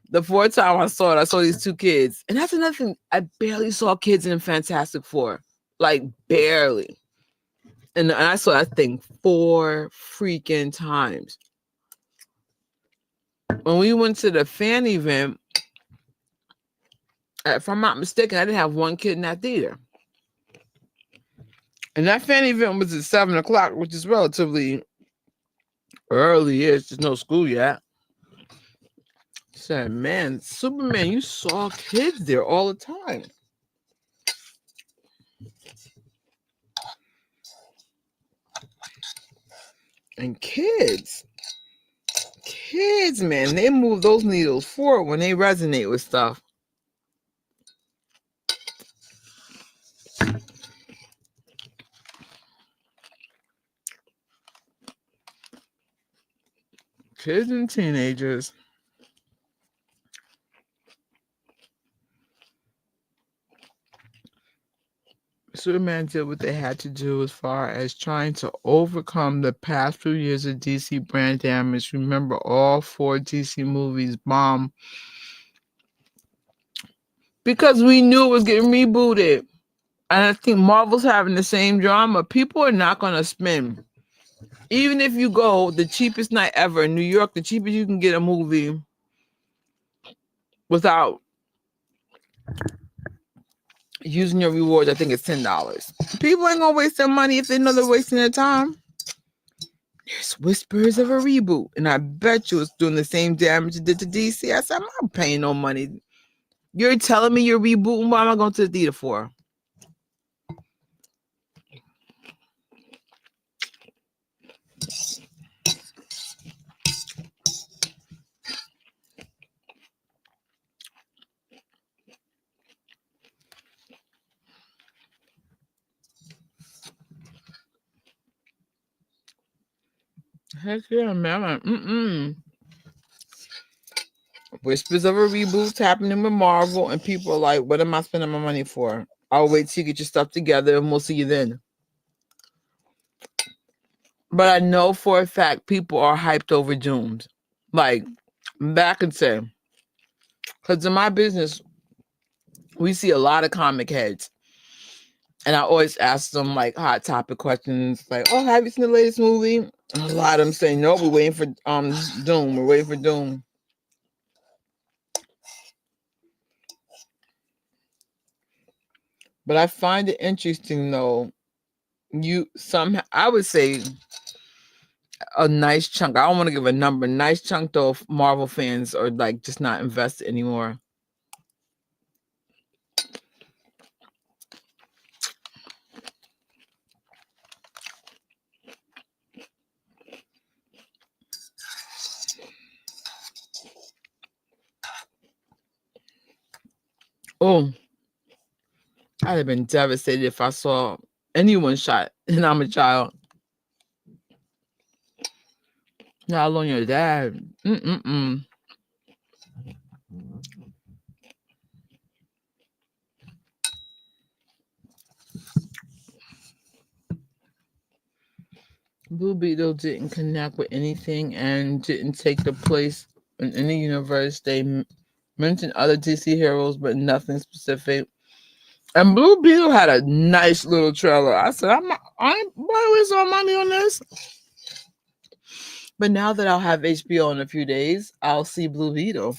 S2: the fourth time I saw it, I saw these two kids. And that's another thing. I barely saw kids in Fantastic Four. Like, barely. And I saw that thing 4 freaking times. When we went to the fan event, if I'm not mistaken, I didn't have one kid in that theater. And that fan event was at 7 o'clock, which is relatively early. There's no school yet. Said, man, Superman, you saw kids there all the time. And kids, man, they move those needles forward when they resonate with stuff. Kids and teenagers. Superman did what they had to do as far as trying to overcome the past few years of DC brand damage. Remember, all 4 DC movies bombed because we knew it was getting rebooted. And I think Marvel's having the same drama. People are not going to spend. Even if you go the cheapest night ever in New York, the cheapest you can get a movie without using your rewards, I think it's $10. People ain't gonna waste their money if they know they're wasting their time. There's whispers of a reboot, and I bet you it's doing the same damage it did to DC. I said, I'm not paying no money. You're telling me you're rebooting? What am I going to the theater for? Heck yeah, man. Whispers of a reboot's happening with Marvel, and people are like, what am I spending my money for? I'll wait till you get your stuff together, and we'll see you then. But I know for a fact people are hyped over Dooms. Like, back and say, because in my business, we see a lot of comic heads. And I always ask them like hot topic questions, like, "Oh, have you seen the latest movie?" And a lot of them say, "No, we're waiting for Doom. We're waiting for Doom." But I find it interesting, though. I would say a nice chunk. I don't want to give a number. Nice chunk though of Marvel fans are like just not invested anymore. Oh, I'd have been devastated if I saw anyone shot and I'm a child. Not alone your dad. Blue Beetle didn't connect with anything and didn't take the place in any universe. They mentioned other DC heroes, but nothing specific. And Blue Beetle had a nice little trailer. I said, I ain't wasting my money on this. But now that I'll have HBO in a few days, I'll see Blue Beetle.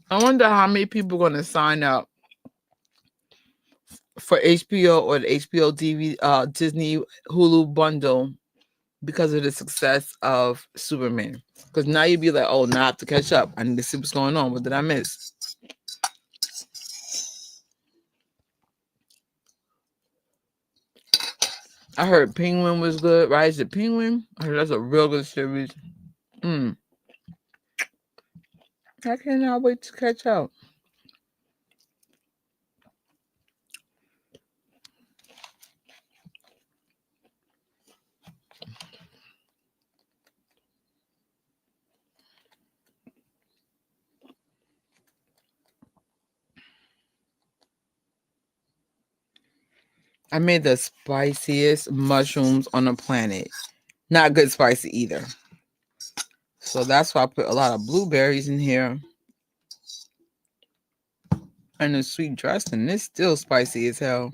S2: I wonder how many people are going to sign up for HBO or the HBO DVD, Disney Hulu bundle because of the success of Superman. Because now you'd be like, oh, now I have to catch up. I need to see what's going on. What did I miss? I heard Penguin was good. Rise of Penguin. I heard that's a real good series. I cannot wait to catch up. I made the spiciest mushrooms on the planet. Not good spicy either. So that's why I put a lot of blueberries in here. And the sweet dressing is still spicy as hell.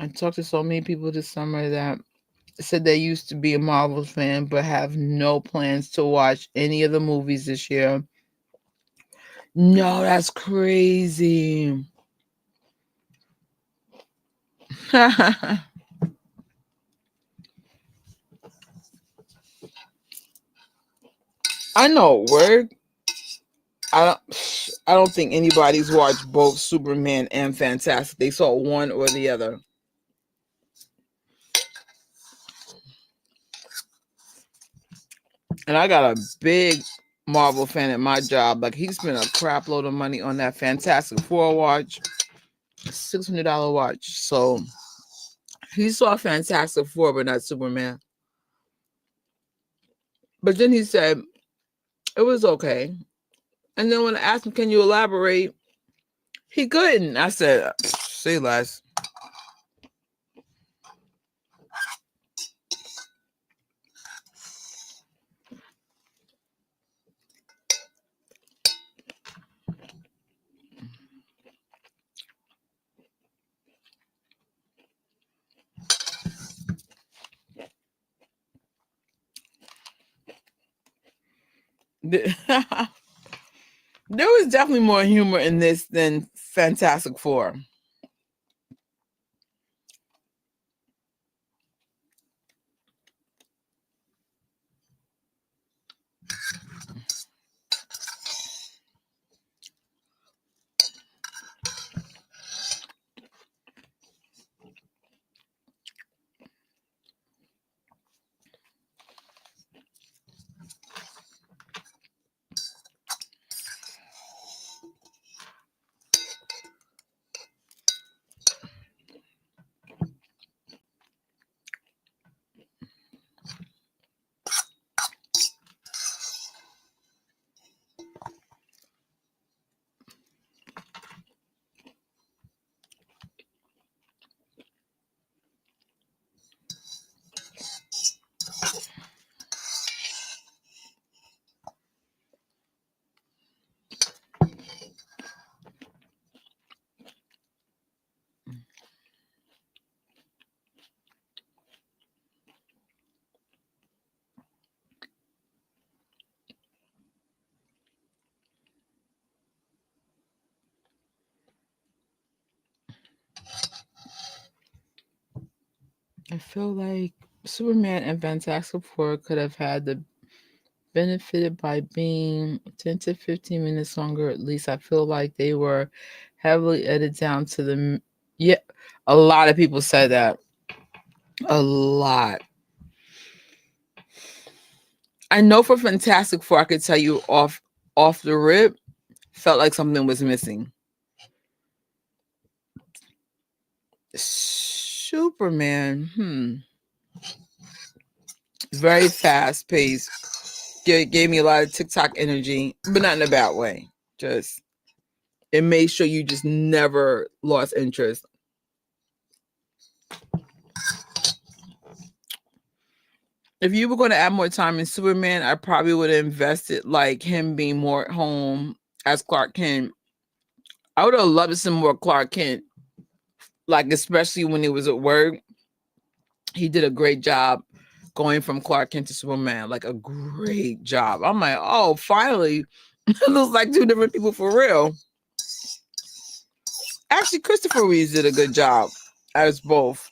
S2: I talked to so many people this summer that said they used to be a Marvel fan but have no plans to watch any of the movies this year. No, that's crazy. I know word. I don't think anybody's watched both Superman and Fantastic. They saw one or the other. And I got a big Marvel fan at my job. Like, he spent a crap load of money on that Fantastic Four watch. $600 watch. So he saw Fantastic Four, but not Superman. But then he said it was okay. And then when I asked him, can you elaborate? He couldn't. I said, say less. There was definitely more humor in this than Fantastic Four. I feel like Superman and Fantastic Four could have had the benefited by being 10 to 15 minutes longer. At least I feel like they were heavily edited down to the... Yeah, a lot of people said that. A lot. I know for Fantastic Four, I could tell you off the rip, felt like something was missing. Superman, very fast paced. Gave me a lot of TikTok energy, but not in a bad way. Just, it made sure you just never lost interest. If you were going to add more time in Superman, I probably would have invested like him being more at home as Clark Kent. I would have loved some more Clark Kent, like especially when he was at work. He did a great job going from Clark Kent to Superman, like a great job. I'm like, oh, finally, it looks like two different people for real. Actually, Christopher Reeves did a good job as both.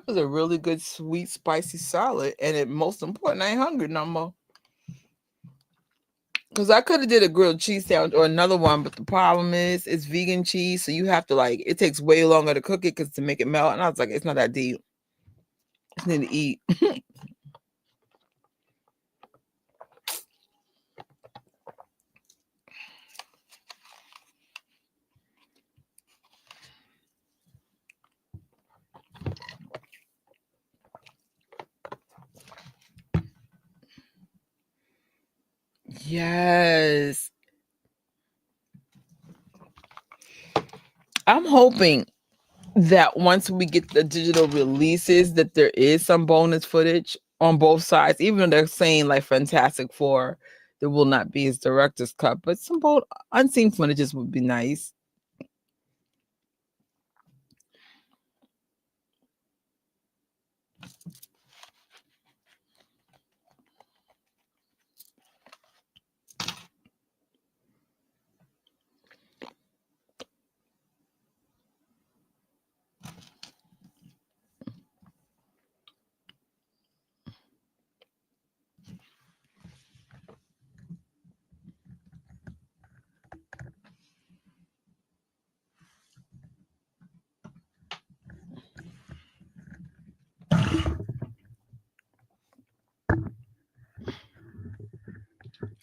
S2: was a really good, sweet, spicy salad. And it, most important, I ain't hungry no more. Because I could have did a grilled cheese sandwich or another one, but the problem is it's vegan cheese, so you have to like, it takes way longer to cook it because to make it melt. And I was like, it's not that deep. I just need to eat. Yes. I'm hoping that once we get the digital releases, that there is some bonus footage on both sides, even though they're saying like Fantastic Four, there will not be his director's cut, but some unseen footages would be nice.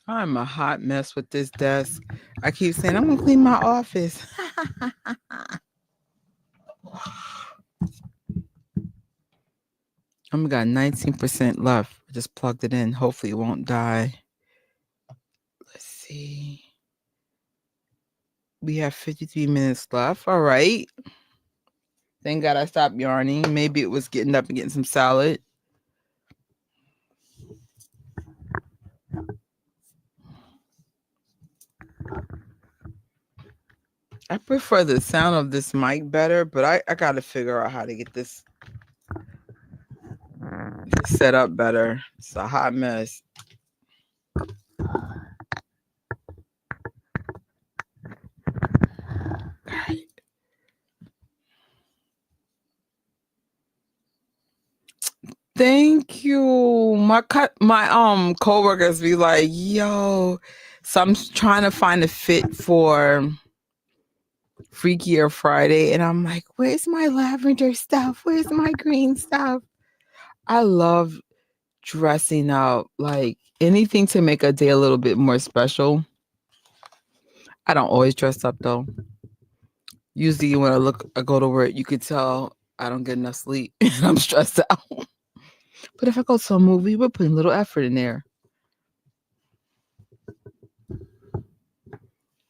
S2: I'm a hot mess with this desk. I keep saying I'm gonna clean my office. I'm got 19% left. I just plugged it in. Hopefully it won't die. Let's see. We have 53 minutes left. All right. Thank God I stopped yarning. Maybe it was getting up and getting some salad. I prefer the sound of this mic better, but I got to figure out how to get this set up better. It's a hot mess. Thank you. My coworkers be like, yo. So I'm trying to find a fit for Freakier Friday, and I'm like, where's my lavender stuff? Where's my green stuff? I love dressing up, like anything to make a day a little bit more special. I don't always dress up though. Usually when I go to work, you could tell I don't get enough sleep and I'm stressed out. But if I go to a movie, we're putting a little effort in there.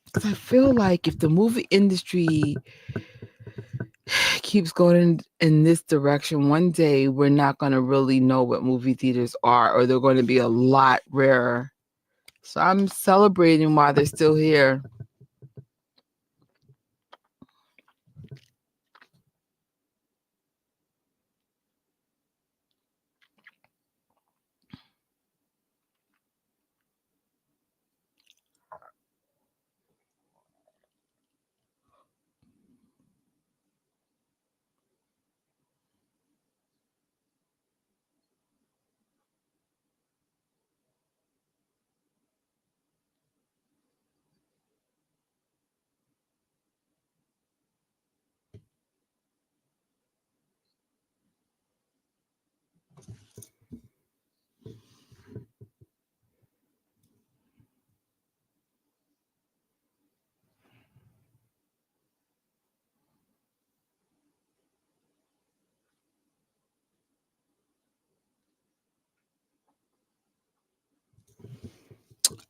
S2: Because I feel like if the movie industry keeps going in this direction, one day we're not going to really know what movie theaters are, or they're going to be a lot rarer. So I'm celebrating while they're still here.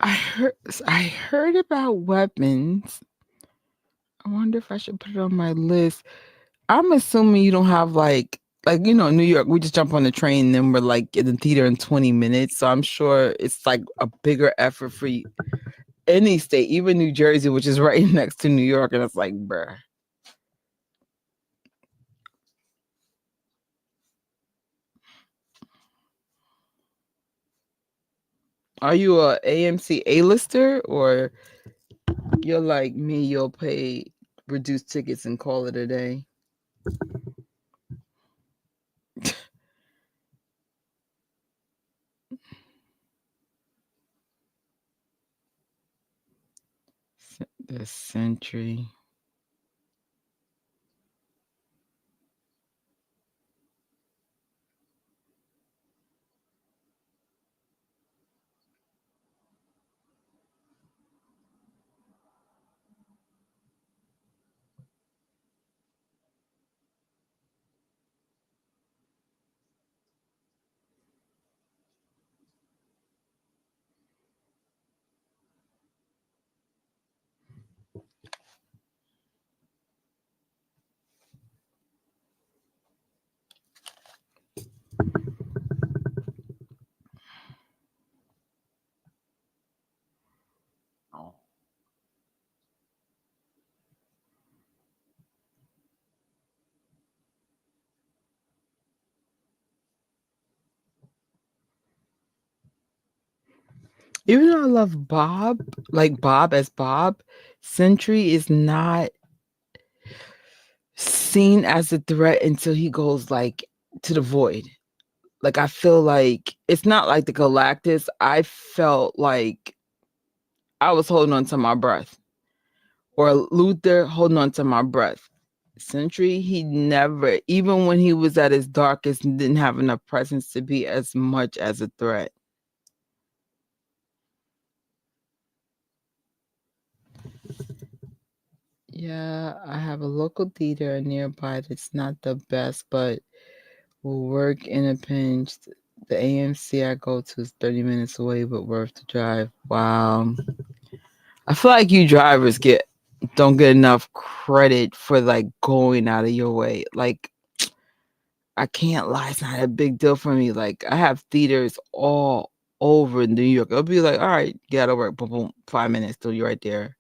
S2: I heard about weapons. I wonder if I should put it on my list. I'm assuming you don't have like New York, we just jump on the train and then we're like in the theater in 20 minutes. So I'm sure it's like a bigger effort for any state, even New Jersey, which is right next to New York. And it's like, bruh. Are you a AMC A-lister, or you're like me, you'll pay reduced tickets and call it a day? The Century. Even though I love Bob, like Bob as Bob, Sentry is not seen as a threat until he goes like to the void. Like I feel like it's not like the Galactus. I felt like I was holding on to my breath. Or Luther holding on to my breath. Sentry, he never, even when he was at his darkest, didn't have enough presence to be as much as a threat. Yeah, I have a local theater nearby that's not the best, but will work in a pinch. The AMC I go to is 30 minutes away, but worth the drive. Wow. I feel like you drivers don't get enough credit for like going out of your way. Like, I can't lie, it's not a big deal for me. Like, I have theaters all over New York. I'll be like, all right, get out of work, boom, boom, 5 minutes till you're right there.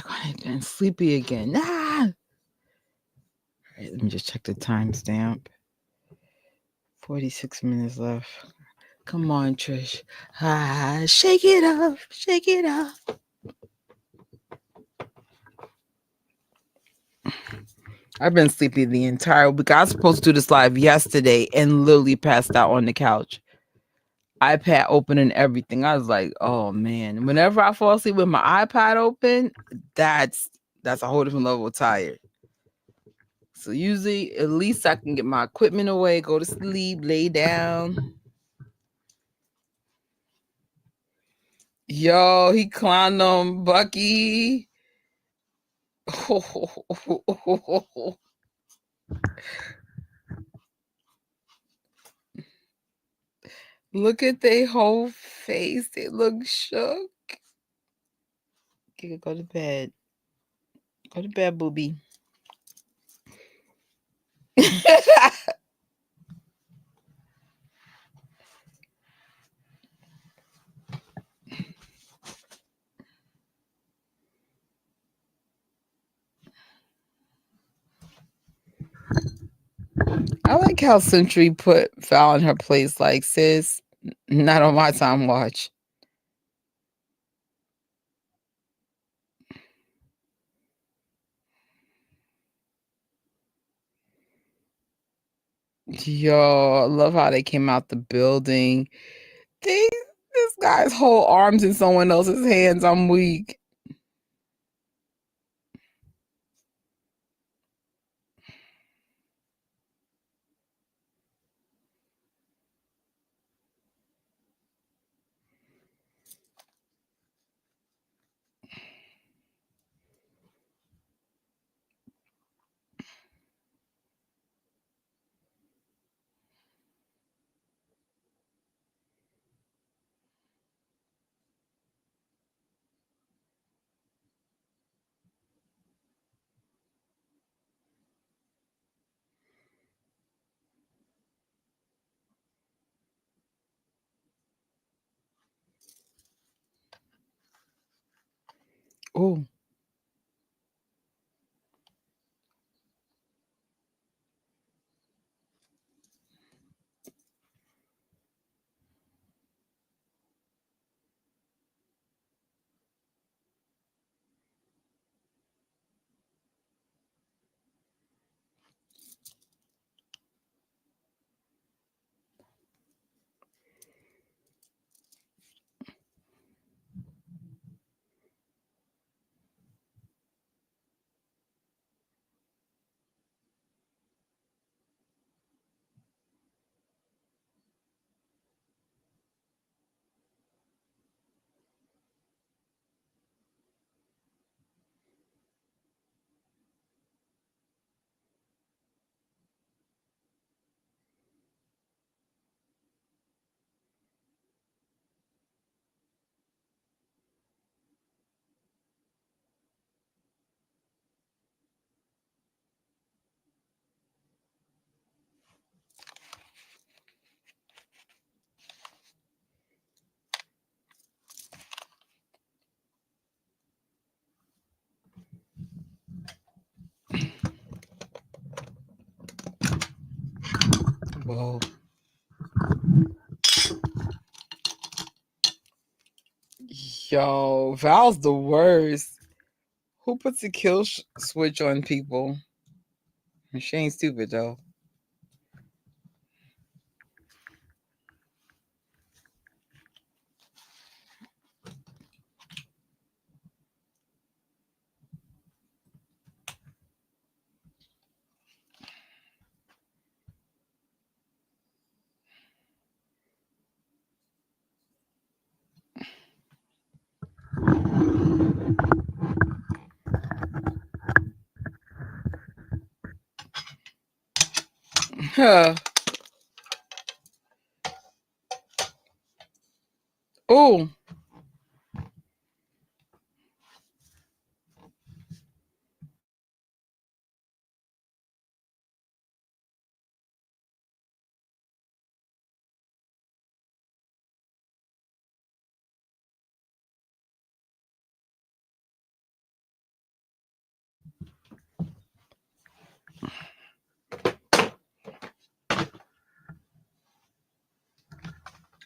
S2: I've been sleepy again. Ah! All right, let me just check the timestamp. 46 minutes left. Come on, Trish. Ah, shake it up, shake it up. I've been sleepy the entire week. I was supposed to do this live yesterday and literally passed out on the couch. iPad open and everything. I was like, oh man. Whenever I fall asleep with my iPad open, that's a whole different level of tired. So usually at least I can get my equipment away, go to sleep, lay down. Yo, he climbed on Bucky. Look at their whole face. They look shook. Okay, go to bed. Go to bed, booby. I like how Century put Val in her place. Like, sis, not on my time watch. Yo, I love how they came out the building. This guy's whole arms in someone else's hands. I'm weak. Oh, whoa. Yo, Val's the worst. Who puts a kill switch on people? She ain't stupid though. Huh. Oh.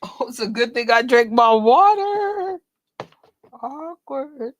S2: Oh, it's a good thing I drank my water. Awkward.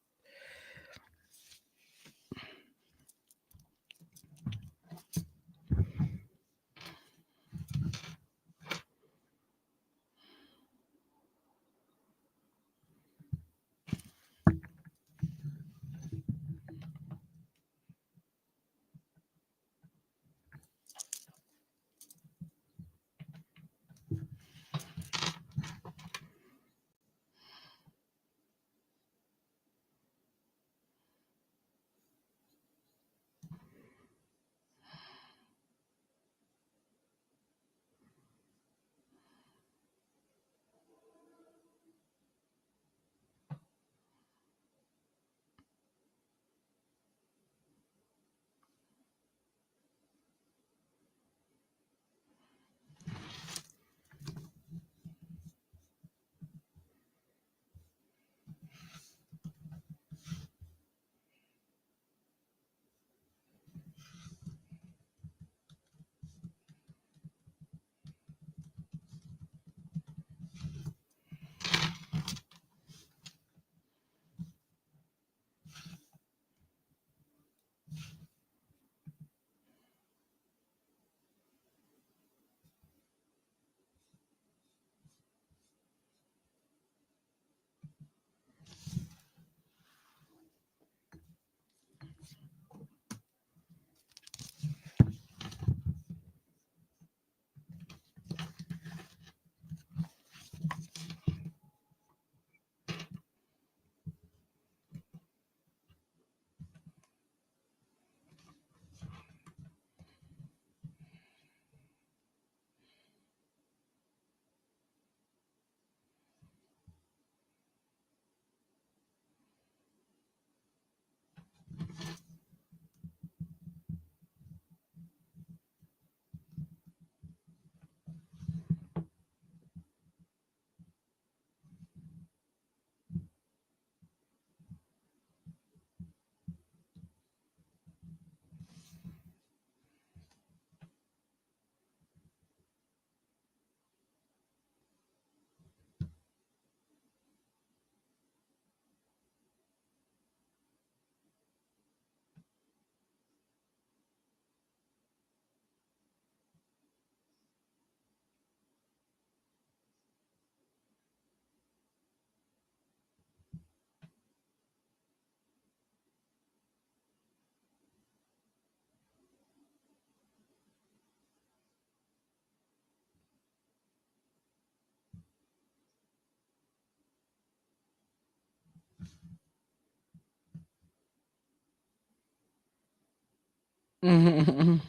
S2: Mhm.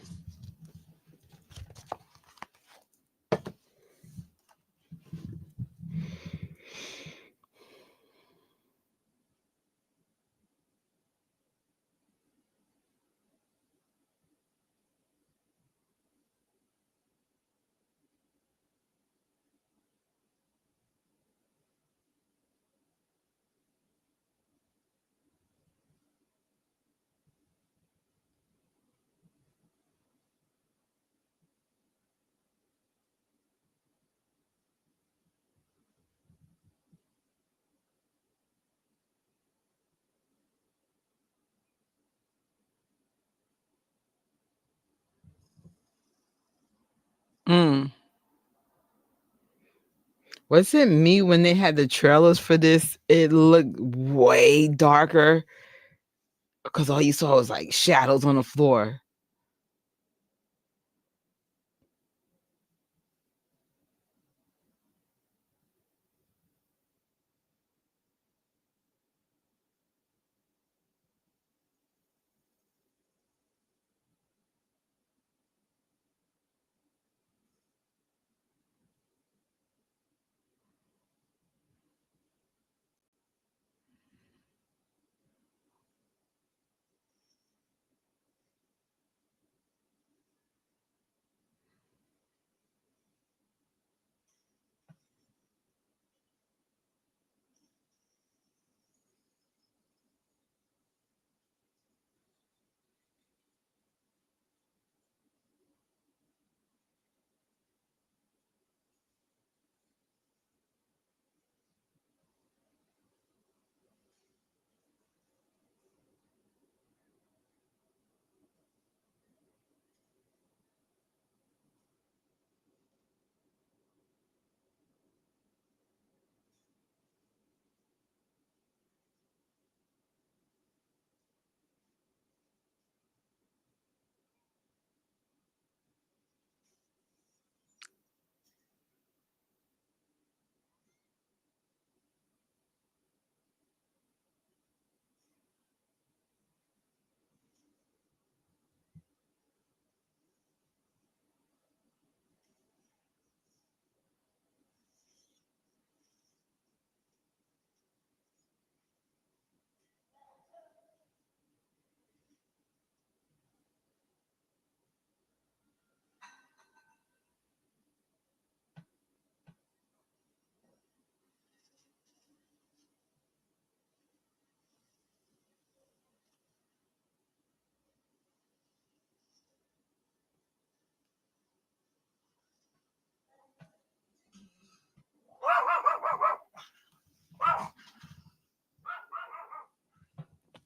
S2: Mm. Was it me when they had the trailers for this? It looked way darker because all you saw was like shadows on the floor.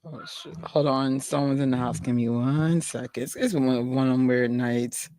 S2: Oh shit! Hold on, someone's in the house. Give me 1 second. It's one of them weird nights.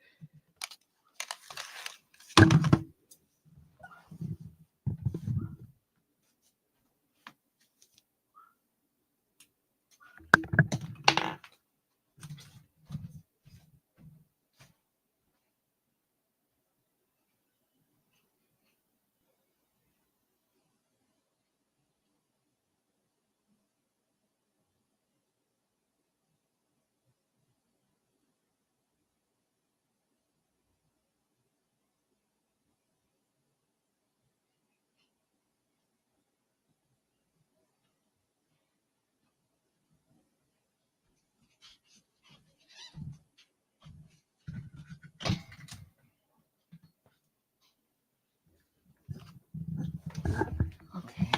S2: Okay.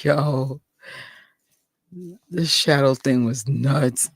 S2: Yo, this shadow thing was nuts.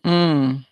S2: Mm.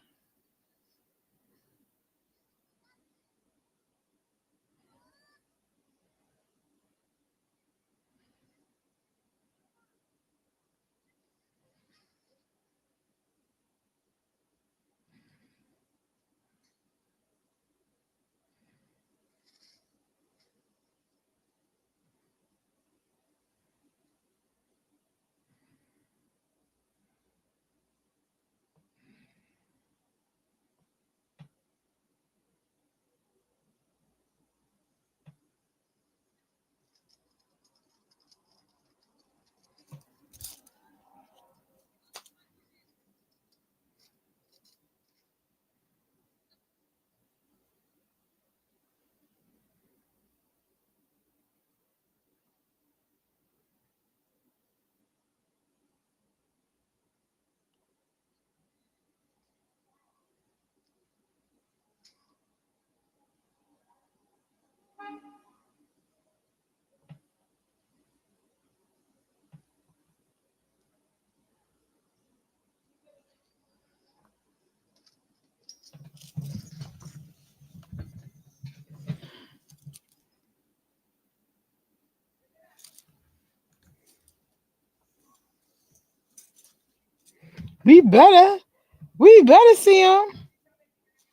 S2: We better see him.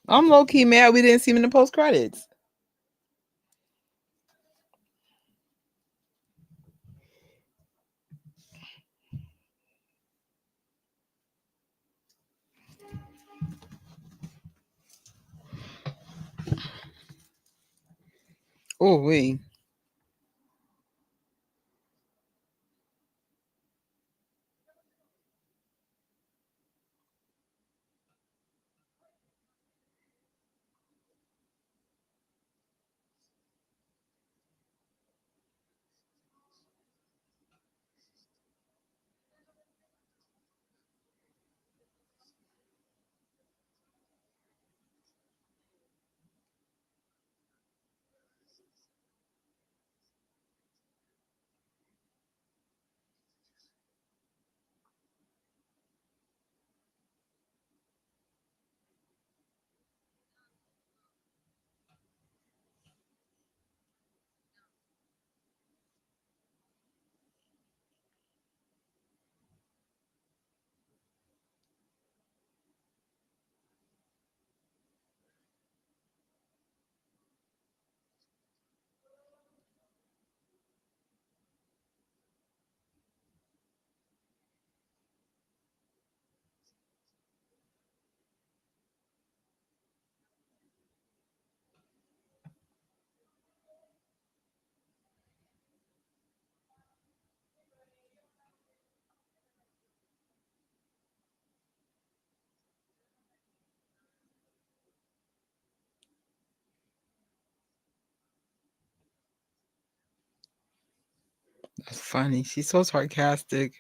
S2: I'm low key mad we didn't see him in the post credits. Oh wait. That's funny. She's so sarcastic.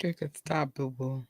S2: Okay, stop, boo boo.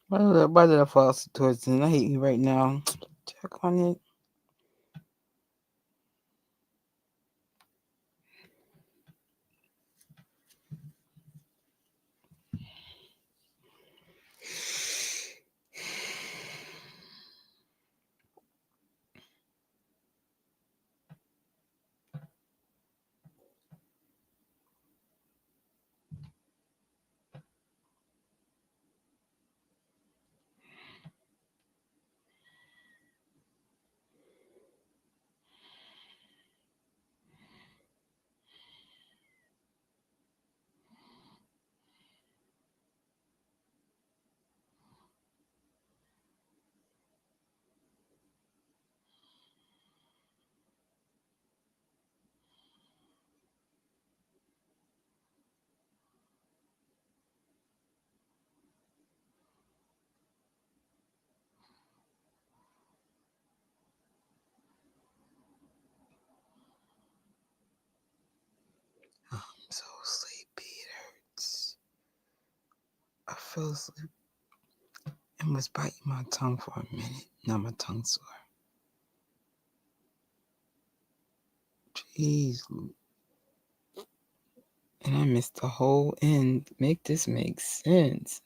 S2: Why did I fall towards it? I hate you right now. Check on it. I'm so sleepy. It hurts. I fell asleep and was biting my tongue for a minute. Now my tongue's sore. Jeez. And I missed the whole end. Make this make sense.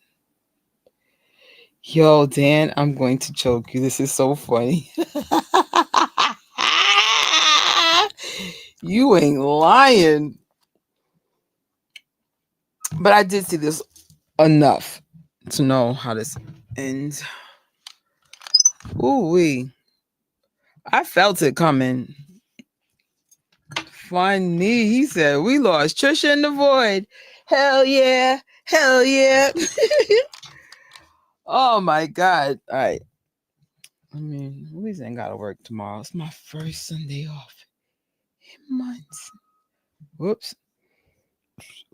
S2: Yo, Dan, I'm going to choke you. This is so funny. You ain't lying. But I did see this enough to know how this ends. Ooh-wee. I felt it coming. Funny. He said, we lost Trish in the void. Hell yeah. Hell yeah. Oh, my God. All right. I mean, Louise ain't got to work tomorrow. It's my first Sunday off in months. Whoops.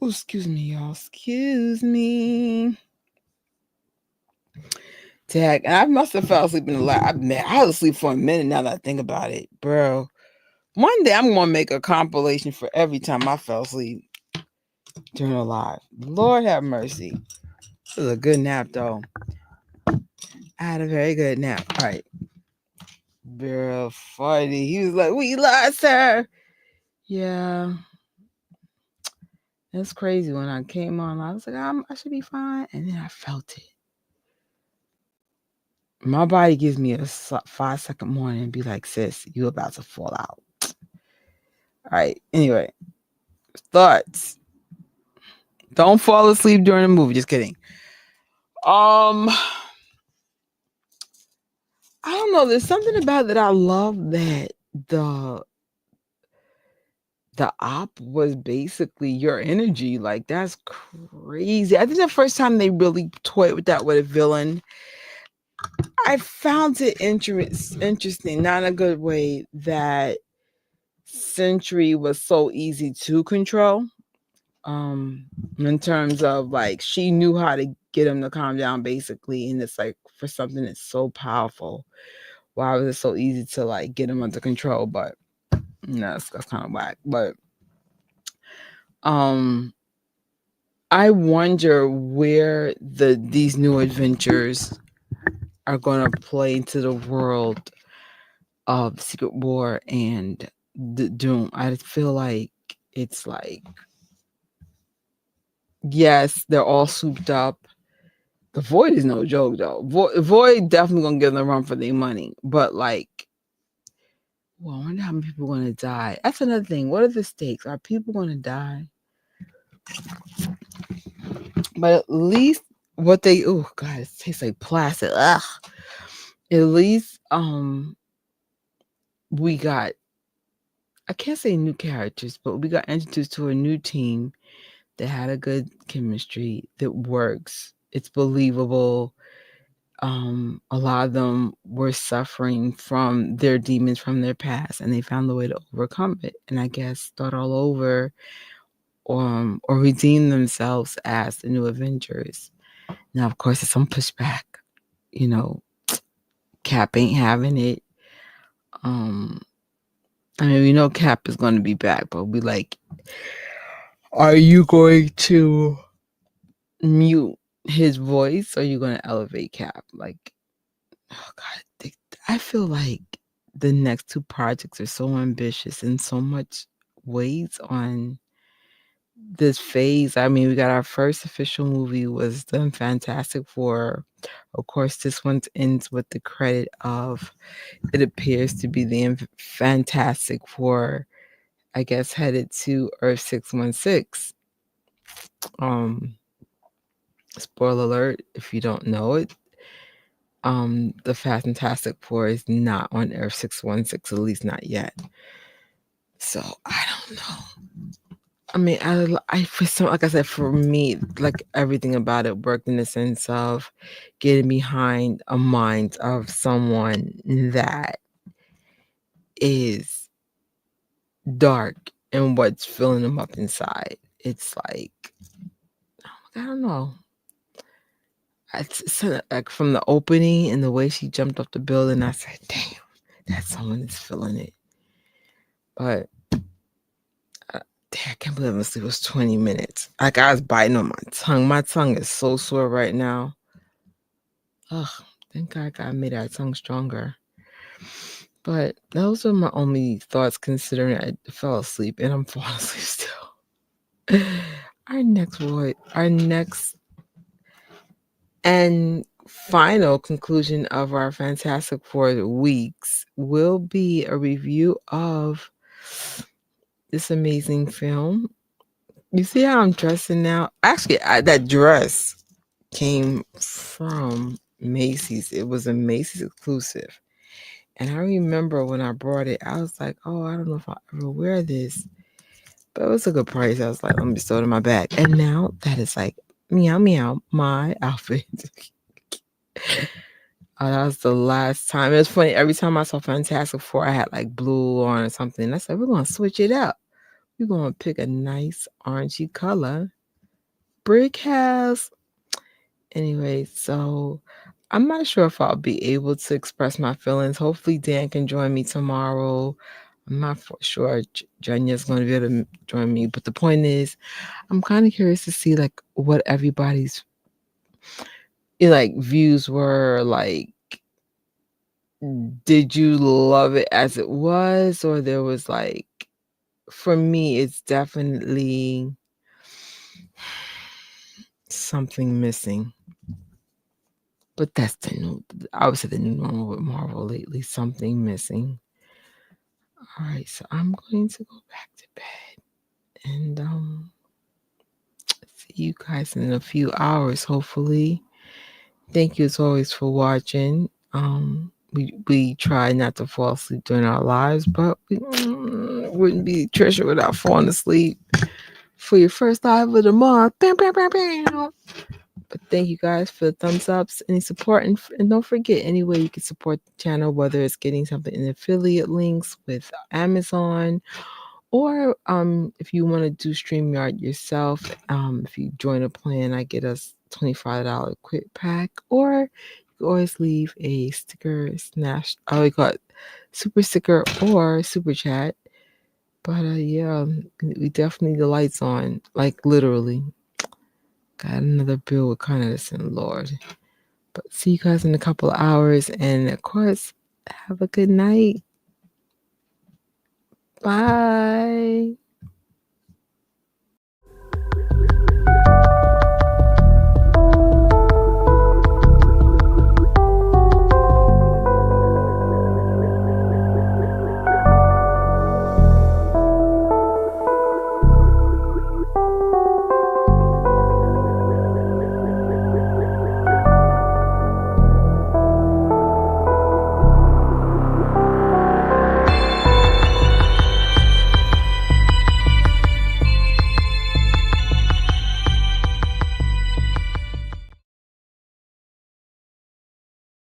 S2: Oh, excuse me, y'all. Excuse me. Tag. I must have fell asleep in the lab. I was asleep for a minute now that I think about it, bro. One day I'm going to make a compilation for every time I fell asleep during a live. Lord have mercy. This was a good nap, though. I had a very good nap. All right. Bro, funny. He was like, we lost her. Yeah. It's crazy. When I came on, I was like, I should be fine. And then I felt it. My body gives me a 5-second warning and be like, sis, you about to fall out. All right. Anyway, thoughts. Don't fall asleep during the movie. Just kidding. I don't know. There's something about that I love that the op was basically your energy. Like, that's crazy. I think the first time they really toyed with that with a villain, I found it interesting, not in a good way, that Sentry was so easy to control. In terms of, like, she knew how to get him to calm down, basically, and it's like, for something that's so powerful, why was it so easy to, like, get him under control? But that's kind of whack. But I wonder where these new adventures are going to play into the world of Secret War and the Doom. I feel like it's like, yes, they're all souped up. The Void is no joke, though. Void definitely gonna give them a run for their money. But, like, well, I wonder how many people are gonna die. That's another thing. What are the stakes? Are people gonna die? But at least what they, oh God, it tastes like plastic. Ugh. At least we got, I can't say new characters, but we got introduced to a new team that had a good chemistry, that works. It's believable. A lot of them were suffering from their demons from their past, and they found a way to overcome it, and I guess start all over, or redeem themselves as the new Avengers. Now, of course, there's some pushback. You know, Cap ain't having it. I mean, we know Cap is going to be back, but we like, are you going to mute his voice, or are you gonna elevate Cap? Like, oh God, I feel like the next two projects are so ambitious and so much weighs on this phase. I mean, we got our first official movie was the Fantastic Four. Of course, this one ends with the credit of it appears to be the Fantastic Four, I guess, headed to Earth 616. Spoiler alert, if you don't know it, the Fantastic Four is not on Earth 616, at least not yet. So I don't know. I mean, for some, like I said, for me, like everything about it worked in the sense of getting behind a mind of someone that is dark and what's filling them up inside. It's like, I don't know. It's like from the opening and the way she jumped off the building, I said, damn, that someone is feeling it. But I can't believe it was 20 minutes. Like, I was biting on my tongue. My tongue is so sore right now. Ugh, thank God God made our tongue stronger. But those are my only thoughts, considering I fell asleep and I'm falling asleep still. Our next and final conclusion of our Fantastic Four weeks will be a review of this amazing film. You see how I'm dressing now? Actually, that dress came from Macy's. It was a Macy's exclusive. And I remember when I brought it, I was like, oh, I don't know if I'll ever wear this. But it was a good price. I was like, let me store it in my bag. And now that is like, meow, meow, my outfit. That was the last time. It was funny. Every time I saw Fantastic Four, I had like blue on or something. And I said, we're going to switch it up. We're going to pick a nice orangey color. Brick house. Anyway, so I'm not sure if I'll be able to express my feelings. Hopefully Dan can join me tomorrow. I'm not sure Jenya's going to be able to join me. But the point is, I'm kind of curious to see like what everybody's like views were. Like, did you love it as it was? Or there was like, for me, it's definitely something missing. But that's obviously the new normal with Marvel lately. Something missing. All right, so I'm going to go back to bed and see you guys in a few hours, hopefully. Thank you as always for watching. We try not to fall asleep during our lives, but we wouldn't be Trisha without falling asleep for your first live of the month. Bam, bam, bam, bam. But thank you guys for the thumbs ups, any support, and don't forget any way you can support the channel, whether it's getting something in affiliate links with Amazon, or if you want to do StreamYard yourself, if you join a plan, I get us $25 quick pack, or you can always leave a sticker smash. We call it super sticker or super chat. But yeah, we definitely need the lights on, like literally. Got another bill with kindness and Lord. But see you guys in a couple of hours. And of course, have a good night. Bye.